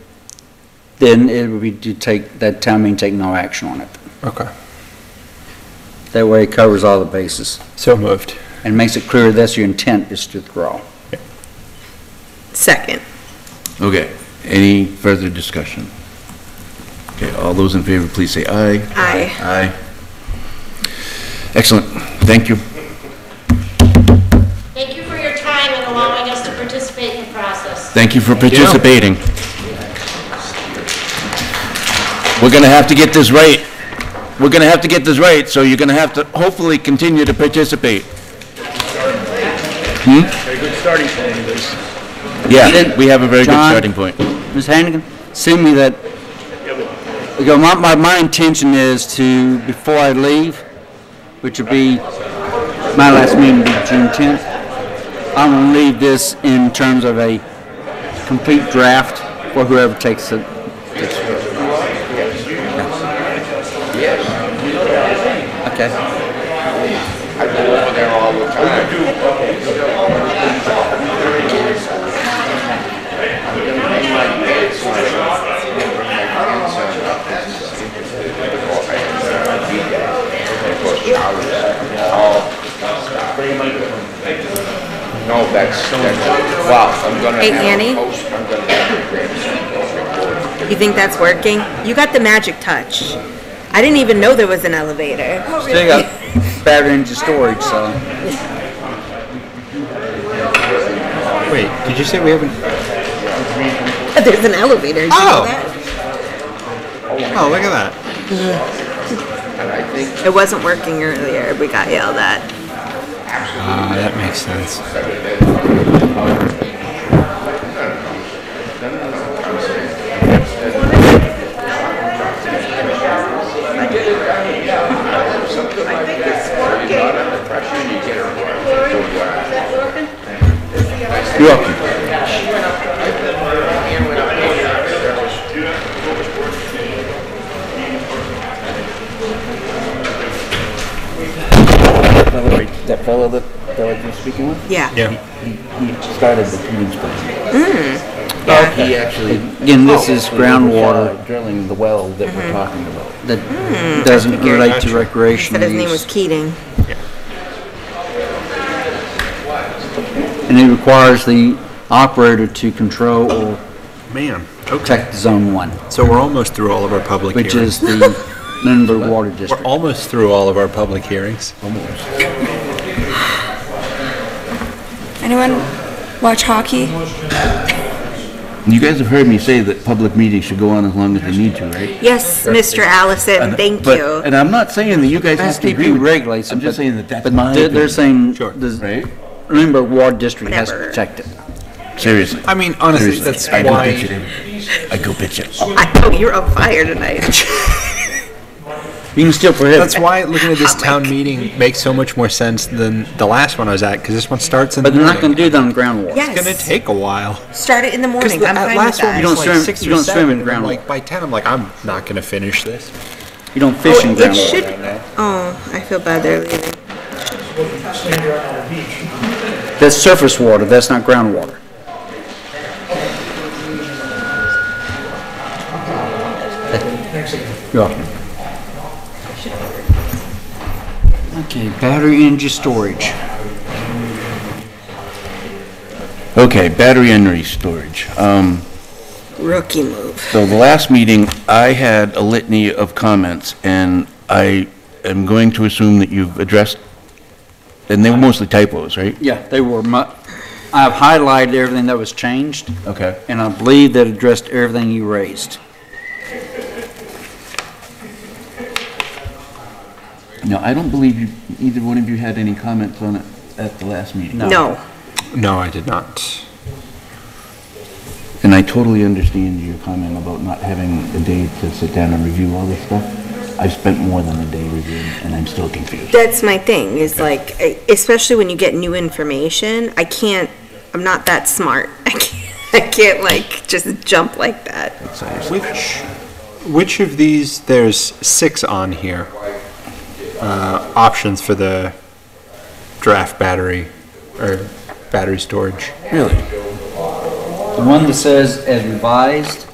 then it would be to take, that town meeting take no action on it. Okay. That way it covers all the bases. So moved. And makes it clear that's your intent is to withdraw. Second. Okay. Any further discussion? Okay, all those in favor, please say aye. Aye. Aye. Excellent. Thank you. Thank you for your time and allowing us to participate in the process. Thank you for participating. We're going to have to get this right. We're going to have to get this right, so you're going to have to hopefully continue to participate. Very good starting point, Liz. Yeah, we have a very good John, starting point. Ms. Hannigan, send me that. Because my intention is to, before I leave, which would be, my last meeting will be June 10th, I'm going to leave this in terms of a complete draft for whoever takes it. Okay. I go over there all the time. No, that's, wow, I'm gonna Hey, have Annie? a post, I'm gonna have a You think that's working? You got the magic touch. I didn't even know there was an elevator. Still got battery energy storage, so. Wait, did you say we haven't? There's an elevator. Did you know that? Oh, look at that. It wasn't working earlier. We got yelled at. That makes sense. You're welcome. That fellow that you're speaking with? Yeah. He started the Keating's project. Okay. He actually. Again, this is groundwater. Drilling the well that we're talking about. That doesn't relate to recreation Said his name use. was Keating. And it requires the operator to control or Man, protect Zone 1, so we're almost through all of our public which hearings. is the Lunenburg Water We're District. almost through all of our public hearings. Almost. Anyone watch hockey? You guys have heard me say that public meetings should go on as long as they need to, right? Yes, Mr. Allison. Thank But- you. And I'm not saying that you guys have to agree with me. regulates it, I'm just but- saying that that's But my they're opinion. saying Sure. the Right? Lunenburg Water District has to Whatever. protect it. Seriously. I mean, honestly, Seriously. that's I go why. bitch at him. I go bitch at him. I know you're on fire tonight. You can still prohibit. That's why looking at this town meeting makes so much more sense than the last one I was at, because this one starts in the But they're not morning. going to do that on groundwater. Yes. It's gonna take a while. Start it in the morning. I'm fine with last one that. You don't was swim- like 6 you or don't swim 7, in and I'm groundwater. like by 10, I'm like, I'm not gonna finish this. You don't fish in it groundwater. should. Oh, I feel bad they're leaving. That's surface water, that's not groundwater. You're welcome. Okay, battery energy storage. Okay, battery energy storage. Rookie move. So the last meeting, I had a litany of comments, and I am going to assume that you've addressed, and they were mostly typos, right? Yeah, they were, I've highlighted everything that was changed. Okay. And I believe that addressed everything you raised. No, I don't believe either one of you had any comments on it at the last meeting. No. No, I did not. And I totally understand your comment about not having a day to sit down and review all this stuff. I've spent more than a day reviewing, and I'm still confused. That's my thing, is like, especially when you get new information, I'm not that smart. I can't like just jump like that. Which of these, there's 6 on here, options for the draft battery, or battery storage? Really? The one that says as revised,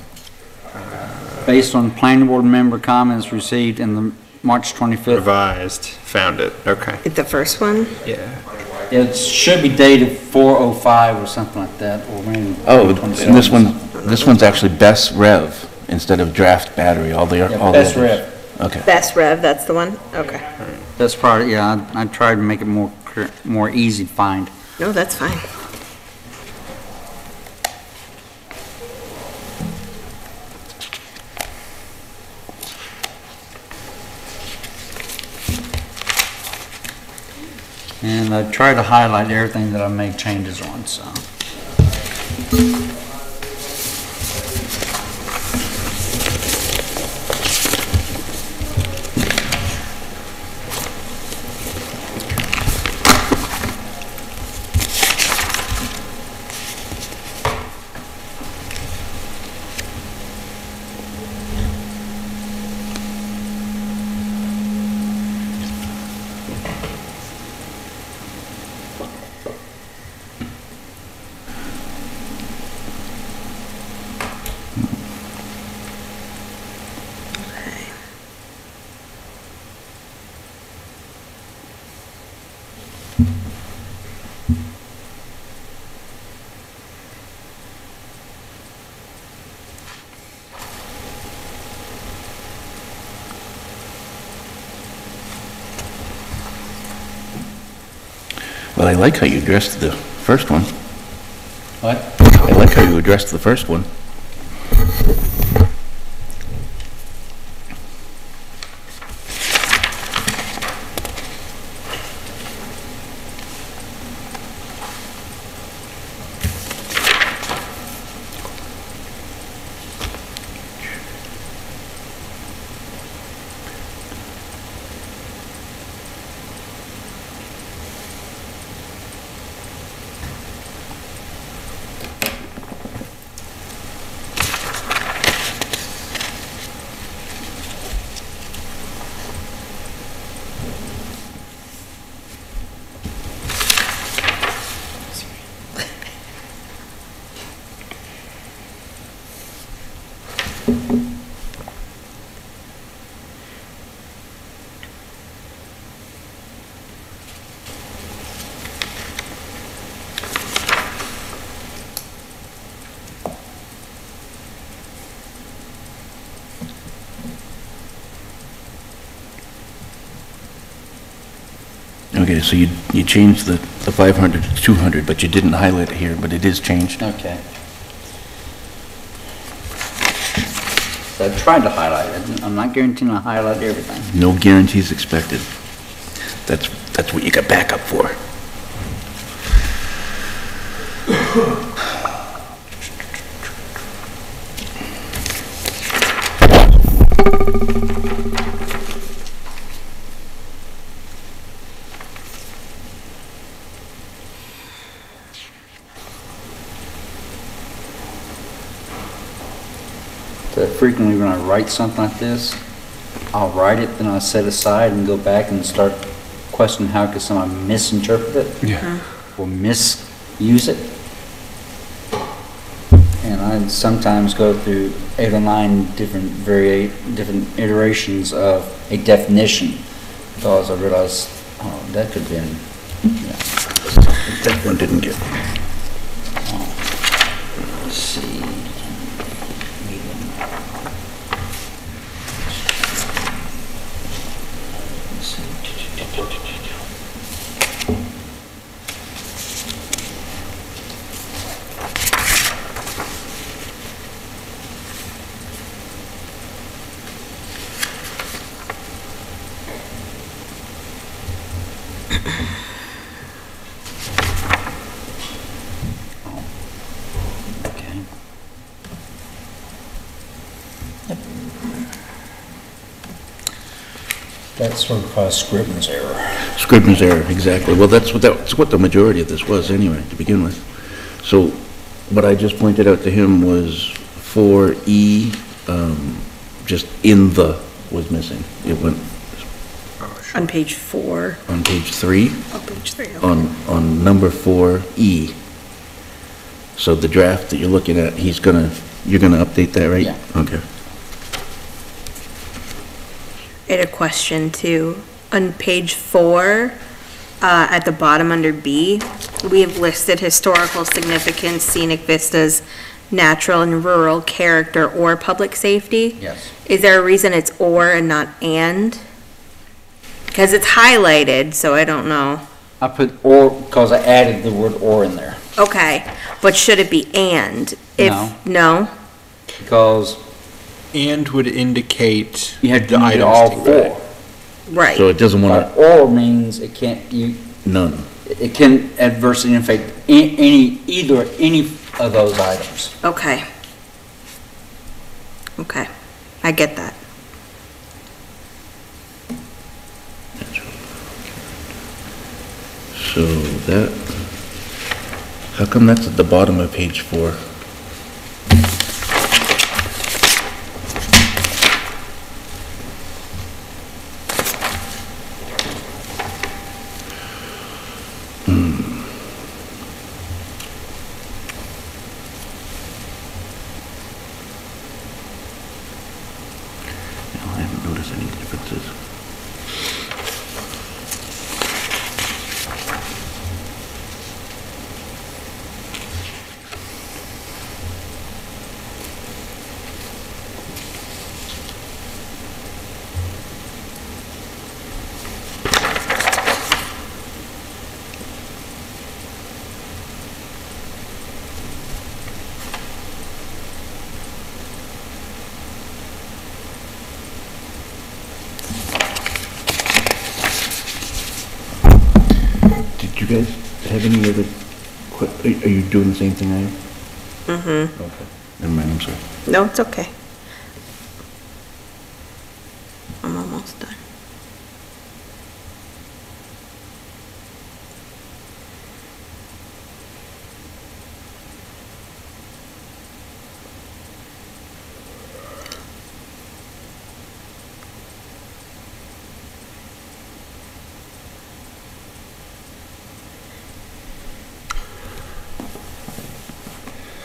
based on planning board member comments received in the March 25th. Revised, found it, okay. The first one? Yeah. It should be dated 4/05 or something like that, or maybe. Oh, and this one's actually best rev instead of draft battery, all the best others. rev. Okay. Best Rev, that's the one? Okay. That's part, yeah, I tried to make it more easy to find. No, that's fine. And I tried to highlight everything that I made changes on, so. Well, I like how you addressed the first one. What? I like how you addressed the first one. Okay, so you changed the 500 to 200, but you didn't highlight it here, but it is changed. Okay. So I tried to highlight it. I'm not guaranteeing to highlight everything. No guarantees expected. That's what you got backup for. So frequently when I write something like this, I'll write it, then I'll set aside and go back and start questioning how could someone misinterpret it? Yeah. Or misuse it. And I sometimes go through 8 or 9 different iterations of a definition because I realize, oh, that could have been, yeah. That one didn't get. Let's see. That's sort of Scribner's error. Scribner's error, exactly. Well, that's what the majority of this was anyway, to begin with. So what I just pointed out to him was 4E, just in the was missing. It went On page 4. on page 3. On page 3, okay. On number 4E. So the draft that you're looking at, you're gonna update that, right? Yeah. Okay. I had a question too. On page 4, at the bottom under B, we have listed historical significance, scenic vistas, natural and rural character, or public safety. Yes. Is there a reason it's or and not and? Because it's highlighted, so I don't know. I put or because I added the word or in there. Okay, but should it be and? No. No? Because And would indicate you had to the do items all together. 4. Right. So it doesn't want But or means it can't, none. it can adversely affect any of those items. Okay. Okay, I get that. So that, how come that's at the bottom of page 4? No, I haven't noticed any differences. Did you guys have any other, are you doing the same thing I am? Mm-hmm. Okay. Never mind, I'm sorry. No, it's okay. I'm almost done.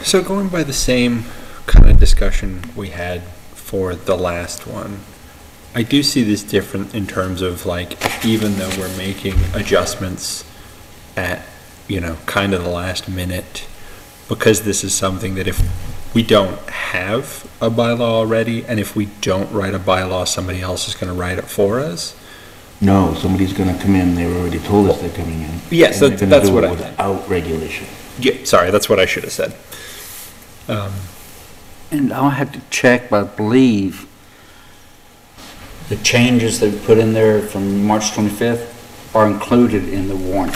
So going by the same kind of discussion we had for the last one, I do see this different in terms of like, even though we're making adjustments at, kind of the last minute, because this is something that if we don't have a bylaw already, and if we don't write a bylaw, somebody else is going to write it for us. No, somebody's gonna come in, they already told us they're coming in. Yes, and they're gonna that's do what it I meant. without regulation. Yeah, sorry, that's what I should have said. And I'll have to check, but I believe the changes that we put in there from March 25th are included in the warrant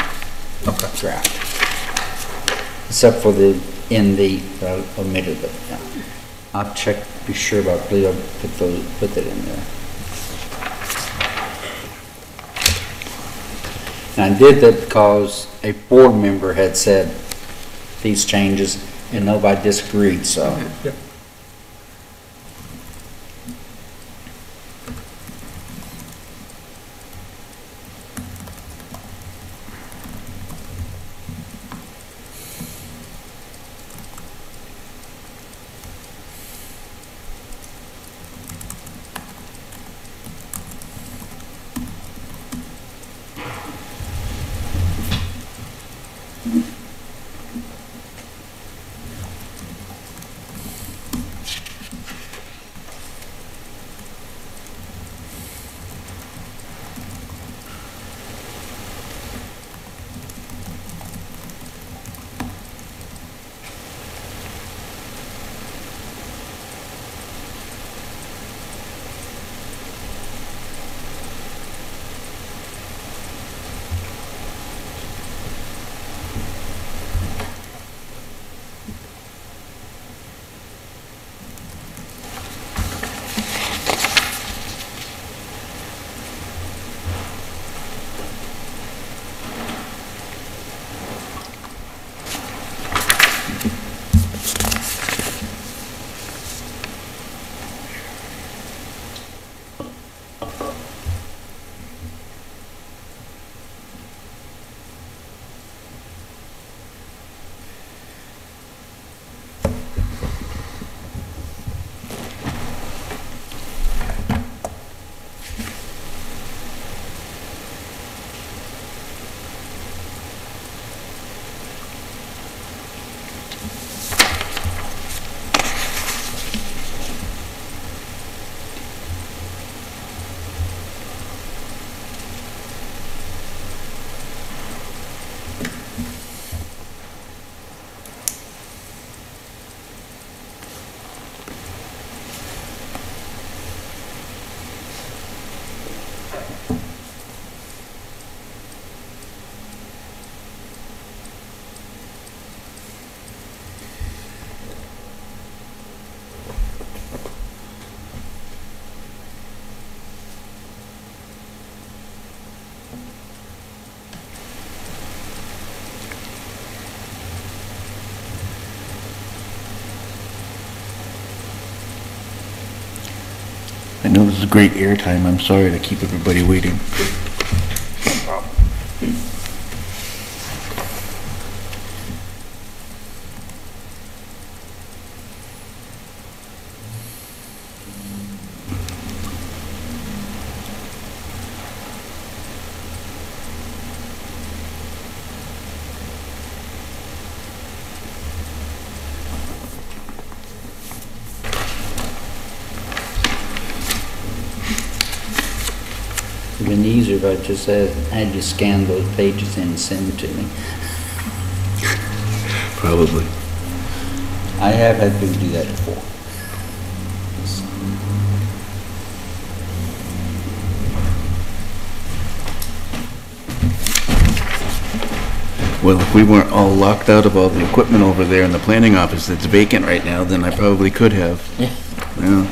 draft. Except for the that I omitted, but yeah. I'll check, be sure, but I believe I put that in there. And I did that because a board member had said these changes and nobody disagreed, so. Yep. I know this is great airtime. I'm sorry to keep everybody waiting. It'd been easier if I just had you scan those pages in and send them to me. Probably. I have had people do that before. Well, if we weren't all locked out of all the equipment over there in the planning office that's vacant right now, then I probably could have. Yeah. Yeah.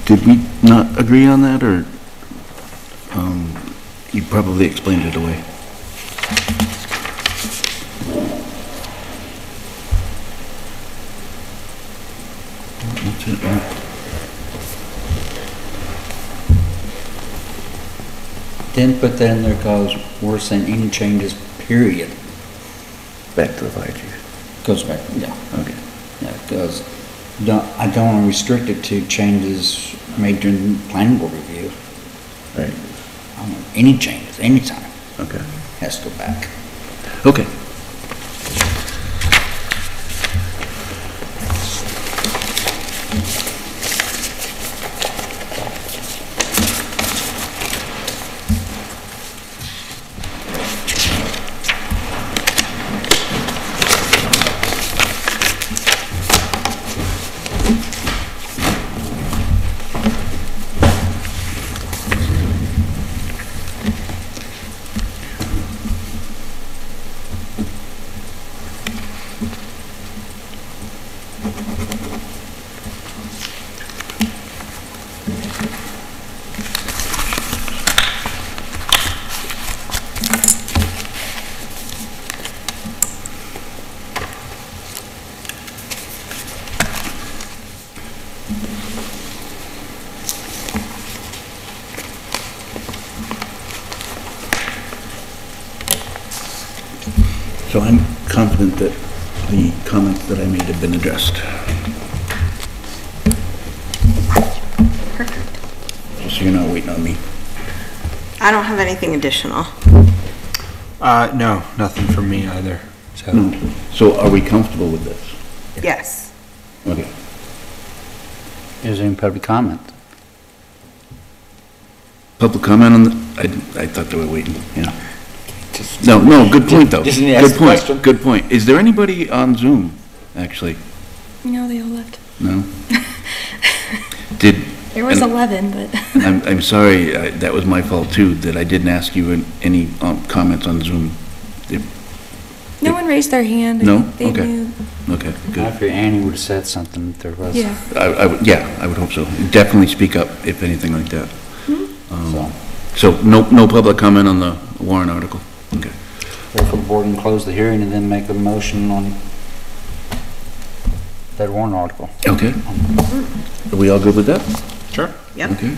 Did we not agree on that, or, you probably explained it away? That's it, right? Didn't put that in there because we're saying any changes, period. Back to the fire chief. Goes back, yeah. Okay. Yeah, because I don't want to restrict it to changes made during the planning board review. Right. I don't want any changes, anytime. Okay. Has to go back. Okay. So I'm confident that the comments that I made have been addressed. Just so you're not waiting on me. I don't have anything additional. No, nothing from me either, so. No. So are we comfortable with this? Yes. Okay. Is there any public comment? Public comment on the, I thought they were waiting, yeah. No, good point, though. Just ask the question. Good point. Is there anybody on Zoom, actually? No, they all left. No? There was 11, but. I'm sorry, that was my fault, too, that I didn't ask you any comments on Zoom. No one raised their hand. No? I think they Okay. knew. Okay, good. After Annie would have said something if there was. Yeah. I would hope so. Definitely speak up if anything like that. Hmm? So, no public comment on the warrant article? Okay. Therefore, the board can close the hearing and then make a motion on that warrant article. Okay. Are we all good with that? Sure. Yep. Okay.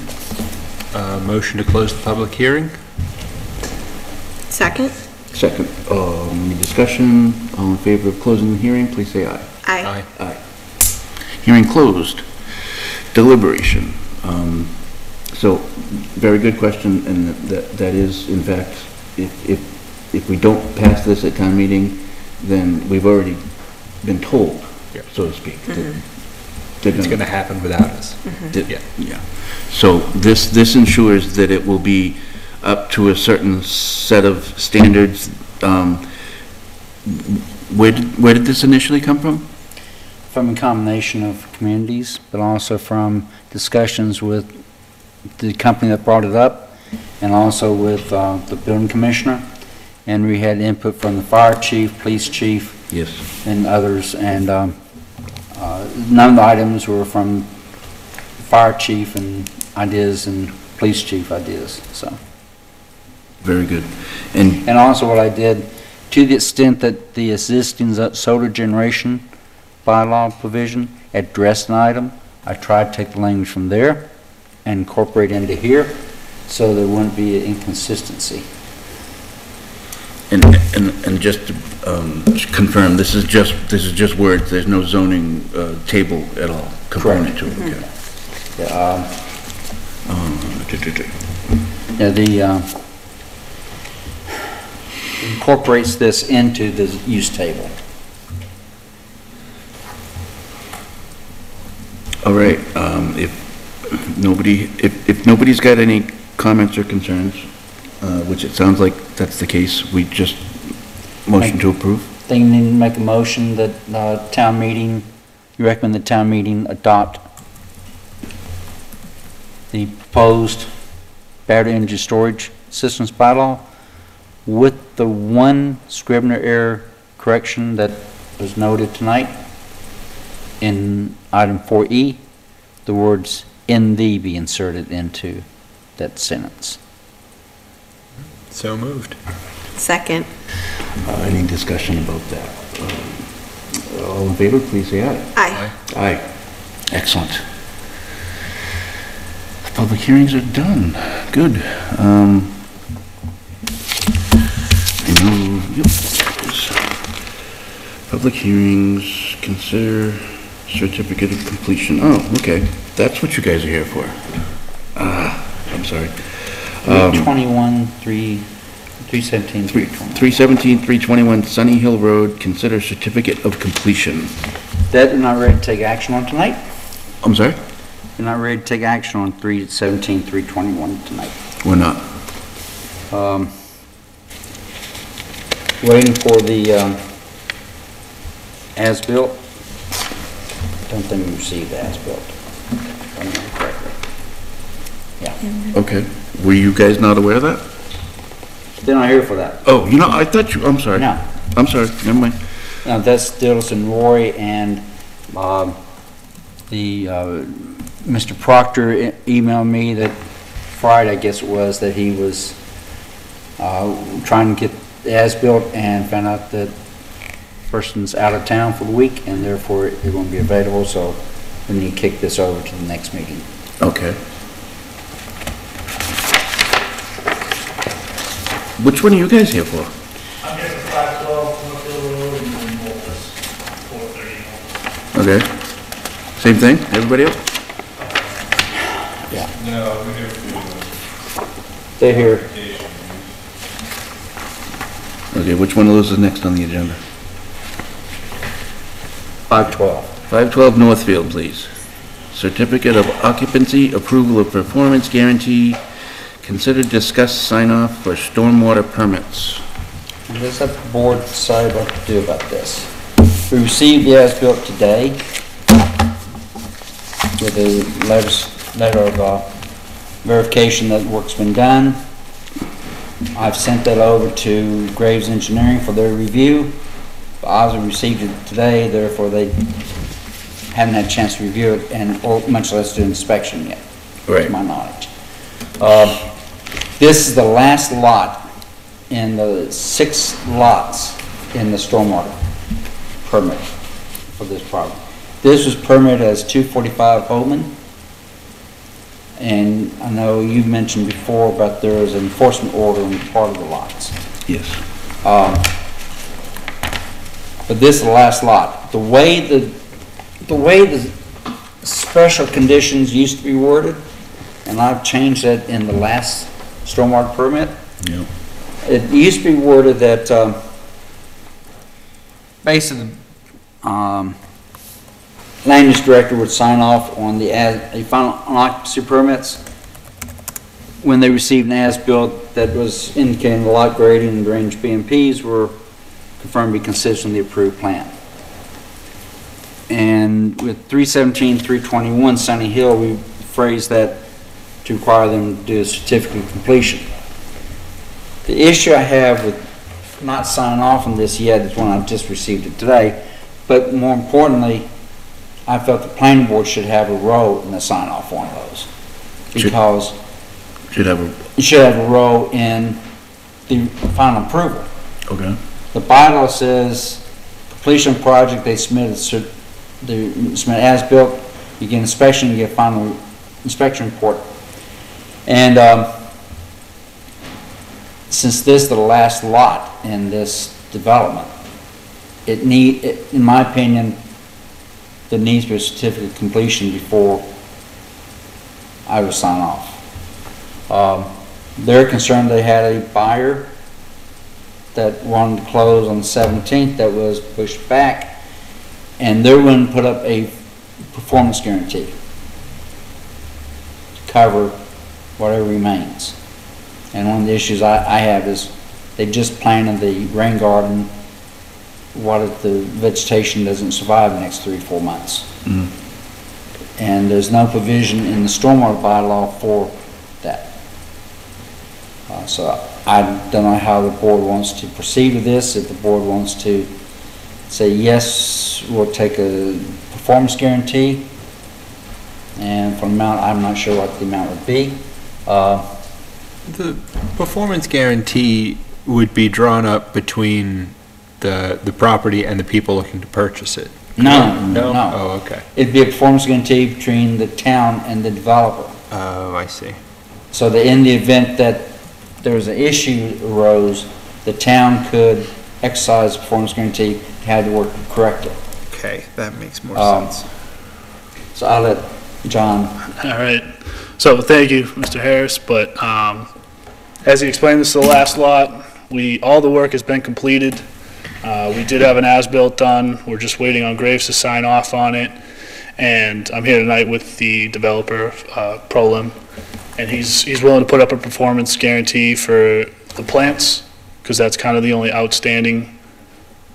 Motion to close the public hearing? Second? Second. Any discussion? All in favor of closing the hearing, please say aye. Aye. Aye. Hearing closed. deliberation. So, very good question, and that is, in fact, if we don't pass this at town meeting, then we've already been told, so to speak. It's going to happen without us. Yeah. So this ensures that it will be up to a certain set of standards. Where did this initially come from? From a combination of communities, but also from discussions with the company that brought it up, and also with the building commissioner. And we had input from the fire chief, police chief, yes, and others. And none of the items were from fire chief and ideas and police chief ideas. So very good. And also what I did, to the extent that the existing solar generation bylaw provision addressed an item, I tried to take the language from there and incorporate into here, so there wouldn't be an inconsistency. And just to confirm, this is just words. There's no zoning table at all component to it. Okay. Incorporates this into the use table. All right. If nobody's got any comments or concerns, which it sounds like that's the case, we just motion to approve. They need to make a motion that town meeting, you recommend the town meeting adopt the proposed battery energy storage systems bylaw with the one Scrivener error correction that was noted tonight in item 4E, the words "in the" be inserted into that sentence. So moved. Second. Any discussion about that? All in favor, please say aye. Aye. Aye. Excellent. The public hearings are done. Good. Public hearings, consider certificate of completion. Oh, okay. That's what you guys are here for. I'm sorry. 317-321 Sunny Hill Road, consider certificate of completion. That you're not ready to take action on tonight? I'm sorry? You're not ready to take action on 317-321 tonight? We're not. Waiting for the as-built. Don't think we received the as-built. If I remember correctly. Yeah. Okay. Were you guys not aware of that? They're not here for that. Oh, I thought you, I'm sorry. No. I'm sorry, never mind. No, that's Dillison Roy and Mr. Proctor emailed me that Friday, I guess it was, that he was trying to get the as-built and found out that person's out of town for the week and therefore it won't be available, so we need to kick this over to the next meeting. Okay. Which one are you guys here for? I'm here for 512 Northfield Road and Wolfers, 430. Okay. Same thing, everybody else? Yeah. No, we're here for They're here. Okay, which one of those is next on the agenda? 512. 512 Northfield, please. Certificate of occupancy, approval of performance guarantee, consider, discuss, sign off for stormwater permits. Let's have the board decide what to do about this. We received the as-built today with a letter of verification that work's been done. I've sent that over to Graves Engineering for their review. Ozzy received it today, therefore they haven't had a chance to review it or much less do inspection yet, right, to my knowledge. This is the last lot in the 6 lots in the stormwater permit for this property. This was permitted as 245 Holman. And I know you mentioned before, but there is an enforcement order on part of the lots. Yes. But this is the last lot. The way the special conditions used to be worded, and I've changed that in the last stormwater permit. Yeah. It used to be worded that, basically, land use director would sign off on the final occupancy permits when they received an as-built that was indicating the lot grading and drainage BMPs were confirmed to be consistent with the approved plan. And with 317, 321 Sunny Hill, we phrased that to require them to do a certificate of completion. The issue I have with not signing off on this yet is when I've just received it today, but more importantly, I felt the planning board should have a role in the sign off on those. Because it should have a role in the final approval. Okay. The bylaw says completion project, they submit as-built, you get inspection, you get final inspection report. And since this is the last lot in this development, in my opinion, there needs to be a certificate of completion before I would sign off. They're concerned they had a buyer that wanted to close on the 17th that was pushed back, and they're going to put up a performance guarantee to cover whatever remains. And one of the issues I have is they just planted the rain garden. What if the vegetation doesn't survive the next 3 or 4 months? Mm. And there's no provision in the stormwater bylaw for that. So I don't know how the board wants to proceed with this. If the board wants to say, yes, we'll take a performance guarantee, and for the amount, I'm not sure what the amount would be. The performance guarantee would be drawn up between the property and the people looking to purchase it. No. Oh, okay. It'd be a performance guarantee between the town and the developer. Oh, I see. So that in the event that there was an issue arose, the town could exercise a performance guarantee, had to work to correct it. Okay, that makes more sense. So I'll let John. All right. So thank you, Mr. Harris. But as he explained, this is the last lot. All the work has been completed. We did have an as-built done. We're just waiting on Graves to sign off on it. And I'm here tonight with the developer, Prolim, and he's willing to put up a performance guarantee for the plants, because that's kind of the only outstanding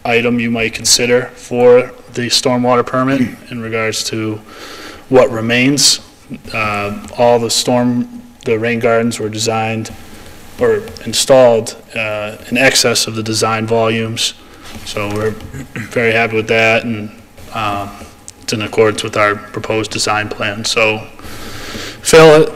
item you might consider for the stormwater permit in regards to what remains. All the rain gardens were designed or installed in excess of the design volumes. So we're very happy with that, and it's in accordance with our proposed design plan. So Phil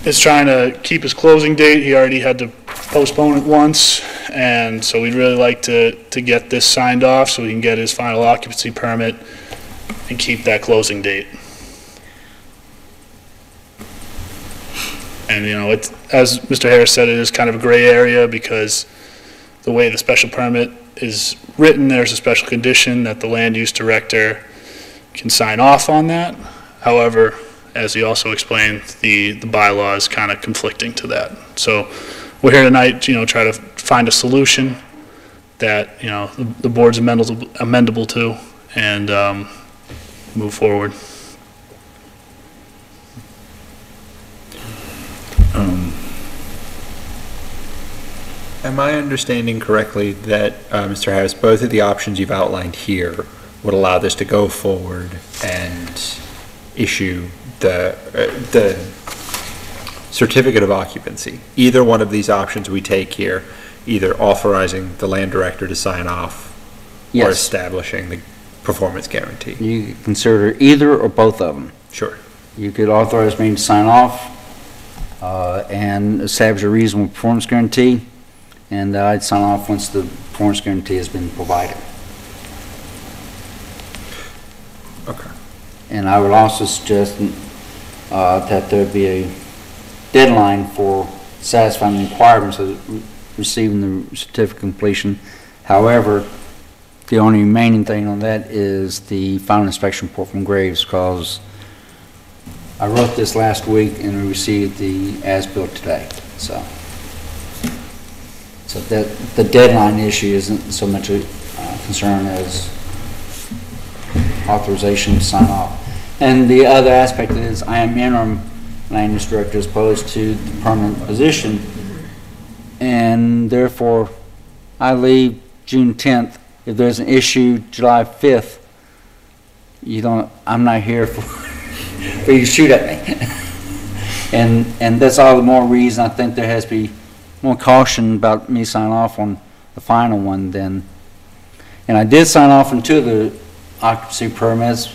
is trying to keep his closing date. He already had to postpone it once, and so we'd really like to get this signed off so we can get his final occupancy permit and keep that closing date. And as Mr. Harris said, it is kind of a gray area because the way the special permit is written, there's a special condition that the land use director can sign off on that. However, as he also explained, the bylaw is kind of conflicting to that. So we're here tonight, try to find a solution that, the board's amendable to, and move forward. Am I understanding correctly that, Mr. Harris, both of the options you've outlined here would allow this to go forward and issue the certificate of occupancy? Either one of these options we take here, either authorizing the land director to sign off or establishing the performance guarantee. You could consider either or both of them. Sure. You could authorize me to sign off and establish a reasonable performance guarantee, and I'd sign off once the performance guarantee has been provided. Okay. And I would also suggest that there be a deadline for satisfying the requirements of receiving the certificate of completion. However, the only remaining thing on that is the final inspection report from Graves, because I wrote this last week and we received the as-built today, so. So that, the deadline issue isn't so much a concern as authorization to sign off. And the other aspect is I am interim land use director as opposed to the permanent position, and therefore I leave June 10th. If there's an issue July 5th, I'm not here for you to shoot at me. and that's all the more reason I think there has to be more caution about me signing off on the final one then. And I did sign off on 2 of the occupancy permits.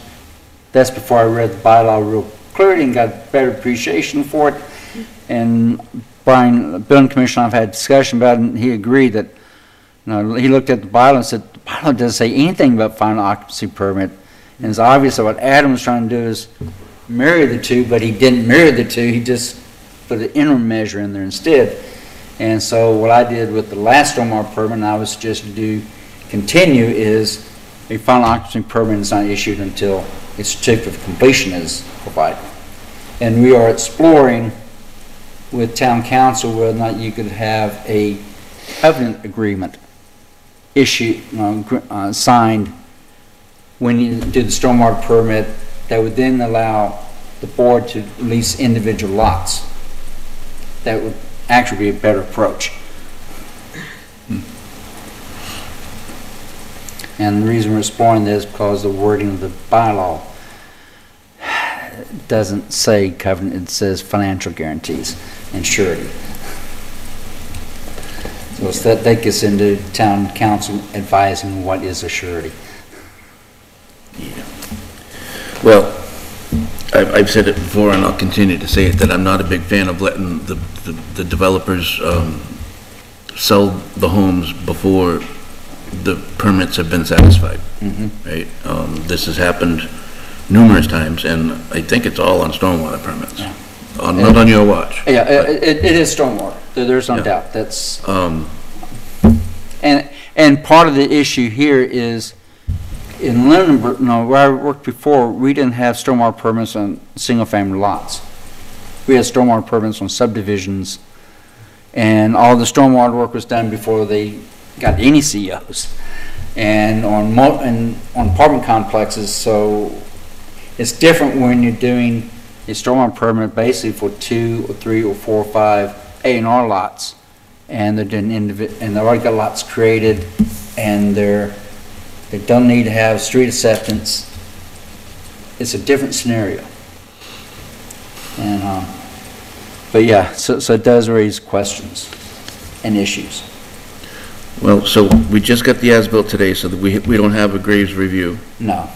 That's before I read the bylaw real clearly and got better appreciation for it. And Brian, the building commissioner, I've had discussion about it, and he agreed that, he looked at the bylaw and said, the bylaw doesn't say anything about final occupancy permit. And it's obvious that what Adam was trying to do is marry the two, but he didn't marry the two, he just put an interim measure in there instead. And so what I did with the last stormwater permit, and I was suggesting to continue, is a final occupancy permit is not issued until a certificate of completion is provided. And we are exploring with town council whether or not you could have a covenant agreement issued, signed when you do the stormwater permit that would then allow the board to lease individual lots. That would actually be a better approach. And the reason we're exploring this is because the wording of the bylaw doesn't say covenant, it says financial guarantees and surety. So that gets into town council advising what is a surety. Yeah. Well, I've said it before and I'll continue to say it, that I'm not a big fan of letting the developers sell the homes before the permits have been satisfied. Right? This has happened numerous times, and I think it's all on stormwater permits. Yeah. Not on your watch. Yeah, it is stormwater. There's no doubt. That's and part of the issue here is in Lunenburg, where I worked before, we didn't have stormwater permits on single-family lots. We had stormwater permits on subdivisions, and all the stormwater work was done before they got any COs, and on apartment complexes. So it's different when you're doing a stormwater permit basically for 2 or 3 or 4 or 5 A&R lots, and they're doing and they've already got lots created, and they don't need to have street acceptance. It's a different scenario. And but yeah, so it does raise questions and issues. Well, so we just got the as-built today, so that we don't have a Graves review. No.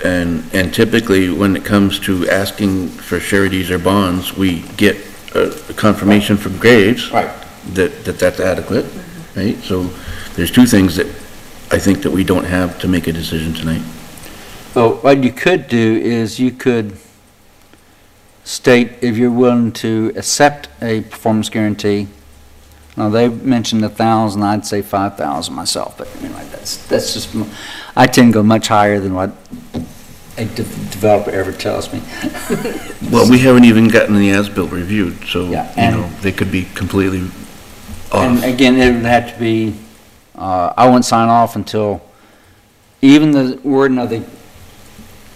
And typically, when it comes to asking for sureties or bonds, we get a confirmation from Graves. Right. That's adequate, right? So there's 2 things that I think that we don't have to make a decision tonight. Well, what you could do is you could state if you're willing to accept a performance guarantee. Now, they mentioned 1,000, I'd say 5,000 myself, but I mean, like that's just, I tend to go much higher than what a developer ever tells me. Well, we haven't even gotten the as-built reviewed, so, yeah, they could be completely off. And again, it would have to be, I wouldn't sign off until, even the wording of the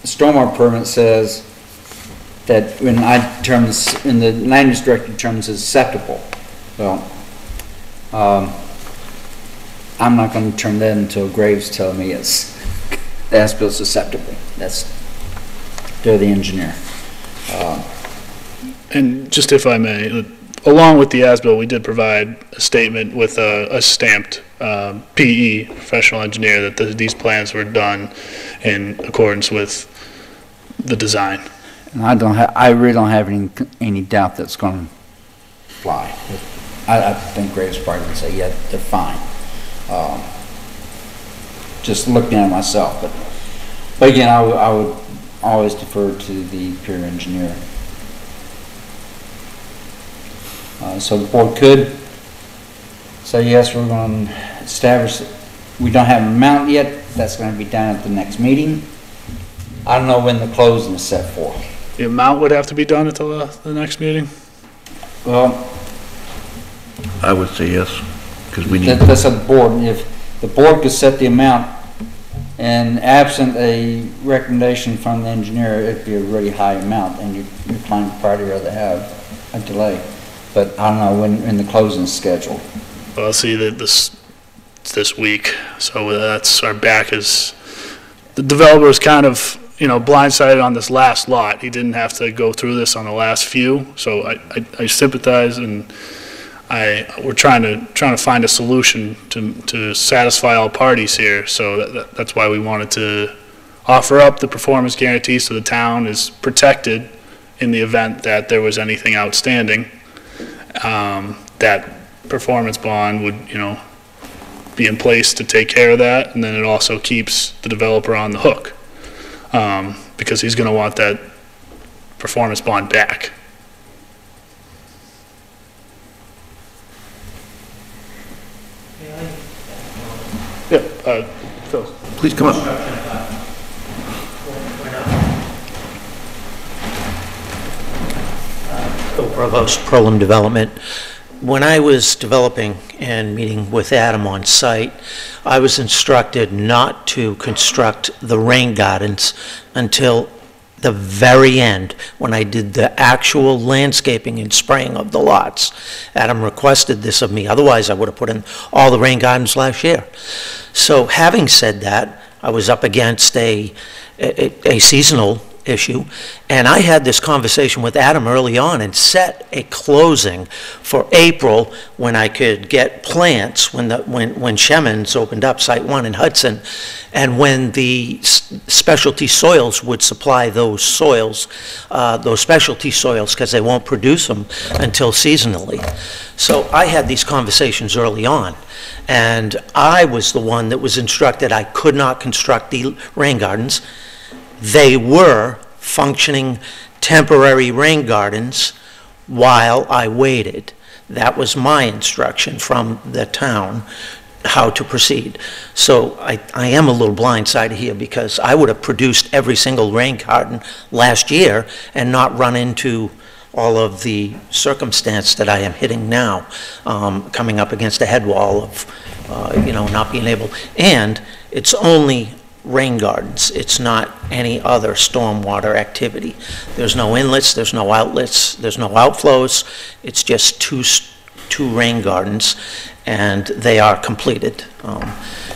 stormwater permit says that when I determine this, when the land use director determines it's acceptable. Well, I'm not going to determine that until Graves tell me it's, the as-bilt's acceptable. They're the engineer. And just if I may, along with the as-built, we did provide a statement with a stamped PE, professional engineer, that these plans were done in accordance with the design. And I really don't have any doubt that's going to fly. I think Graves probably would say, yeah, they're fine. Just looking at it myself, but again, I would always defer to the peer engineer. So the board could say, yes, we're going to establish it. We don't have an amount yet. That's going to be done at the next meeting. I don't know when the closing is set for. the amount would have to be done at the next meeting? Well, I would say yes, because we need. that's up to the board. If the board could set the amount, and absent a recommendation from the engineer, it'd be a really high amount, and your client would probably rather have a delay. But I don't know when in the closing schedule. Well, I'll see that this week, so that's our back is, the developer was kind of, blindsided on this last lot. He didn't have to go through this on the last few, so I sympathize, and we're trying to find a solution to satisfy all parties here. So that's why we wanted to offer up the performance guarantee so the town is protected in the event that there was anything outstanding. That performance bond would, be in place to take care of that, and then it also keeps the developer on the hook, because he's going to want that performance bond back. Yeah, Phil. Please come up. Phil Provost, Prolim Development. When I was developing and meeting with Adam on site, I was instructed not to construct the rain gardens until the very end, when I did the actual landscaping and spraying of the lots. Adam requested this of me, otherwise I would have put in all the rain gardens last year. So having said that, I was up against a seasonal issue, and I had this conversation with Adam early on and set a closing for April when I could get plants, when Shemans opened up Site 1 in Hudson, and when the specialty soils would supply those soils, those specialty soils, because they won't produce them until seasonally. So I had these conversations early on, and I was the one that was instructed I could not construct the rain gardens. They were functioning temporary rain gardens while I waited. That was my instruction from the town, how to proceed. So I am a little blindsided here, because I would have produced every single rain garden last year and not run into all of the circumstance that I am hitting now, coming up against a head wall of, not being able. And it's only rain gardens. It's not any other stormwater activity. There's no inlets, there's no outlets, there's no outflows. It's just two rain gardens, and they are completed.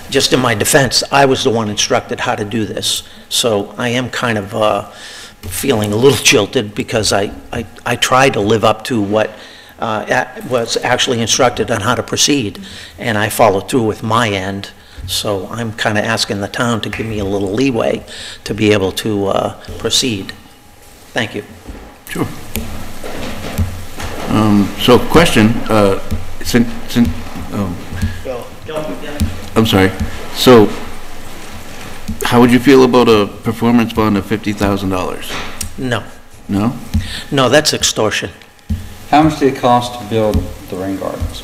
Just in my defense, I was the one instructed how to do this. So I am kind of feeling a little jilted, because I tried to live up to what was actually instructed on how to proceed, and I followed through with my end. So I'm kind of asking the town to give me a little leeway to be able to proceed. Thank you. Sure. So question, I'm sorry. So how would you feel about a performance bond of $50,000? No. No? No, that's extortion. How much did it cost to build the rain gardens?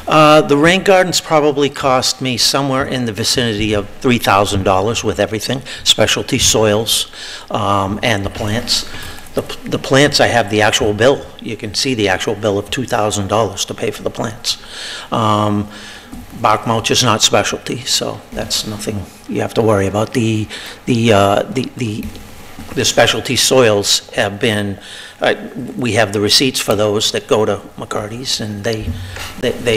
The rain gardens probably cost me somewhere in the vicinity of $3,000 with everything, specialty soils, and the plants. The plants, I have the actual bill. You can see the actual bill of $2,000 to pay for the plants. Bark mulch is not specialty, so that's nothing you have to worry about. The specialty soils have been, we have the receipts for those that go to McCarty's, and they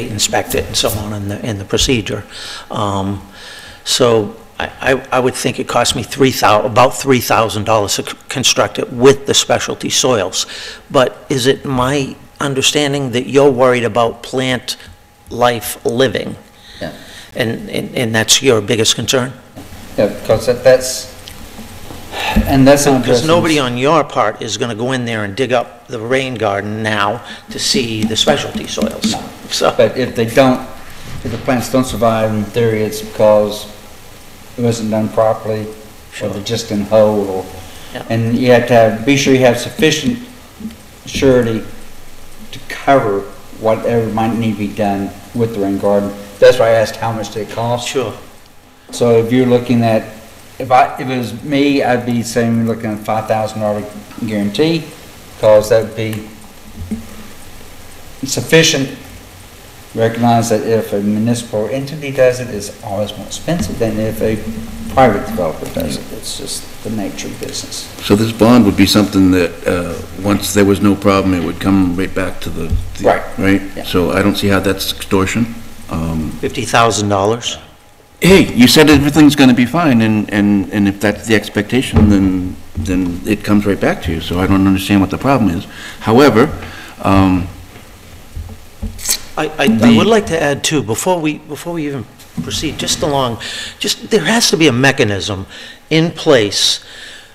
inspect it and so on in the procedure. So I would think it cost me about $3,000 to construct it with the specialty soils. But is it my understanding that you're worried about plant life living? Yeah. And that's your biggest concern? Yeah, because that's not because nobody on your part is going to go in there and dig up the rain garden now to see the specialty soils. No. So, but if the plants don't survive, in theory, it's because it wasn't done properly, or they're just in hold, or, and you have to be sure you have sufficient surety to cover whatever might need to be done with the rain garden. That's why I asked how much they cost. Sure. So if you're looking at if it was me, I'd be saying we're looking at $5,000 guarantee, because that would be sufficient. Recognize that if a municipal entity does it, it's always more expensive than if a private developer does it. It's just the nature of business. So this bond would be something that, once there was no problem, it would come right back to the... Right. Right? Yeah. So I don't see how that's extortion. $50,000? Hey, you said everything's going to be fine, and if that's the expectation, then it comes right back to you. So I don't understand what the problem is. However, I would like to add too, before we even proceed, there has to be a mechanism in place.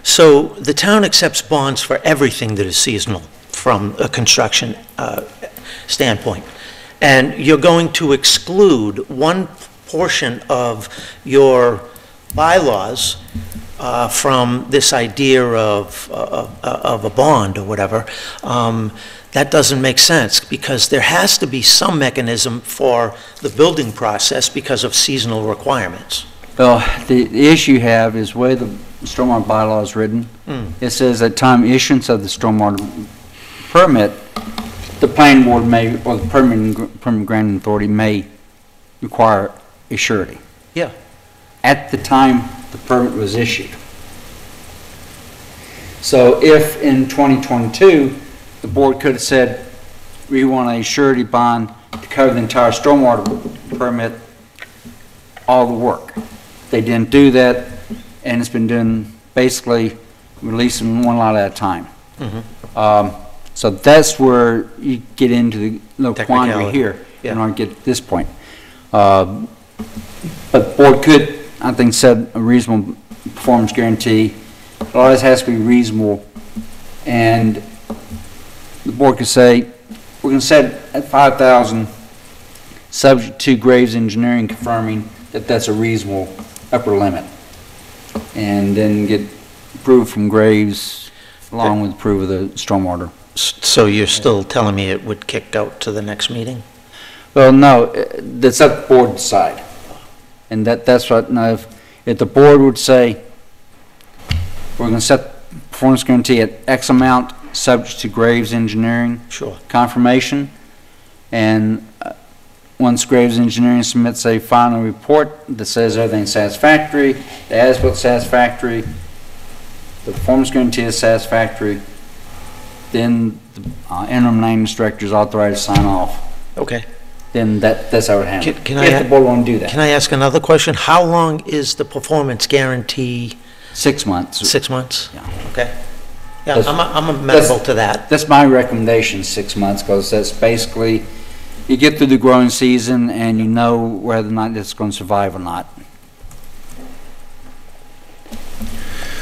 So the town accepts bonds for everything that is seasonal from a construction standpoint. And you're going to exclude one portion of your bylaws from this idea of a bond or whatever. That doesn't make sense, because there has to be some mechanism for the building process because of seasonal requirements. Well, the issue you have is where the stormwater bylaw is written. It says at time issuance of the stormwater permit, the planning board may, or the permit granting authority may require a surety. Yeah. At the time the permit was issued. So if in 2022, the board could have said, we want a surety bond to cover the entire stormwater permit, all the work. They didn't do that, and it's been done basically releasing one lot at a time. So that's where you get into the little quandary here in order to get to this point. But the board could, I think, set a reasonable performance guarantee. It always has to be reasonable, and the board could say, we're going to set at $5,000, subject to Graves Engineering confirming that that's a reasonable upper limit, and then get approved from Graves along with approval of the stormwater. So you're still telling me it would kick out to the next meeting? Well, no, that's up to the board to decide. And that's what, now, if the board would say, we're going to set performance guarantee at X amount, subject to Graves Engineering confirmation, and once Graves Engineering submits a final report that says everything's satisfactory, the as-built satisfactory, the performance guarantee is satisfactory, then the interim maintenance director is authorized to sign off. Okay. Then that's how it handles. If the board won't do that. Can I ask another question? How long is the performance guarantee? 6 months. 6 months? Yeah. Okay. Yeah, I'm amenable to that. That's my recommendation, 6 months, because that's basically, you get through the growing season and you know whether or not it's going to survive or not.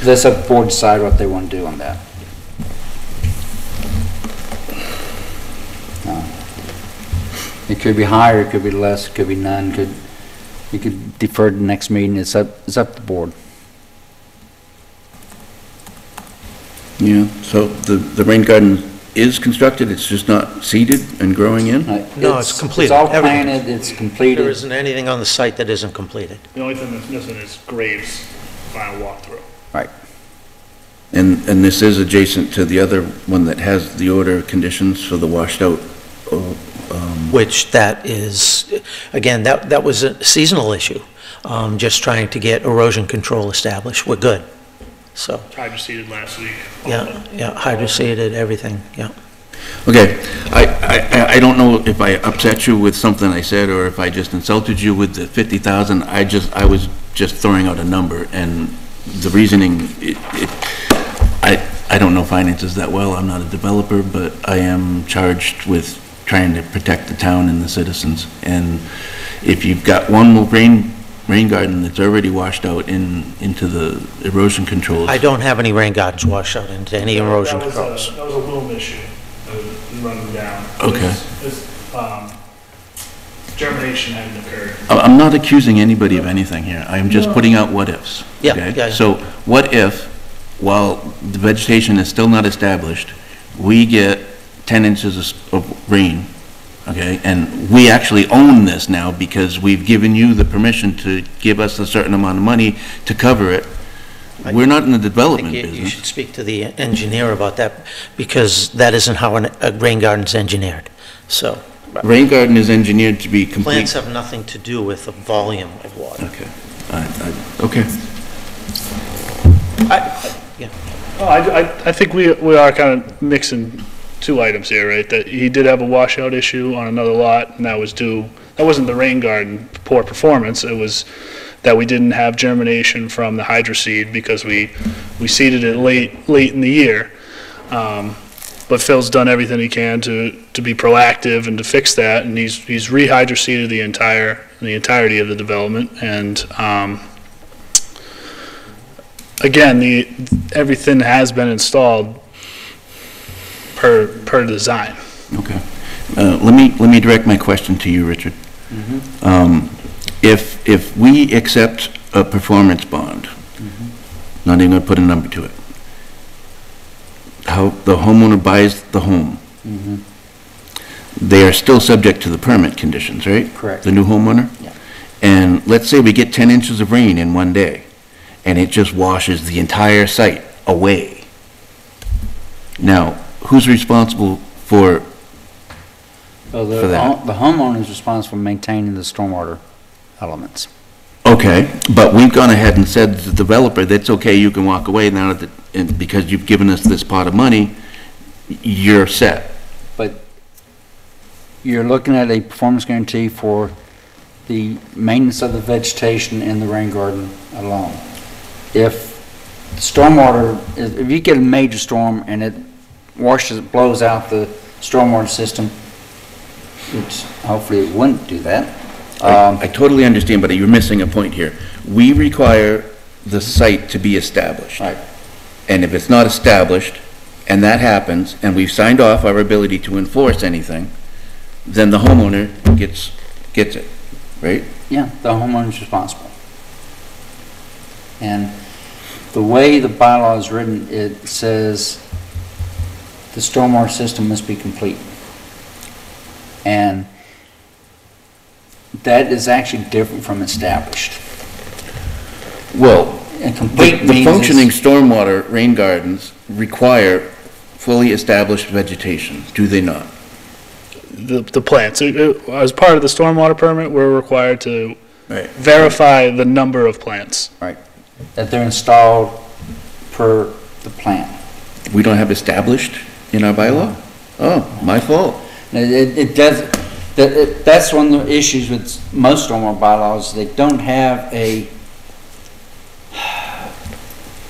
Let's have the board decide what they want to do on that. It could be higher, it could be less, it could be none, you could defer to the next meeting. It's up to the board. Yeah, so the rain garden is constructed, it's just not seeded and growing in? No, it's completed. It's all planted, it's completed. There isn't anything on the site that isn't completed. The only thing that's missing is Graves' final walkthrough. Right. And this is adjacent to the other one that has the order conditions for the washed out. Which that is, again, that was a seasonal issue. Just trying to get erosion control established. We're good. So. Hydroseeded last week. Yeah, hydroseeded, everything, yeah. Okay, I don't know if I upset you with something I said or if I just insulted you with the 50,000. I was just throwing out a number, and the reasoning, I don't know finances that well. I'm not a developer, but I am charged with trying to protect the town and the citizens. And if you've got one more rain garden that's already washed out into the erosion controls. I don't have any rain gardens washed out into any erosion controls. That was a loom issue that was running down. Okay. Germination hadn't occurred. I'm not accusing anybody of anything here. I'm just putting out what ifs. Yeah, okay? yeah. So what if, while the vegetation is still not established, we get 10 inches of rain, okay, and we actually own this now because we've given you the permission to give us a certain amount of money to cover it. We're not in the I development think you business. should speak to the engineer about that, because that isn't how a rain garden's engineered, so. Rain garden is engineered to be complete. Plants have nothing to do with the volume of water. Okay. Okay. I think we are kind of mixing two items here, right? That he did have a washout issue on another lot, and that wasn't the rain garden poor performance, it was that we didn't have germination from the hydroseed because we seeded it late in the year. But Phil's done everything he can to be proactive and to fix that, and he's rehydroseeded the entirety of the development, and again, everything has been installed per design. Okay. Let me direct my question to you, Richard. If we accept a performance bond, not even going to put a number to it, how the homeowner buys the home, they are still subject to the permit conditions, right? Correct. The new homeowner? Yeah. And let's say we get 10 inches of rain in one day, and it just washes the entire site away. Now, who's responsible for So for that? the homeowner is responsible for maintaining the stormwater elements. Okay, but we've gone ahead and said to the developer, that's okay, you can walk away now that, and because you've given us this pot of money, you're set. But you're looking at a performance guarantee for the maintenance of the vegetation in the rain garden alone. If stormwater, if you get a major storm and it blows out the stormwater system, which hopefully it wouldn't do that. I totally understand, but you're missing a point here. We require the site to be established. Right. And if it's not established, and that happens, and we've signed off our ability to enforce anything, then the homeowner gets it, right? Yeah, the homeowner's responsible. And the way the bylaw is written, it says the stormwater system must be complete. And that is actually different from established. Well, And complete the means functioning it's- stormwater rain gardens require fully established vegetation, do they not? The plants, as part of the stormwater permit, we're required to Right. verify the number of plants. Right. That they're installed per the plan. We don't have established in our bylaw? Oh, my fault. It does, that's one of the issues with most stormwater bylaws. They don't have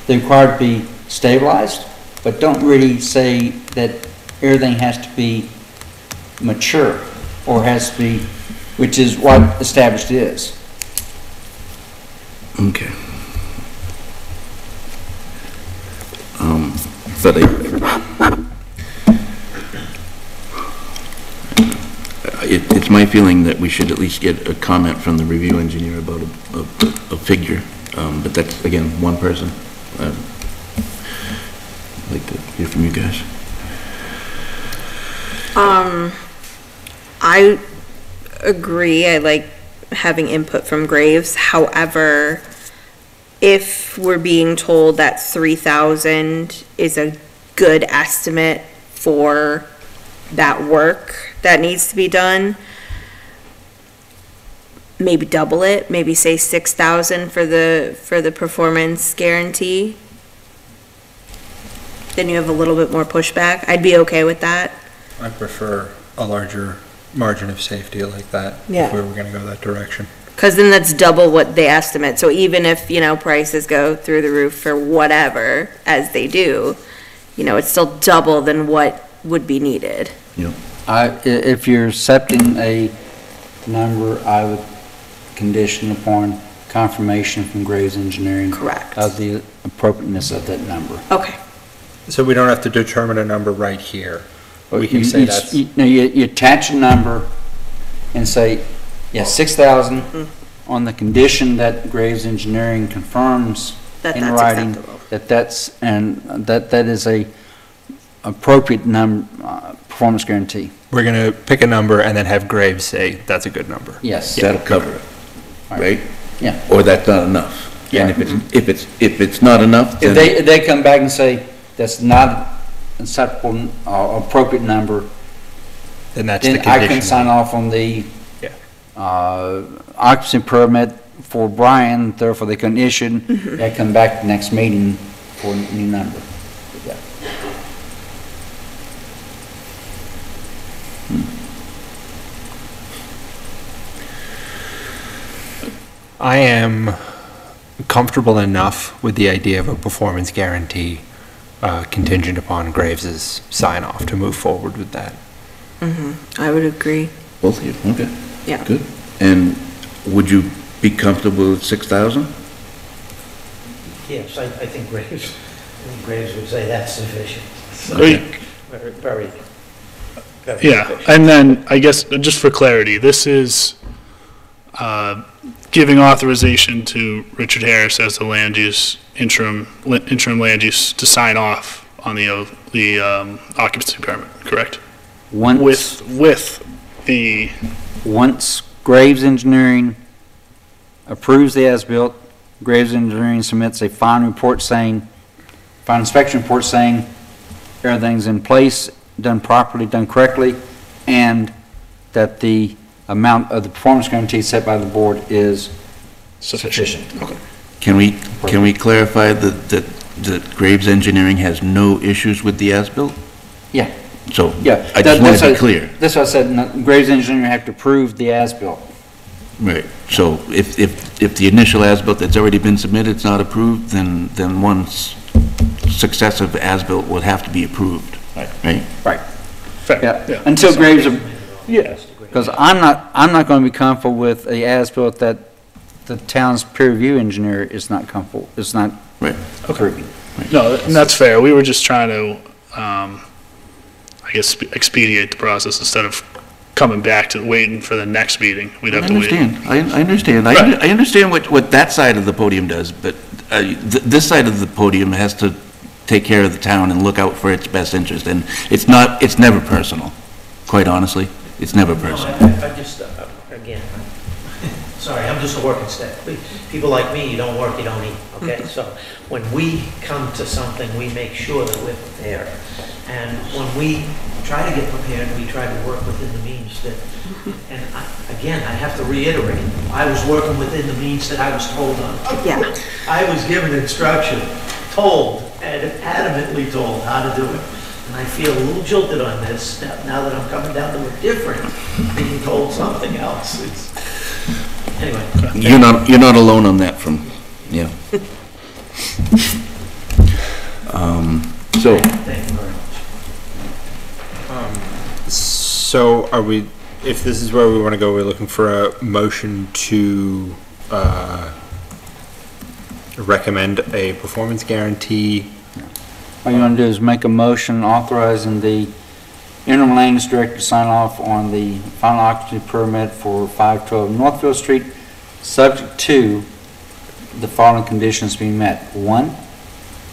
they're required to be stabilized, but don't really say that everything has to be mature or has to be, which is what established is. Okay. But it's my feeling that we should at least get a comment from the review engineer about a figure, but that's, again, one person. I'd like to hear from you guys. I agree. I like having input from Graves. However, if we're being told that 3,000 is a good estimate for that work that needs to be done, maybe double it, maybe say 6,000 for the performance guarantee. Then you have a little bit more pushback. I'd be okay with that. I prefer a larger margin of safety like that. Yeah. If we were gonna go that direction. Because then that's double what they estimate. So even if, prices go through the roof for whatever, as they do, it's still double than what would be needed. If you're accepting a number, I would condition upon confirmation from Graves Engineering. Correct. Of the appropriateness of that number. Okay. So we don't have to determine a number right here. We can You- say you- that's. You attach a number and say, 6,000 on the condition that Graves Engineering confirms That in that's writing acceptable. that is a appropriate performance guarantee. We're gonna pick a number and then have Graves say, that's a good number. Yes. That'll cover it, right? Yeah. Or that's not enough. And if it's not enough, then... If they come back and say, that's not an acceptable, appropriate number, then that's the then I can condition. sign off on the occupancy permit for Brian, therefore they can issue, they come back next meeting for a new number. Yeah. I am comfortable enough with the idea of a performance guarantee contingent upon Graves's sign-off to move forward with that. I would agree. Both of you, okay. Yeah. Good. And would you be comfortable with 6,000? Yes, I think Graves would say that's sufficient. So, Great. very, very Yeah, sufficient. and then, I guess, just for clarity, this is giving authorization to Richard Harris as the land use, interim land use, to sign off on the occupancy permit, correct? Once Graves Engineering approves the as-built, Graves Engineering submits a final inspection report saying everything's in place, done properly, done correctly, and that the amount of the performance guarantee set by the board is sufficient. Okay. Can we clarify that Graves Engineering has no issues with the as-built? Yeah. So, Yeah. I just want to be clear. That's what I said, Graves Engineering have to approve the as-built. Right, so if the initial as-built that's already been submitted is not approved, then one successive as-built would have to be approved, right? Right. Fair. Yeah. Until Graves, Yes. because I'm not going to be comfortable with a as-built that the town's peer review engineer is not comfortable, is not approving. No, and that's fair. We were just trying to, I guess, expedite the process instead of coming back to waiting for the next meeting. We'd have to wait. I understand. Right. I understand what that side of the podium does, but this side of the podium has to take care of the town and look out for its best interest, and it's never personal, quite honestly. It's never personal. I just, again, sorry, I'm just a working staff. People like me, you don't work, you don't eat, okay? So when we come to something, we make sure that we're prepared. And when we try to get prepared, we try to work within the means that, and again, I have to reiterate, I was working within the means that I was told on. Yeah. I was given instruction, told, and adamantly told how to do it. And I feel a little jilted on this now that I'm coming down to a different, being told something else. Anyway. You're not alone on that yeah. So. Thank you very much. So are we, if this is where we want to go, we're looking for a motion to recommend a performance guarantee. All you want to do is make a motion authorizing the interim land use director to sign off on the final occupancy permit for 512 Northfield Street, subject to the following conditions being met. 1,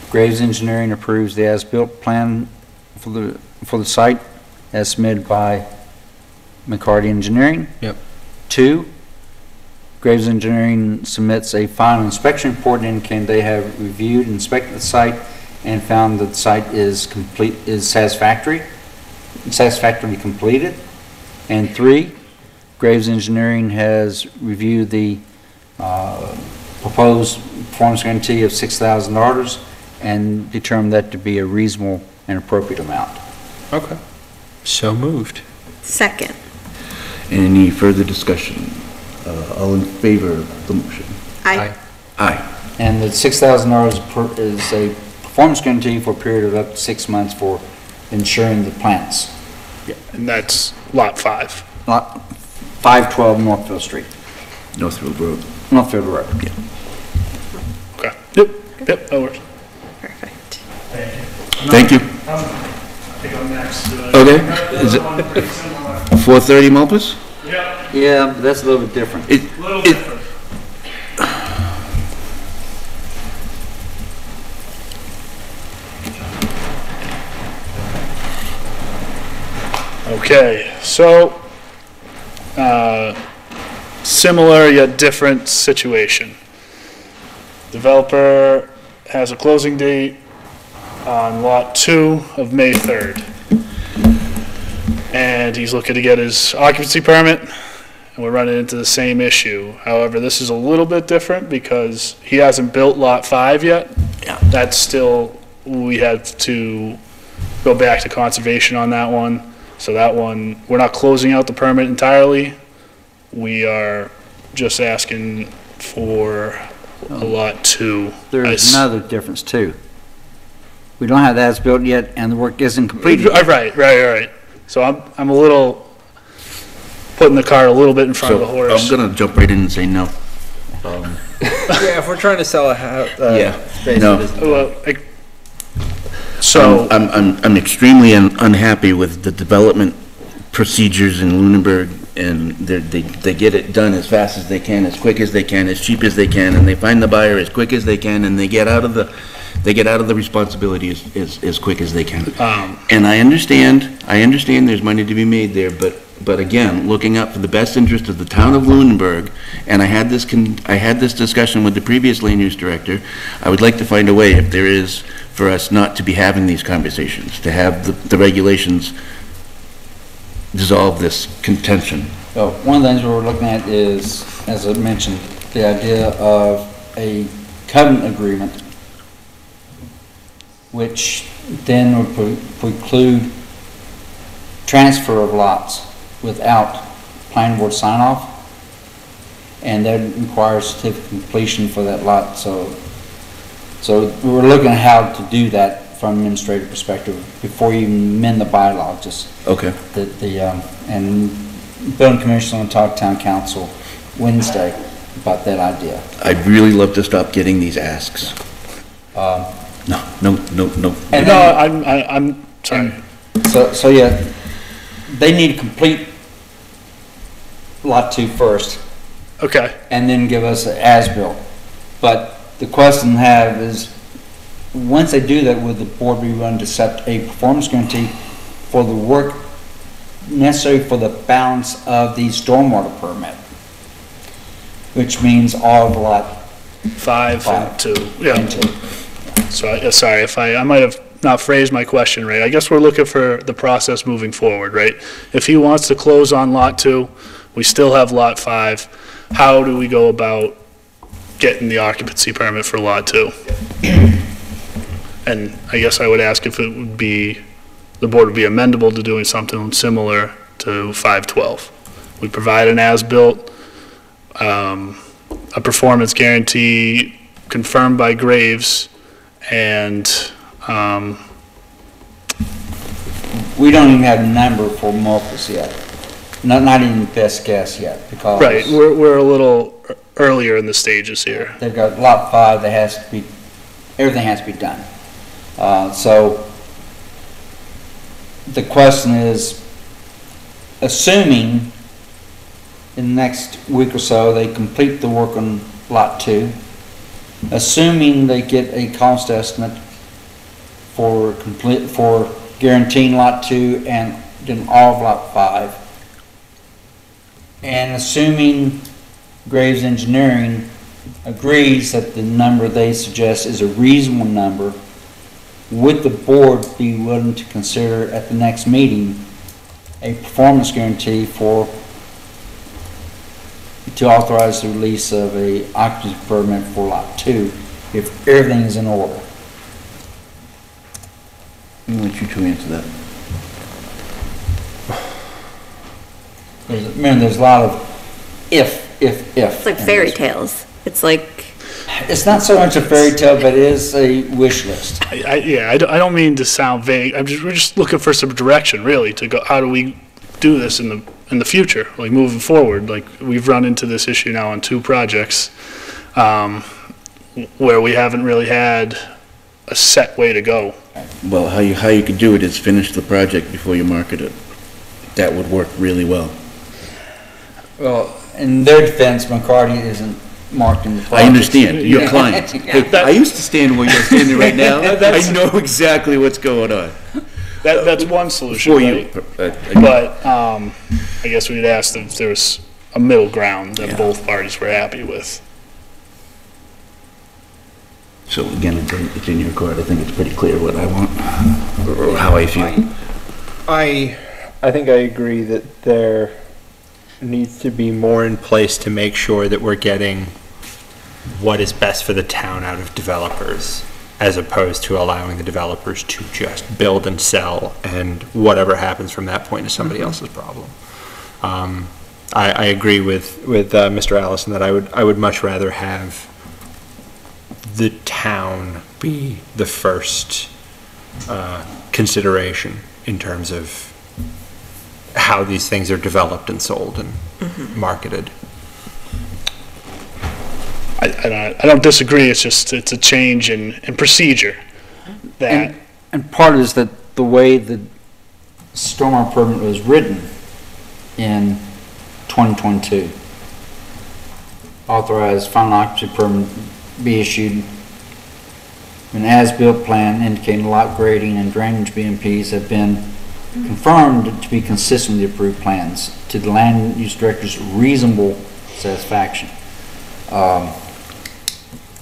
Graves Engineering approves the as-built plan for the site as submitted by McCarty Engineering. Yep. 2, Graves Engineering submits a final inspection report indicating they have reviewed and inspected the site and found that the site is satisfactorily completed. And 3, Graves Engineering has reviewed the proposed performance guarantee of $6,000 and determined that to be a reasonable and appropriate amount. Okay. So moved. Second. Any further discussion? All in favor of the motion? Aye. Aye. And the $6,000 is a performance guarantee for a period of up to 6 months for ensuring the plants. Yeah, and that's lot 5. Lot 512 Northfield Street. Northfield Road. Northfield Road. Yeah. Okay. Yep, that works. Perfect. Thank you. I think I'm next. Okay. Is it 430 Mulpus? Yeah. Yeah, but that's a little bit different. Different. Okay, so similar yet different situation. Developer has a closing date on Lot 2 of May 3rd. And he's looking to get his occupancy permit, and we're running into the same issue. However, this is a little bit different because he hasn't built Lot 5 yet. Yeah. That's still, we had to go back to conservation on that one. So that one, we're not closing out the permit entirely. We are just asking for a Lot 2. There's another difference too. We don't have that as-built yet, and the work isn't completed. Right. So I'm a little, putting the cart a little bit in front of the horse. I'm gonna jump right in and say no. Yeah, if we're trying to sell a house, space, no. it isn't. Well, so I'm extremely unhappy with the development procedures in Lunenburg, and they get it done as fast as they can, as quick as they can, as cheap as they can, and they find the buyer as quick as they can, and they get out of the responsibility as quick as they can. And I understand there's money to be made there, but again, looking out for the best interest of the town of Lunenburg, and I had this discussion with the previous land use director. I would like to find a way, if there is, for us not to be having these conversations, to have the regulations dissolve this contention. So one of the things we're looking at is, as I mentioned, the idea of a covenant agreement, which then would preclude transfer of lots without planning board sign off, and that requires certificate of completion for that lot. So we're looking at how to do that from an administrative perspective before you amend the bylaw. Just okay. And building commissioner will talk to town council Wednesday about that idea. I'd really love to stop getting these asks. No. And I'm sorry. So yeah, they need to complete Lot 2 first. Okay. And then give us an as-built. But the question I have is, once they do that, would the board be willing to set a performance guarantee for the work necessary for the balance of the stormwater permit? Which means all of Lot 5 and 2. Yeah. So, sorry, if I might have not phrased my question right. I guess we're looking for the process moving forward, right? If he wants to close on Lot 2, we still have Lot 5. How do we go about getting the occupancy permit for Lot 2? And I guess I would ask if it would be, the board would be amendable to doing something similar to 512. We provide an as-built, a performance guarantee confirmed by Graves, and we don't even have a number for Memphis yet. Not even best guess yet, because right, we're a little earlier in the stages here. They've got Lot 5 that has to be, everything has to be done. So the question is, assuming in the next week or so they complete the work on Lot 2, assuming they get a cost estimate for guaranteeing Lot 2 and then all of Lot 5, and assuming Graves Engineering agrees that the number they suggest is a reasonable number, would the board be willing to consider at the next meeting a performance guarantee to authorize the release of a occupancy permit for Lot 2 if everything is in order? I want you to answer that. There's a lot of if. It's like fairy tales. It's like... It's not so much a fairy tale, but it is a wish list. I don't mean to sound vague. We're just looking for some direction, really, to go, how do we do this in the future, like moving forward? Like, we've run into this issue now on 2 projects where we haven't really had a set way to go. Well, how you could do it is finish the project before you market it. That would work really well. Well, in their defense, McCarty isn't marketing the project. I understand, your client. I used to stand where you're standing right now. I know exactly what's going on. That's one solution, right? But I guess we'd ask if there was a middle ground that both parties were happy with. So again, it's in your court. I think it's pretty clear what I want, or how I feel. I think I agree that there needs to be more in place to make sure that we're getting what is best for the town out of developers, as opposed to allowing the developers to just build and sell, and whatever happens from that point is somebody else's problem. I agree with Mr. Allison that I would much rather have the town be the first consideration in terms of how these things are developed and sold and marketed. I don't disagree, it's just, it's a change in procedure. That And part is that the way the stormwater permit was written in 2022, authorized final occupancy permit be issued an as-built plan indicating lot grading and drainage BMPs have been confirmed to be consistent with the approved plans to the land use director's reasonable satisfaction.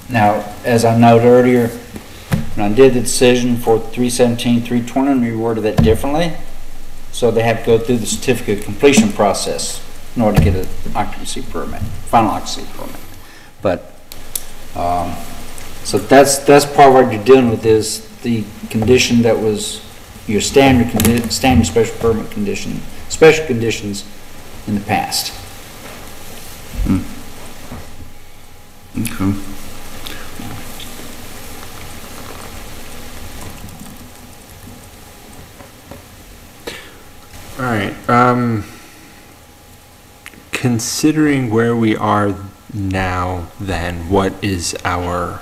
Now, as I noted earlier, when I did the decision for 317, 320, we worded that differently. So they have to go through the certificate of completion process in order to get an occupancy permit, final occupancy permit. But, so that's part of what you're dealing with is the condition that was your standard special permit condition, special conditions in the past. Okay. All right. Considering where we are now, then, what is our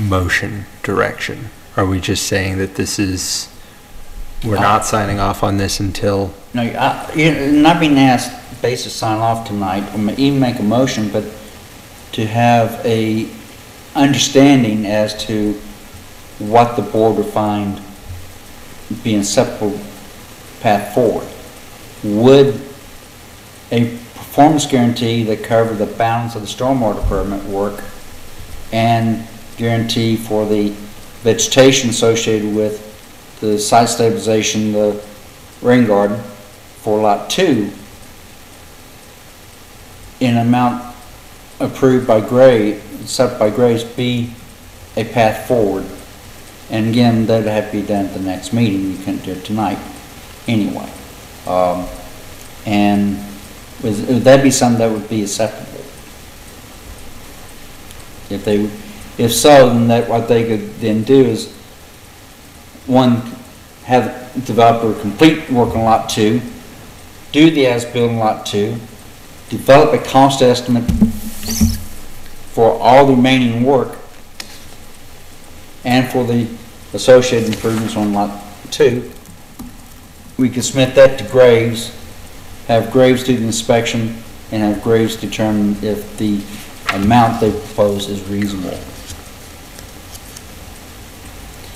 motion direction? Are we just saying that this is, we're not signing off on this until? No, you're not being asked basically to sign off tonight, or even make a motion, but to have a understanding as to what the board would find be an acceptable path forward. Would a performance guarantee that covered the balance of the stormwater permit work and guarantee for the vegetation associated with the site stabilization, the rain garden for lot 2 in amount approved by set by Graves be a path forward? And again, that would have to be done at the next meeting. You couldn't do it tonight anyway. And would that be something that would be acceptable? If so, then that what they could then do is, one, have the developer complete work on lot 2, do the as-built on lot 2, develop a cost estimate for all the remaining work and for the associated improvements on lot 2. We could submit that to Graves, have Graves do the inspection, and have Graves determine if the amount they propose is reasonable.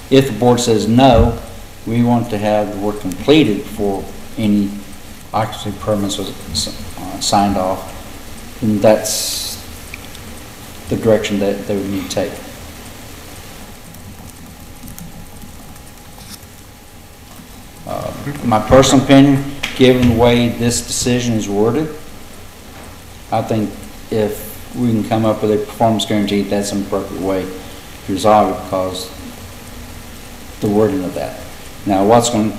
If the board says no, we want to have the work completed before any occupancy permits was signed off, and that's the direction that they would need to take. My personal opinion, given the way this decision is worded, I think if we can come up with a performance guarantee, that's an appropriate way to resolve it because the wording of that. Now, what's going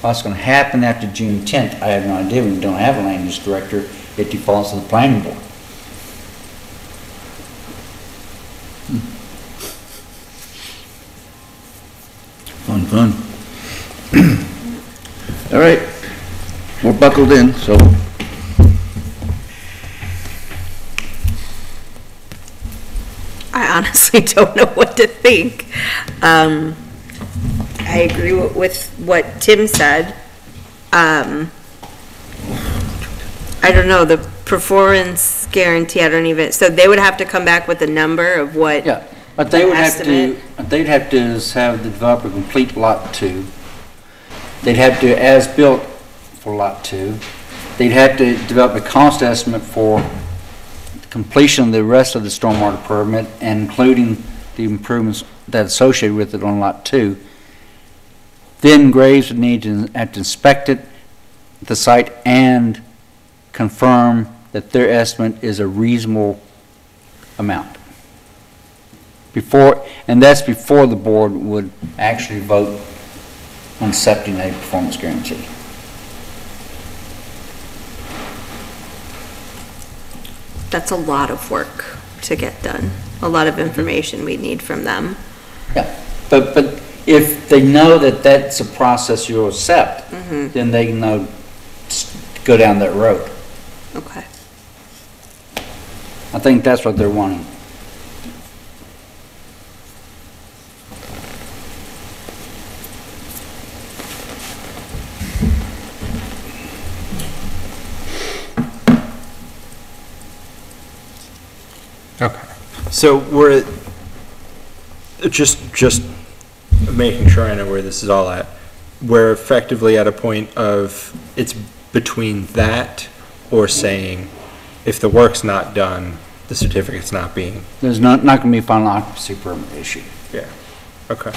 to happen after June 10th, I have no idea. We don't have a land use director. It defaults to the planning board. Fun. All right, we're buckled in, so. I honestly don't know what to think. I agree with what Tim said. I don't know, the performance guarantee, I don't even, so they would have to come back with a number of what? Yeah, but they would have to, they'd have to have the developer complete lot 2. They'd have to as-built for lot 2. They'd have to develop a cost estimate for completion of the rest of the stormwater permit, and including the improvements that associated with it on Lot 2, then Graves would need to have to inspect it, the site, and confirm that their estimate is a reasonable amount. And that's before the board would actually vote on accepting a performance guarantee. That's a lot of work to get done, a lot of information we need from them. Yeah, but if they know that that's a process you'll accept, then they know go down that road. Okay. I think that's what they're wanting. Okay. So we're just making sure I know where this is all at. We're effectively at a point of it's between that or saying if the work's not done, the certificate's not being. There's not going to be a final occupancy permit issued. Yeah. Okay.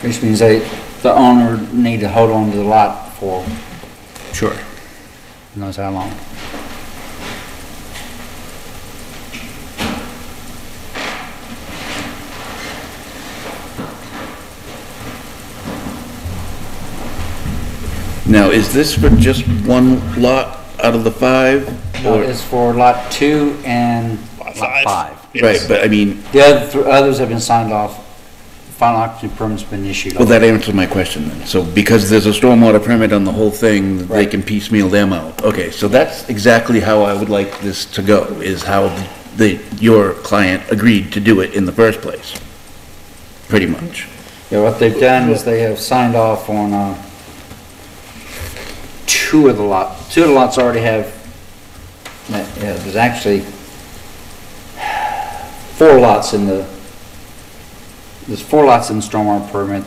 Which means the owner need to hold on to the lot for. Sure. Who knows how long. Now, is this for just one lot out of the 5? No, it's for Lot 2 and Lot 5. Yes. Right, but I mean. The others have been signed off. Final occupancy permit's been issued. Well, that answers my question then. So because there's a stormwater permit on the whole thing, they can piecemeal them out. Okay, so that's exactly how I would like this to go, is how your client agreed to do it in the first place. Pretty much. Yeah, what they've done is they have signed off on two of the lots. Two of the lots already have, there's actually 4 lots in the, there's 4 lots in the stormwater permit.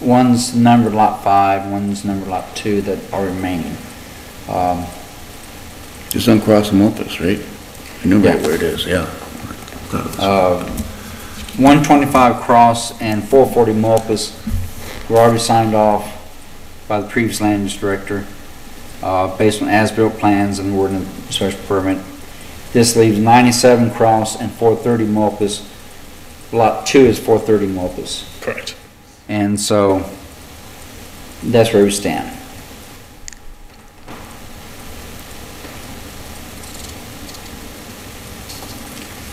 One's numbered Lot 5, one's numbered Lot 2 that are remaining. It's on Cross Milpas, right? I know right where it is, yeah. 125 Cross and 440 Milpas were already signed off by the previous land use director based on as-built plans and ordinance special permit. This leaves 97 Cross and 430 Milpas. Lot 2 is 430 Milpas. Correct. And so that's where we stand.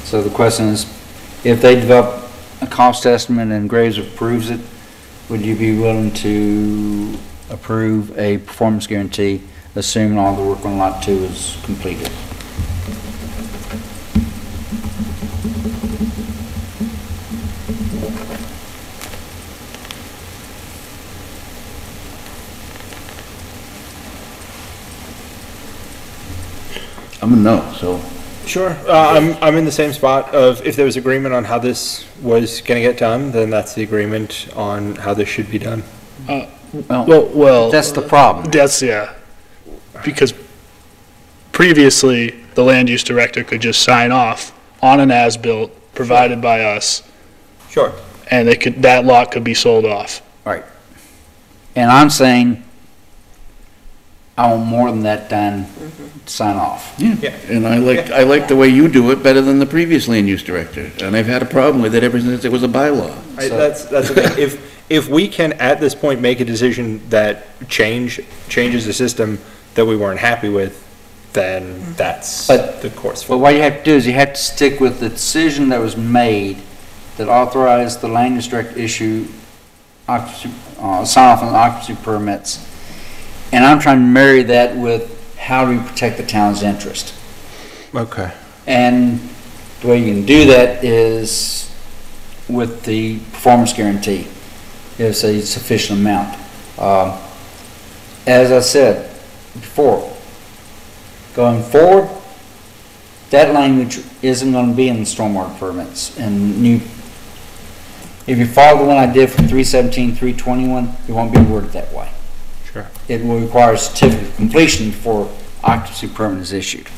So the question is, if they develop a cost estimate and Graves approves it, would you be willing to approve a performance guarantee, assuming all the work on Lot 2 is completed? I'm a no, so. Sure. I'm in the same spot of if there was agreement on how this was going to get done, then that's the agreement on how this should be done. Well, that's the problem. That's, yeah. Because previously, the land use director could just sign off on an as-built provided by us. Sure. And that lot could be sold off. Right. And I'm saying I want more than that done to sign off. Yeah. And I like the way you do it better than the previous land use director. And I've had a problem with it ever since it was a bylaw. That's the thing. If we can, at this point, make a decision that changes the system that we weren't happy with, then that's the course. But what you have to do is you have to stick with the decision that was made that authorized the land use director issue sign off on occupancy permits. And I'm trying to marry that with how do we protect the town's interest. Okay. And the way you can do that is with the performance guarantee. It's a sufficient amount. As I said before, going forward, that language isn't going to be in the stormwater permits. And if you follow the one I did for 317, 321, it won't be worded that way. Sure. It will require a certificate of completion before occupancy permit is issued.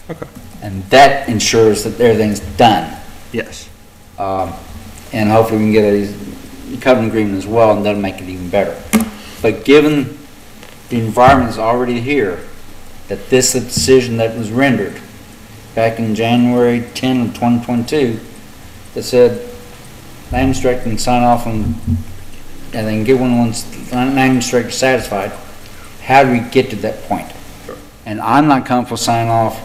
Okay. And that ensures that everything's done. Yes. And hopefully we can get a covenant agreement as well, and that'll make it even better. But given the environment is already here, that this is a decision that was rendered back in January 10 of 2022, that said land director can sign off on, and then get once land director satisfied, how do we get to that point? Sure. And I'm not comfortable signing off,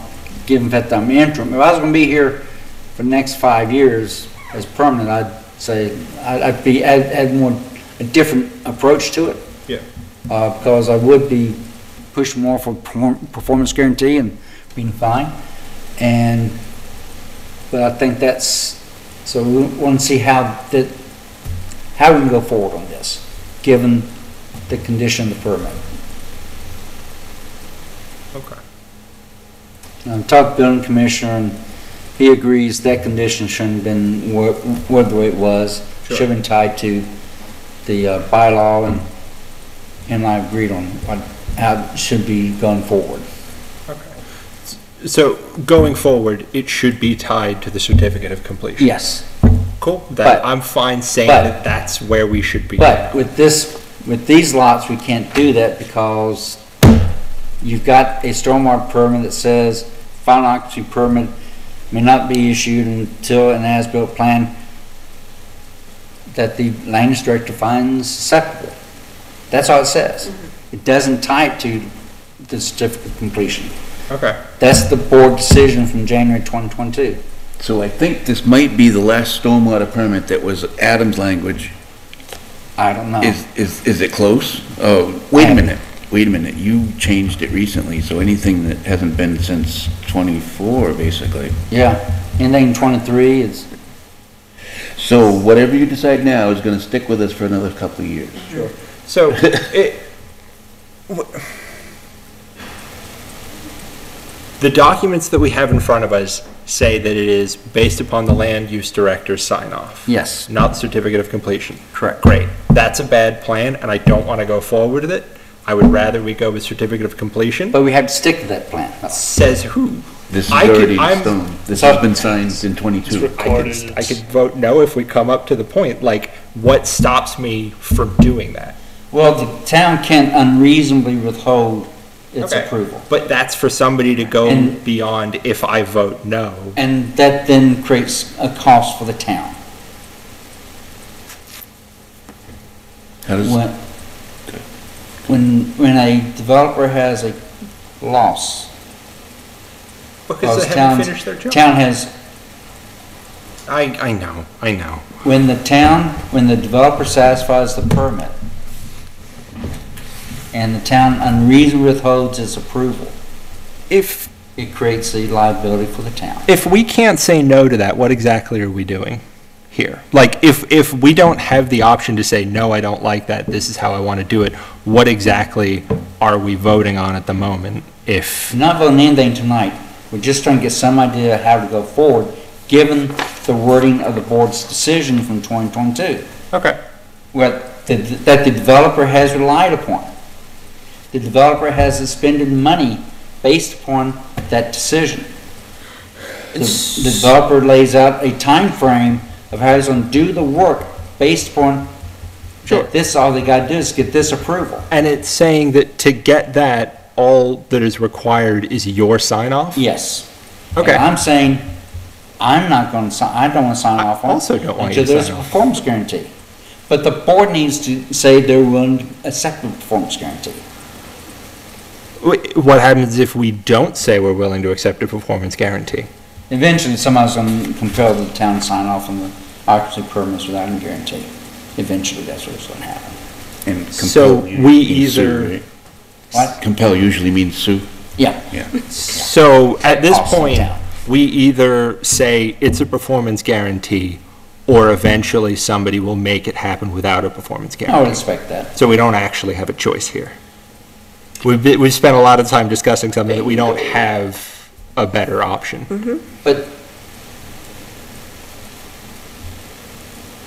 given that I'm interim. If I was going to be here for the next 5 years as permanent, I'd say I'd be add more a different approach to it. Yeah. Because I would be pushing more for performance guarantee and being fine. But I think that's, so we want to see how we can go forward on this, given the condition of the permit. Okay. I talked to the building commissioner, and he agrees that condition shouldn't have been worded the way it was. Sure. Should have been tied to the bylaw, and I agreed on how it should be going forward. Okay. So going forward, it should be tied to the certificate of completion? Yes. Cool. I'm fine saying that that's where we should be. But with these lots, we can't do that because you've got a stormwater permit that says final occupancy permit may not be issued until an as-built plan that the land use director finds acceptable. That's all it says. It doesn't tie it to the certificate of completion. Okay. That's the board decision from January 2022. So I think this might be the last stormwater permit that was Adam's language. I don't know. Is it close? Oh, wait a minute, you changed it recently, so anything that hasn't been since 24, basically. Yeah, anything 23 is... So whatever you decide now is gonna stick with us for another couple of years. Sure. So, the documents that we have in front of us say that it is based upon the land use director's sign off. Yes. Not the certificate of completion. Correct. Great. That's a bad plan, and I don't want to go forward with it. I would rather we go with certificate of completion. But we have to stick to that plan. Says who? This is already in stone. This has been signed in 22. I could vote no if we come up to the point. Like, what stops me from doing that? Well, the town can't unreasonably withhold its approval. But that's for somebody to go beyond if I vote no. And that then creates a cost for the town. How does... When a developer has a loss, because they haven't finished their job. Town has... I know. When the developer satisfies the permit, and the town unreasonably withholds its approval, if it creates a liability for the town. If we can't say no to that, what exactly are we doing here? Like, if we don't have the option to say, no, I don't like that, this is how I want to do it, what exactly are we voting on at the moment? If we're not voting anything tonight, we're just trying to get some idea of how to go forward, given the wording of the board's decision from 2022. Okay. That the developer has relied upon. The developer has expended money based upon that decision. The developer lays out a time frame of how he's going to do the work based upon that this, all they got to do is get this approval. And it's saying that to get that, all that is required is your sign off? Yes. Okay. And I'm saying I'm not going to sign, I don't want to sign off on it. Also don't want you to there's sign a off. performance guarantee. But the board needs to say they're willing to accept the performance guarantee. What happens if we don't say we're willing to accept a performance guarantee? Eventually, somebody's going to compel the town to sign off on the occupancy permits without a guarantee. Eventually, that's what's going to happen. And compel So we means sue, either... right? What? Compel usually means sue. Yeah. Yeah. So at this costs the point, town. we either say it's a performance guarantee, or eventually somebody will make it happen without a performance I guarantee. would expect that. So we don't actually have a choice here. We've spent a lot of time discussing something that we don't have a better option. But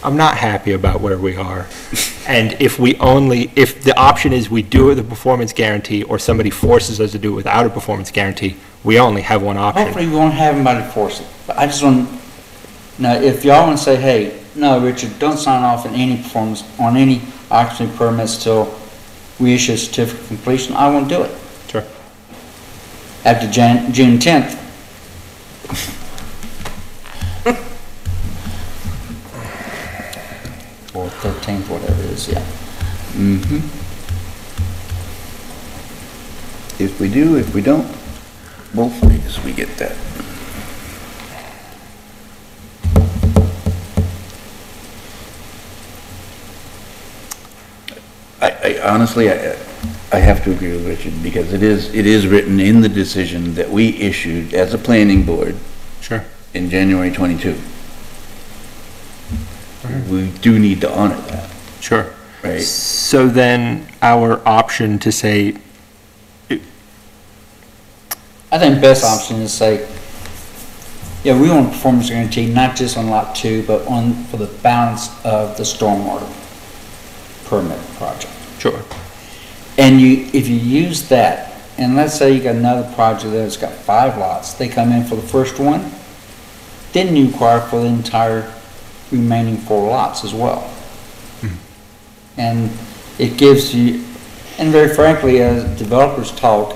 I'm not happy about where we are. And if the option is we do it with a performance guarantee, or somebody forces us to do it without a performance guarantee, we only have one option. hopefully we won't have anybody force it. But I just want Now, if y'all want to say, hey, no, Richard, don't sign off on any performance, on any occupancy permits till we issue a certificate of completion, I won't do it. Sure. After June 10th. Or 13th, whatever it is, yeah. Mm-hmm. If we do, if we don't, both ways we get that. I honestly, I have to agree with Richard, because it is written in the decision that we issued as a planning board. Sure. In January 22. We do need to honor that. Sure. Right. So then our option to say, I think best option is say, yeah, we want a performance guarantee, not just on lot 2, but for the balance of the stormwater permit project. Sure. And if you use that, and let's say you got another project that's got 5 lots, they come in for the first one, then you require for the entire remaining 4 lots as well. And it gives you, and very frankly, as developers talk,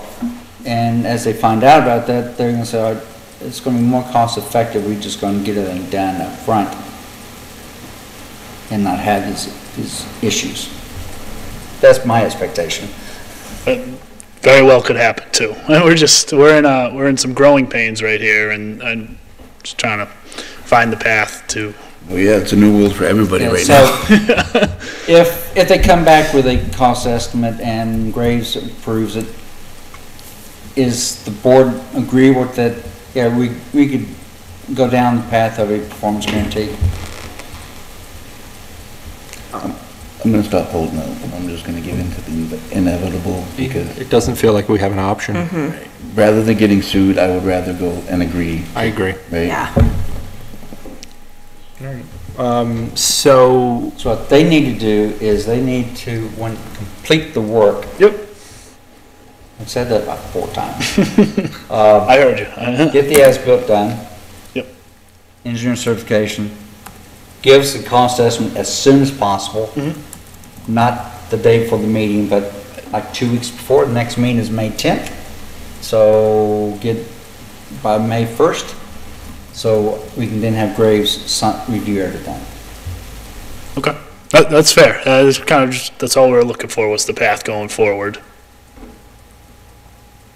and as they find out about that, they're going to say, oh, it's going to be more cost effective, we're just going to get it done up front and not have these issues. That's my expectation. Very well could happen too. We're in some growing pains right here, and I'm just trying to find the path to. Well, yeah, it's a new world for everybody right so now. if they come back with a cost estimate and Graves approves it, is the board agreeable that, yeah, we could go down the path of a performance guarantee? I'm going to stop holding out. I'm just going to give in to the inevitable, because it doesn't feel like we have an option. Right. Rather than getting sued, I would rather go and agree. I agree. Right? Yeah. All right. So what they need to do is they need to, when complete the work. Yep. I've said that about 4 times. I heard you. Get the as-built done. Yep. Engineering certification. Give us the cost estimate as soon as possible. Not the day before the meeting, but like 2 weeks before. The next meeting is May 10th. So get by May 1st. So we can then have Graves review everything. Okay. That's fair. It's kind of just, that's all we were looking for, was the path going forward.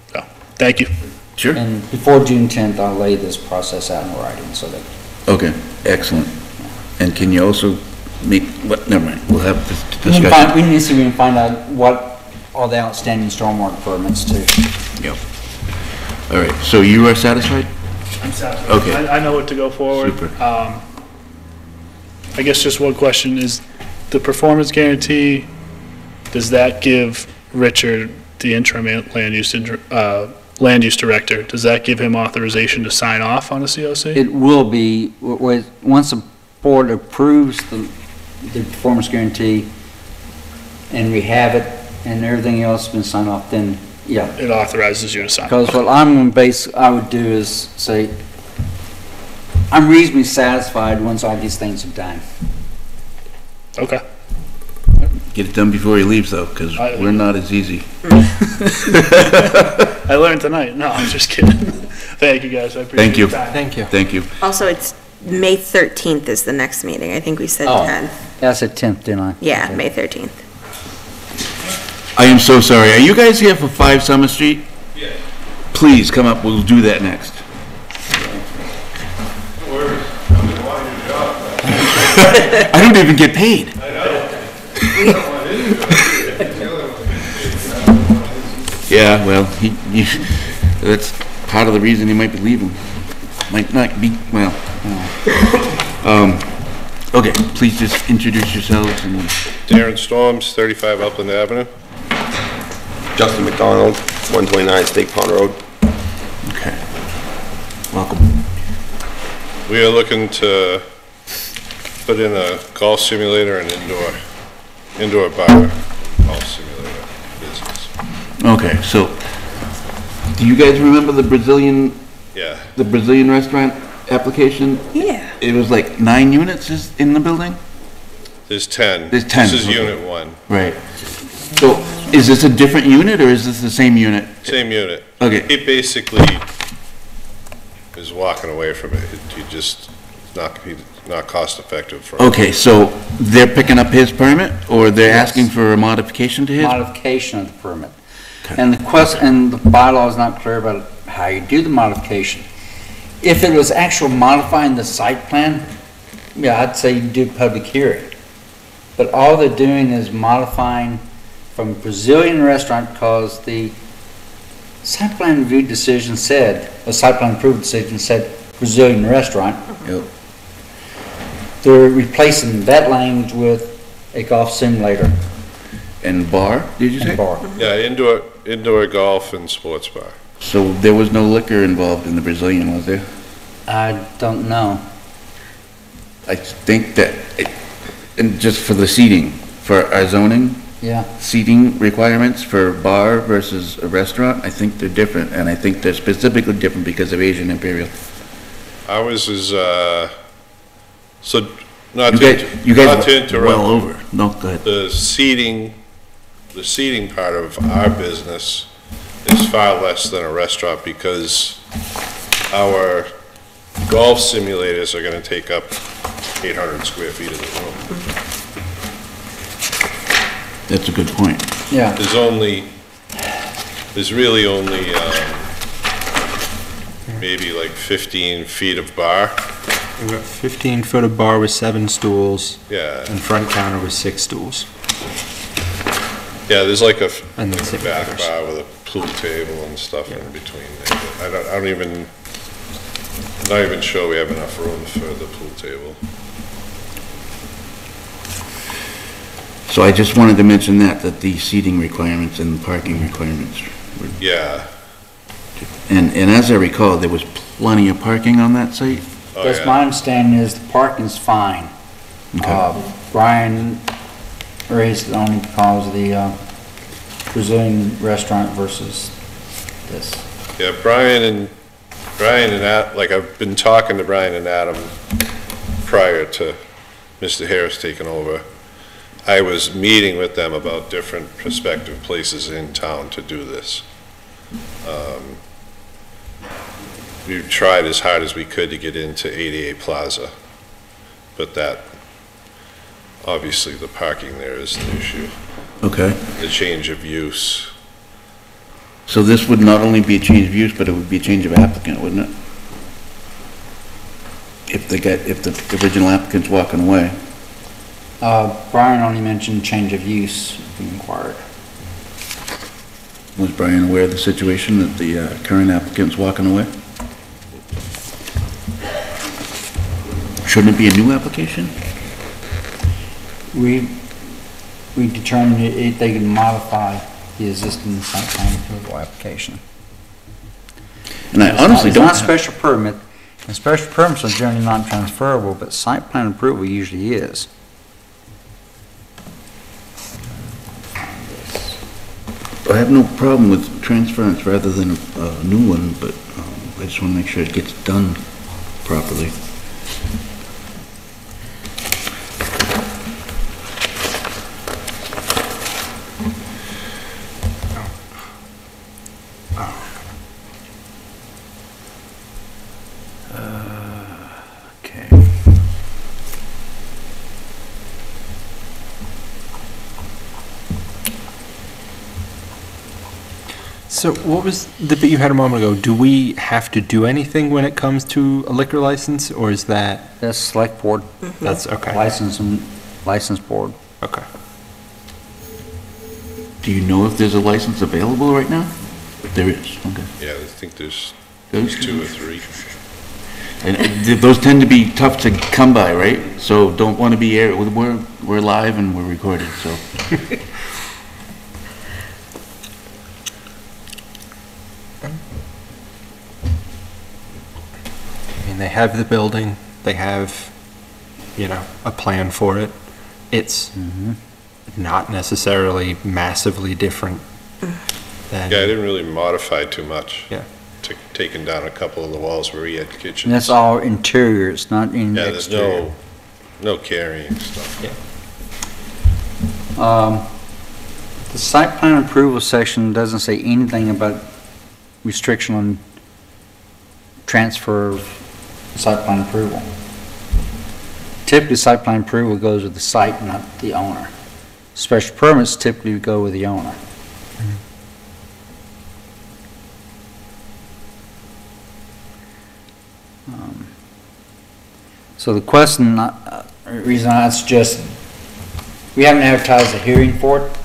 So, thank you. Sure. And before June 10th, I'll lay this process out in writing so that. Okay, excellent. And can you also make, never mind, we'll have this discussion. We need to see if we can find out what are the outstanding stormwater permits too. Yep. All right, so you are satisfied? I'm satisfied. Okay. I know what to go forward. Super. I guess just one question is, the performance guarantee, does that give Richard, the interim land use director, does that give him authorization to sign off on a COC? It will be, once the board approves the performance guarantee and we have it and everything else has been signed off, then yeah. It authorizes you to sign. Because what I would do is say, I'm reasonably satisfied once all these things are done. Okay. Get it done before he leaves though, because we're not as easy. I learned tonight. No, I'm just kidding. Thank you guys. I appreciate Thank you. your time. Thank you. Thank you. Also, it's May 13th is the next meeting. I think we said 10. Yeah, I said 10th, didn't I? Yeah, Okay. May 13th. I am so sorry. Are you guys here for 5 Summer Street? Yes. Please come up. We'll do that next. I don't even get paid. Yeah, well, that's part of the reason he might be leaving. Might not be, well. Okay, please just introduce yourselves and. Darren Storms, 35 Upland Avenue. Justin McDonald, 129 State Pond Road. Okay. Welcome. We are looking to put in a golf simulator and indoor bar golf simulator business. Okay, so, do you guys remember the Brazilian? Yeah. The Brazilian restaurant? application? Yeah. It was like 9 units is in the building? There's 10. There's 10. This is okay. unit 1. Right. So is this a different unit or is this the same unit? Same unit. Okay. He basically is walking away from it. He just, he's not cost effective for him. Okay, so they're picking up his permit or they're asking for a modification to his? Modification of the permit. And the bylaw is not clear about how you do the modification. If it was actual modifying the site plan, yeah, I'd say you do public hearing. But all they're doing is modifying from Brazilian restaurant because the site plan review decision said, the site plan approved decision said Brazilian restaurant. Yep. They're replacing that language with a golf simulator. And bar, did you say? And bar. Yeah, indoor golf and sports bar. So there was no liquor involved in the Brazilian, was there? I don't know. I think that, and just for the seating, for our zoning? Yeah. Seating requirements for bar versus a restaurant, I think they're different, and I think they're specifically different because of Asian Imperial. Ours is, so, You not guys to interrupt. well over. No, go ahead. The seating part of our business is far less than a restaurant because our golf simulators are gonna take up 800 square feet of the room. That's a good point. Yeah. There's really only, maybe like 15 feet of bar. We've got 15 foot of bar with 7 stools. Yeah. And front counter with 6 stools. Yeah, there's like a And then back bar with a pool table and stuff in between there. But I'm not even sure we have enough room for the pool table. So I just wanted to mention that the seating requirements and the parking requirements were. Yeah. And as I recall, there was plenty of parking on that site? Oh, That's yeah. my understanding is the parking's fine. Okay. Brian raised it only because of the Brazilian restaurant versus this. Yeah, Brian and like I've been talking to Brian and Adam prior to Mr. Harris taking over. I was meeting with them about different prospective places in town to do this. We tried as hard as we could to get into 88 Plaza, but that, obviously the parking there is the issue. Okay. The change of use. So this would not only be a change of use, but it would be a change of applicant, wouldn't it? If the original applicant's walking away. Brian only mentioned change of use being required. Was Brian aware of the situation that the current applicant's walking away? Shouldn't it be a new application? We determined if they can modify the existing site plan approval application. And I honestly don't. It's not special permit, and special permits are generally not transferable, but site plan approval usually is. I have no problem with transference rather than a new one, but I just want to make sure it gets done properly. Okay. So what was the bit you had a moment ago? Do we have to do anything when it comes to a liquor license, or is that? That's select board. That's okay. License board. Okay. Do you know if there's a license available right now? There is, okay. Yeah, I think there's Those 2 or 3. And those tend to be tough to come by, right? So don't want to be aired, we're live and we're recorded, so. I mean, they have the building, they have, a plan for it. It's not necessarily massively different than. Yeah, I didn't really modify too much. Yeah. taken down a couple of the walls where he had kitchens. And that's all interior, it's not in Yeah, the there's exterior. no carrying stuff. The site plan approval section doesn't say anything about restriction on transfer of site plan approval. Typically, site plan approval goes with the site, not the owner. Special permits typically go with the owner. So the question, reason I suggest, we haven't advertised a hearing for it,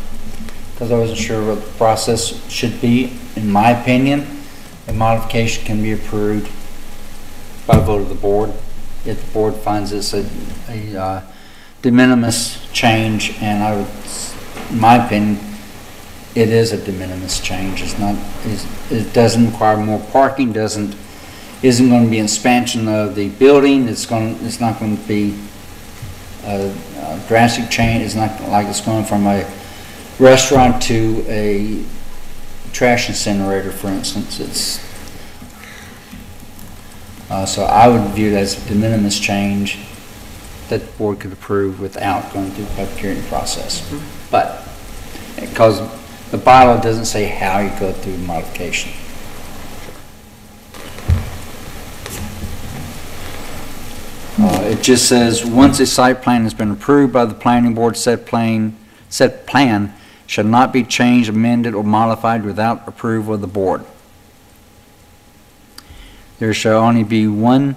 because I wasn't sure what the process should be. In my opinion, a modification can be approved by vote of the board if the board finds this a de minimis change, and I would, in my opinion, it is a de minimis change. It's not, it doesn't require more parking, isn't going to be an expansion of the building. It's not going to be a drastic change. It's not like it's going from a restaurant to a trash incinerator, for instance. So I would view it as a de minimis change that the board could approve without going through the public hearing process. But because the bylaw doesn't say how you go through the modification. It just says, once a site plan has been approved by the planning board, said plan shall not be changed, amended, or modified without approval of the board. There shall only be one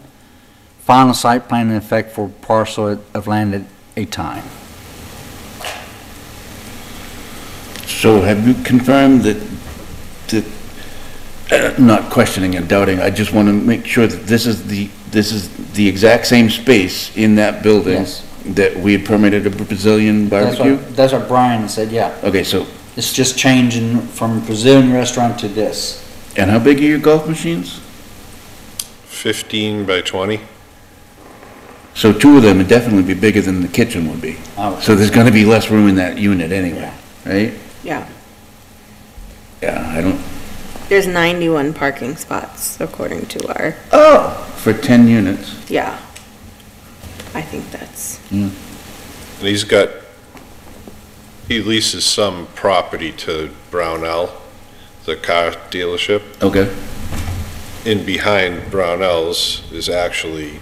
final site plan in effect for parcel of land at a time. So have you confirmed that, not questioning and doubting, I just want to make sure that this is the exact same space in that building? Yes. That we had permitted a Brazilian barbecue? That's what Brian said, yeah. Okay, so. It's just changing from a Brazilian restaurant to this. And how big are your golf machines? 15 by 20. So two of them would definitely be bigger than the kitchen would be. So there's going to be less room in that unit anyway, right? Yeah. Yeah, I don't. There's 91 parking spots according to our. For 10 units. Yeah. I think that's. Yeah. And he leases some property to Brownell, the car dealership. Okay. In behind Brownell's is actually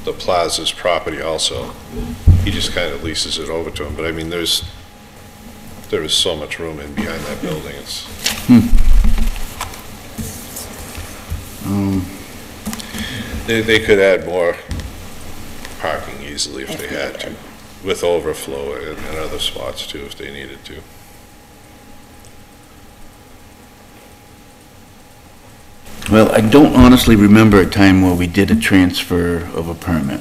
the Plaza's property also. He just kind of leases it over to him, but I mean, there is so much room in behind that building. It's. They could add more parking easily if they had to, with overflow and other spots too if they needed to. Well, I don't honestly remember a time where we did a transfer of a permit.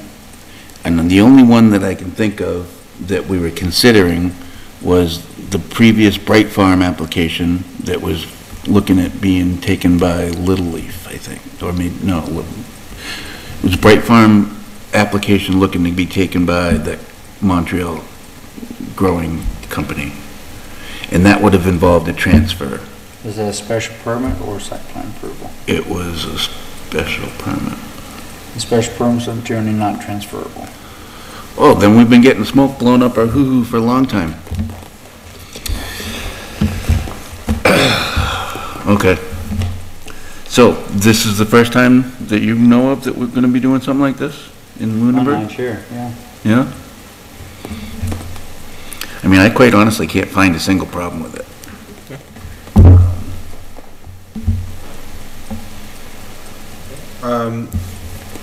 And the only one that I can think of that we were considering was the previous Bright Farm application that was looking at being taken by Little Leaf, I think. Or maybe, no, it was Bright Farm application looking to be taken by the Montreal growing company. And that would have involved a transfer. Is that a special permit or site plan approval? It was a special permit. The special permits are generally not transferable. Oh, then we've been getting smoke blown up our hoo-hoo for a long time. Okay. So, this is the first time that you know of that we're gonna be doing something like this in Lunenburg? I'm not sure, yeah. Yeah? I mean, I quite honestly can't find a single problem with it.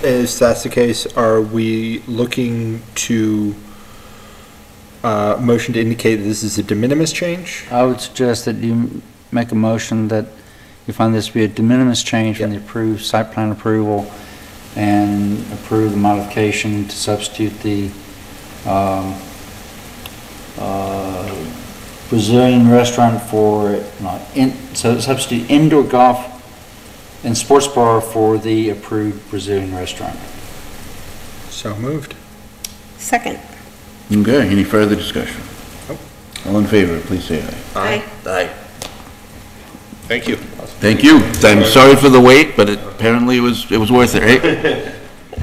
If that's the case, are we looking to motion to indicate that this is a de minimis change? I would suggest that you make a motion that you find this to be a de minimis change from the approved site plan approval and approve the modification to substitute the Brazilian restaurant for, so substitute indoor golf and sports bar for the approved Brazilian restaurant. So moved. Second. Okay, any further discussion? All in favor, please say aye. Aye. Aye. Thank you. Thank you. I'm sorry for the wait, but apparently it was worth it, right?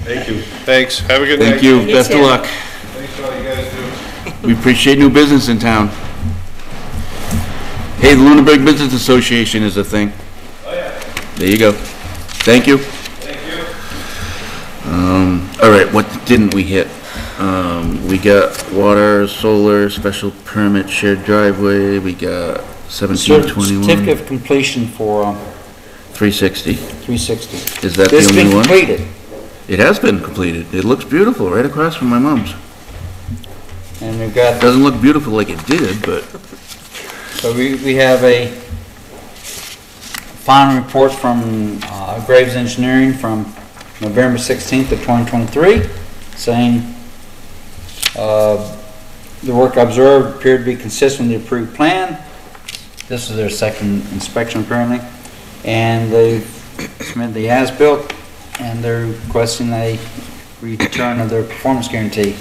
Thank you. Thanks. Have a good night. Thank you. Best of luck. Thanks for all you guys do. We appreciate new business in town. Hey, the Lunenburg Business Association is a thing. Oh, yeah. There you go. Thank you. Thank you. All right, what didn't we hit? We got water, solar, special permit, shared driveway, we got 1721. Certificate of completion for 360. 360. Is that the This has only been one? completed. It has been completed. It looks beautiful, right across from my mom's. And we've got, Doesn't look beautiful like it did, but so we have a final report from Graves Engineering from November 16th of 2023, saying the work observed appeared to be consistent with the approved plan. This is their second inspection apparently, and they've submitted the as-built, and they're requesting a return of their performance guarantee.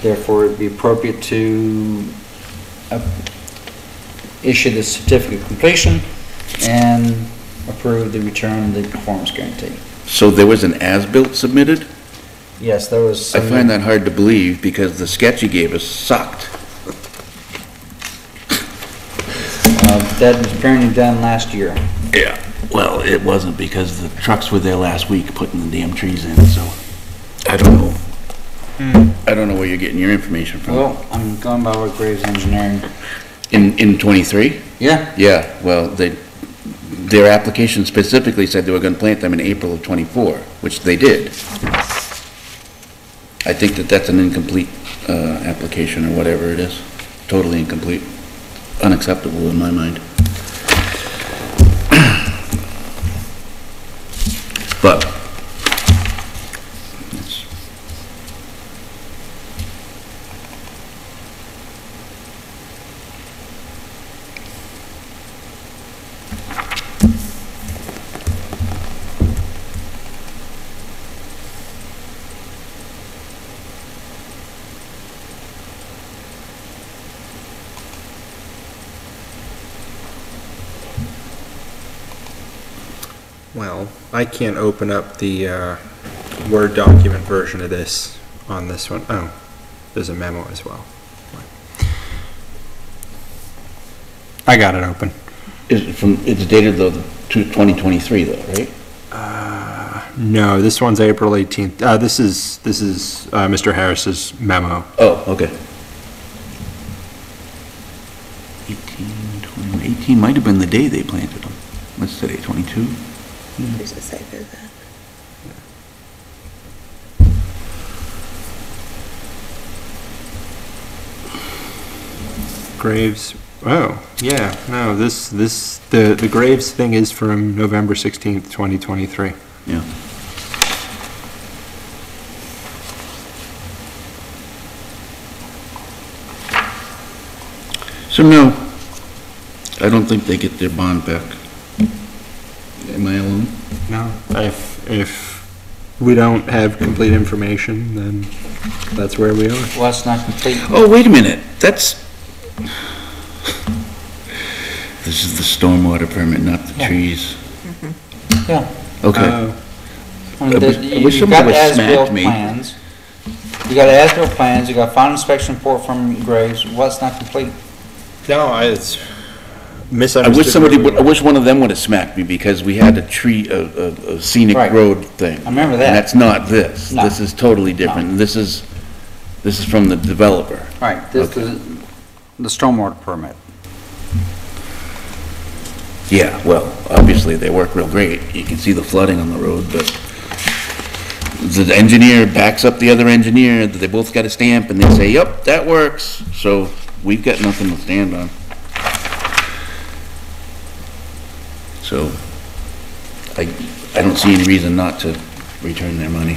Therefore, it'd be appropriate to issue the certificate of completion and approve the return of the performance guarantee. so there was an as-built submitted? Yes, there was I some. find that hard to believe because the sketch you gave us sucked. That was apparently done last year. Yeah. Well, it wasn't because the trucks were there last week putting the damn trees in, so I don't know. I don't know where you're getting your information from. Well, I'm going by what Graves Engineering. In 23? Yeah. Yeah, well, their application specifically said they were gonna plant them in April of 24, which they did. I think that that's an incomplete, application or whatever it is. Totally incomplete. Unacceptable in my mind. But, it's, Well, I can't open up the Word document version of this on this one. Oh, there's a memo as well. I got it open. it's dated though, to 2023 though, right? No, this one's April 18th. This is Mr. Harris's memo. Oh, okay. 18 might have been the day they planted them. What's today, 22? There's a site visit. Graves, oh, yeah, no, the Graves thing is from November 16th, 2023. Yeah. So no, I don't think they get their bond back. Am I alone? No, if we don't have complete information, then that's where we are. Well, it's not complete. Oh, wait a minute, that's... This is the stormwater permit, not the trees. Yeah. Okay. I mean, wish you've somebody got would as-built smack me. plans. You got as-built plans, you got final inspection report from Graves. What's not complete? No, it's I misunderstood. wish somebody would, I wish one of them would have smacked me because we had a a scenic Right. road thing. I remember that. And that's not this. No. This is totally different. This is from the developer. Right, this is the stormwater permit. Yeah, well, obviously they work real great. You can see the flooding on the road, but the engineer backs up the other engineer, they both got a stamp and they say, yep, that works. So we've got nothing to stand on. So I don't see any reason not to return their money.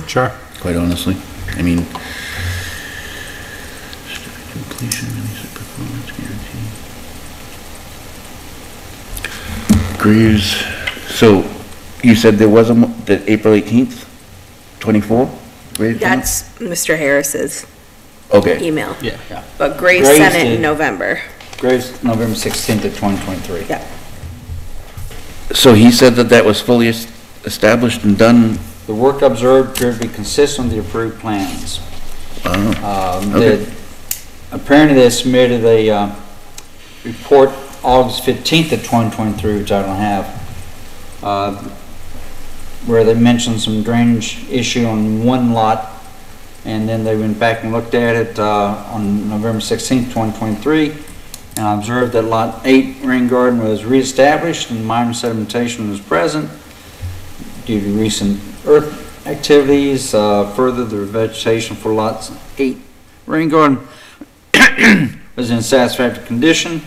Sure. Quite honestly. I mean, completion, release of performance guarantee. Greaves, so you said there was the April 18th, 24? Graves one? That's Mr. Harris's Okay. email. Yeah. But Graves Graves sent it did. in November. Graves, November 16th of 2023. Yeah. So he said that that was fully established and done? The work observed appeared to be consistent with the approved plans. Okay. Apparently they submitted a report August 15th of 2023, which I don't have, where they mentioned some drainage issue on one lot, and then they went back and looked at it on November 16th, 2023, and observed that Lot 8 rain garden was reestablished and minor sedimentation was present due to recent earth activities. Further, the vegetation for Lot 8 rain garden was in satisfactory condition.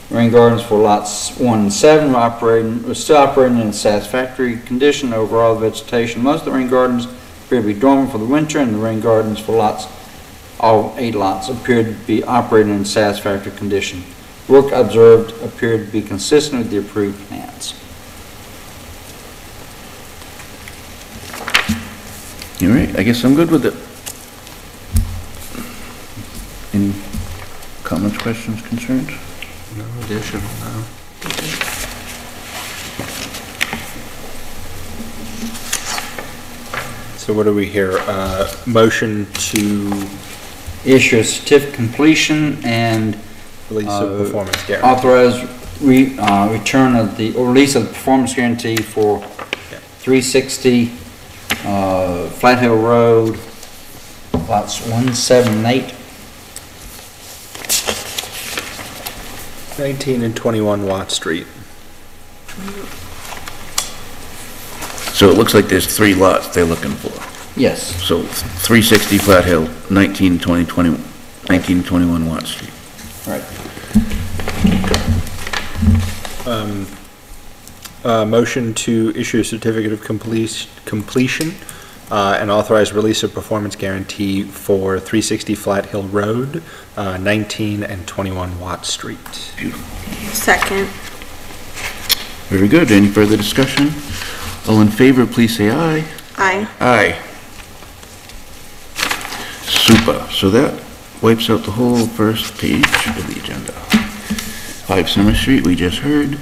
Rain gardens for lots 1 and 7 were still operating in satisfactory condition. Overall vegetation, most of the rain gardens appear to be dormant for the winter, and the rain gardens for all 8 lots appeared to be operating in satisfactory condition. Work observed appeared to be consistent with the approved plans. All right, I guess I'm good with it. Any comments, questions, concerns? No additional, no. So what do we hear? Motion to issue a certificate of completion and release of performance guarantee. Authorize return of the, or release of the performance guarantee for 360 Flat Hill Road, lots 1, 7, and 8. 19 and 21 Watt Street. So it looks like there's 3 lots they're looking for. Yes. So 360 Flat Hill, 19, 20, 19, 21 Watt Street. Right. Motion to issue a certificate of completion and authorize release of performance guarantee for 360 Flat Hill Road, 19 and 21 Watt Street. Second. Very good. Any further discussion? All in favor, please say aye. Aye. Aye. Super. So that wipes out the whole first page of the agenda. 5 Summer Street, we just heard.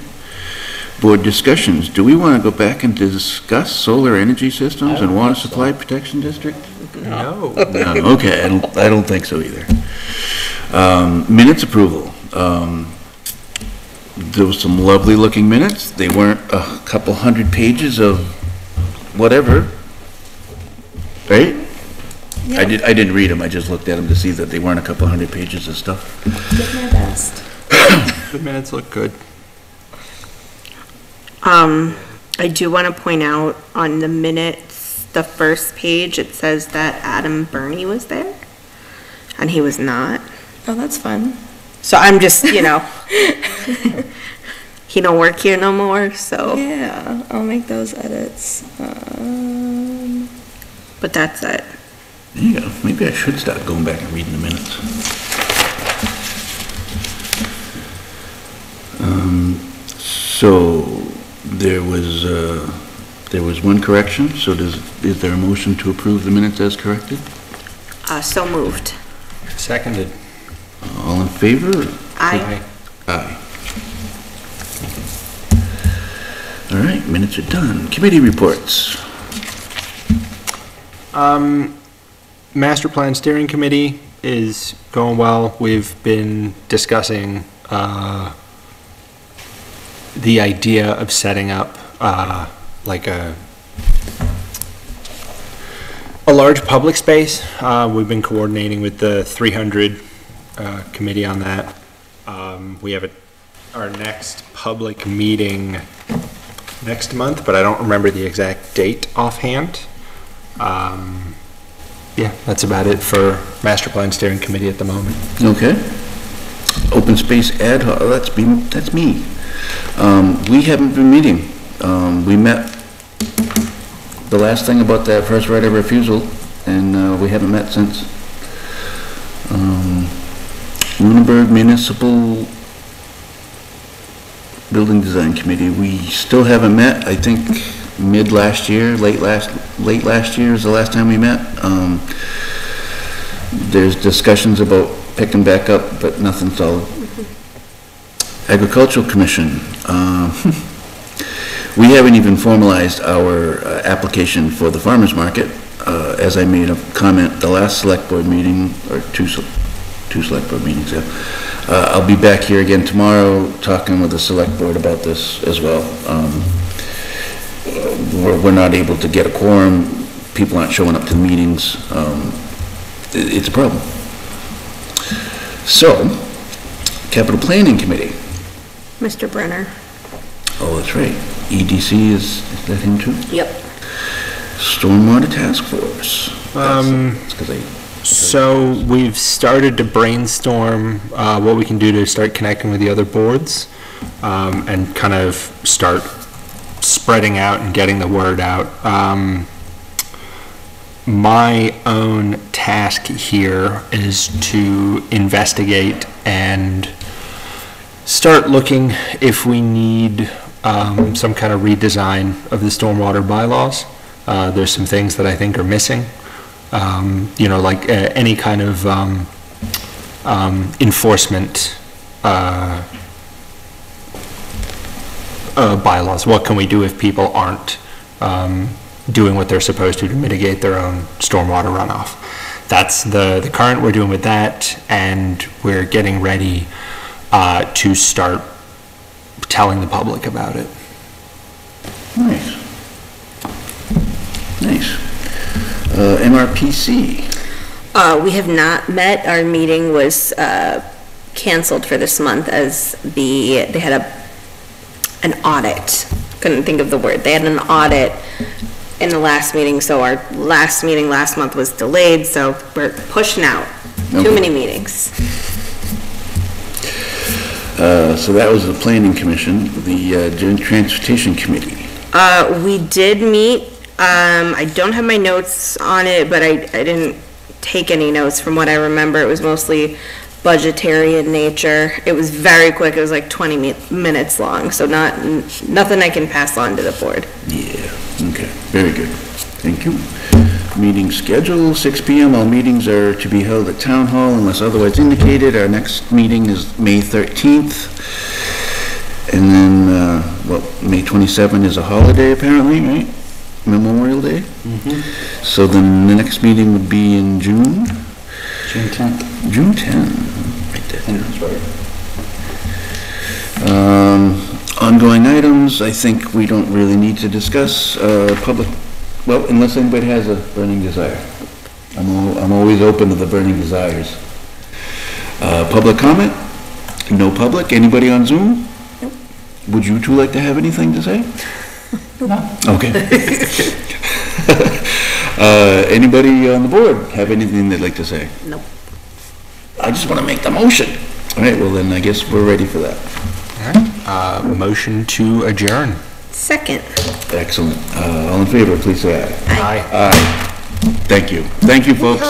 Board discussions. Do we want to go back and discuss solar energy systems and water supply protection district? No. No, okay, I don't think so either. Minutes approval. There was some lovely looking minutes. They weren't a couple hundred pages of whatever, right? Yeah. I didn't read them. I just looked at them to see that they weren't a couple hundred pages of stuff. Did my best. The minutes look good. I do want to point out on the minutes, the first page, it says that Adam Burney was there, and he was not. Oh, that's fun. So I'm just, he don't work here no more, so. Yeah, I'll make those edits. But that's it. There you go. Maybe I should start going back and reading the minutes. So there was one correction. So is there a motion to approve the minutes as corrected? So moved. Seconded. All in favor? Aye. Aye. All right, minutes are done. Committee reports. Master Plan Steering Committee is going well. We've been discussing the idea of setting up like a large public space. We've been coordinating with the 300 committee on that. We have our next public meeting next month, but I don't remember the exact date offhand. Yeah, that's about it for Master Plan Steering Committee at the moment. Okay. Open Space Ad Hoc, that's me. We haven't been meeting. We met the last thing about that first right of refusal, and we haven't met since. Lunenburg Municipal Building Design Committee, we still haven't met. I think mid last year, late last year is the last time we met. There's discussions about picking back up, but nothing solid. Agricultural Commission. We haven't even formalized our application for the farmer's market. As I made a comment, the last select board meeting, or two select board meetings, yeah. I'll be back here again tomorrow talking with the select board about this as well. We're not able to get a quorum. People aren't showing up to the meetings. It's a problem. So, Capital Planning Committee. Mr. Brenner. Oh, that's right. EDC, is that him too? Yep. Stormwater Task Force. So we've started to brainstorm what we can do to start connecting with the other boards and kind of start spreading out and getting the word out. My own task here is to investigate and start looking if we need some kind of redesign of the stormwater bylaws. There's some things that I think are missing. Like any kind of enforcement bylaws. What can we do if people aren't doing what they're supposed to mitigate their own stormwater runoff? That's the current we're doing with that, and we're getting ready to start telling the public about it. Nice. Nice. MRPC. We have not met. Our meeting was canceled for this month as they had an audit. Couldn't think of the word. They had an audit in the last meeting, so our last meeting last month was delayed, so we're pushing out. Okay. Too many meetings. So that was the Planning Commission, the Joint Transportation Committee. We did meet. I don't have my notes on it, but I didn't take any notes from what I remember. It was mostly budgetary in nature. It was very quick. It was like 20 minutes long, so nothing I can pass on to the board. Yeah, okay, very good. Thank you. Meeting schedule, 6 p.m. All meetings are to be held at Town Hall unless otherwise indicated. Our next meeting is May 13th. And then, May 27th is a holiday apparently, right? Memorial Day? Mm-hmm. So then the next meeting would be in June? June 10th. June 10th. Right there. That's right. Ongoing items, I think we don't really need to discuss. Public, well, unless anybody has a burning desire. I'm always open to the burning desires. Public comment? No public? Anybody on Zoom? Nope. Would you two like to have anything to say? No. Okay. Anybody on the board have anything they'd like to say? Nope. I just want to make the motion. All right, well then I guess we're ready for that. All right. Motion to adjourn. Second. Excellent. All in favor, please say aye. Aye. Aye. Thank you. Thank you, folks.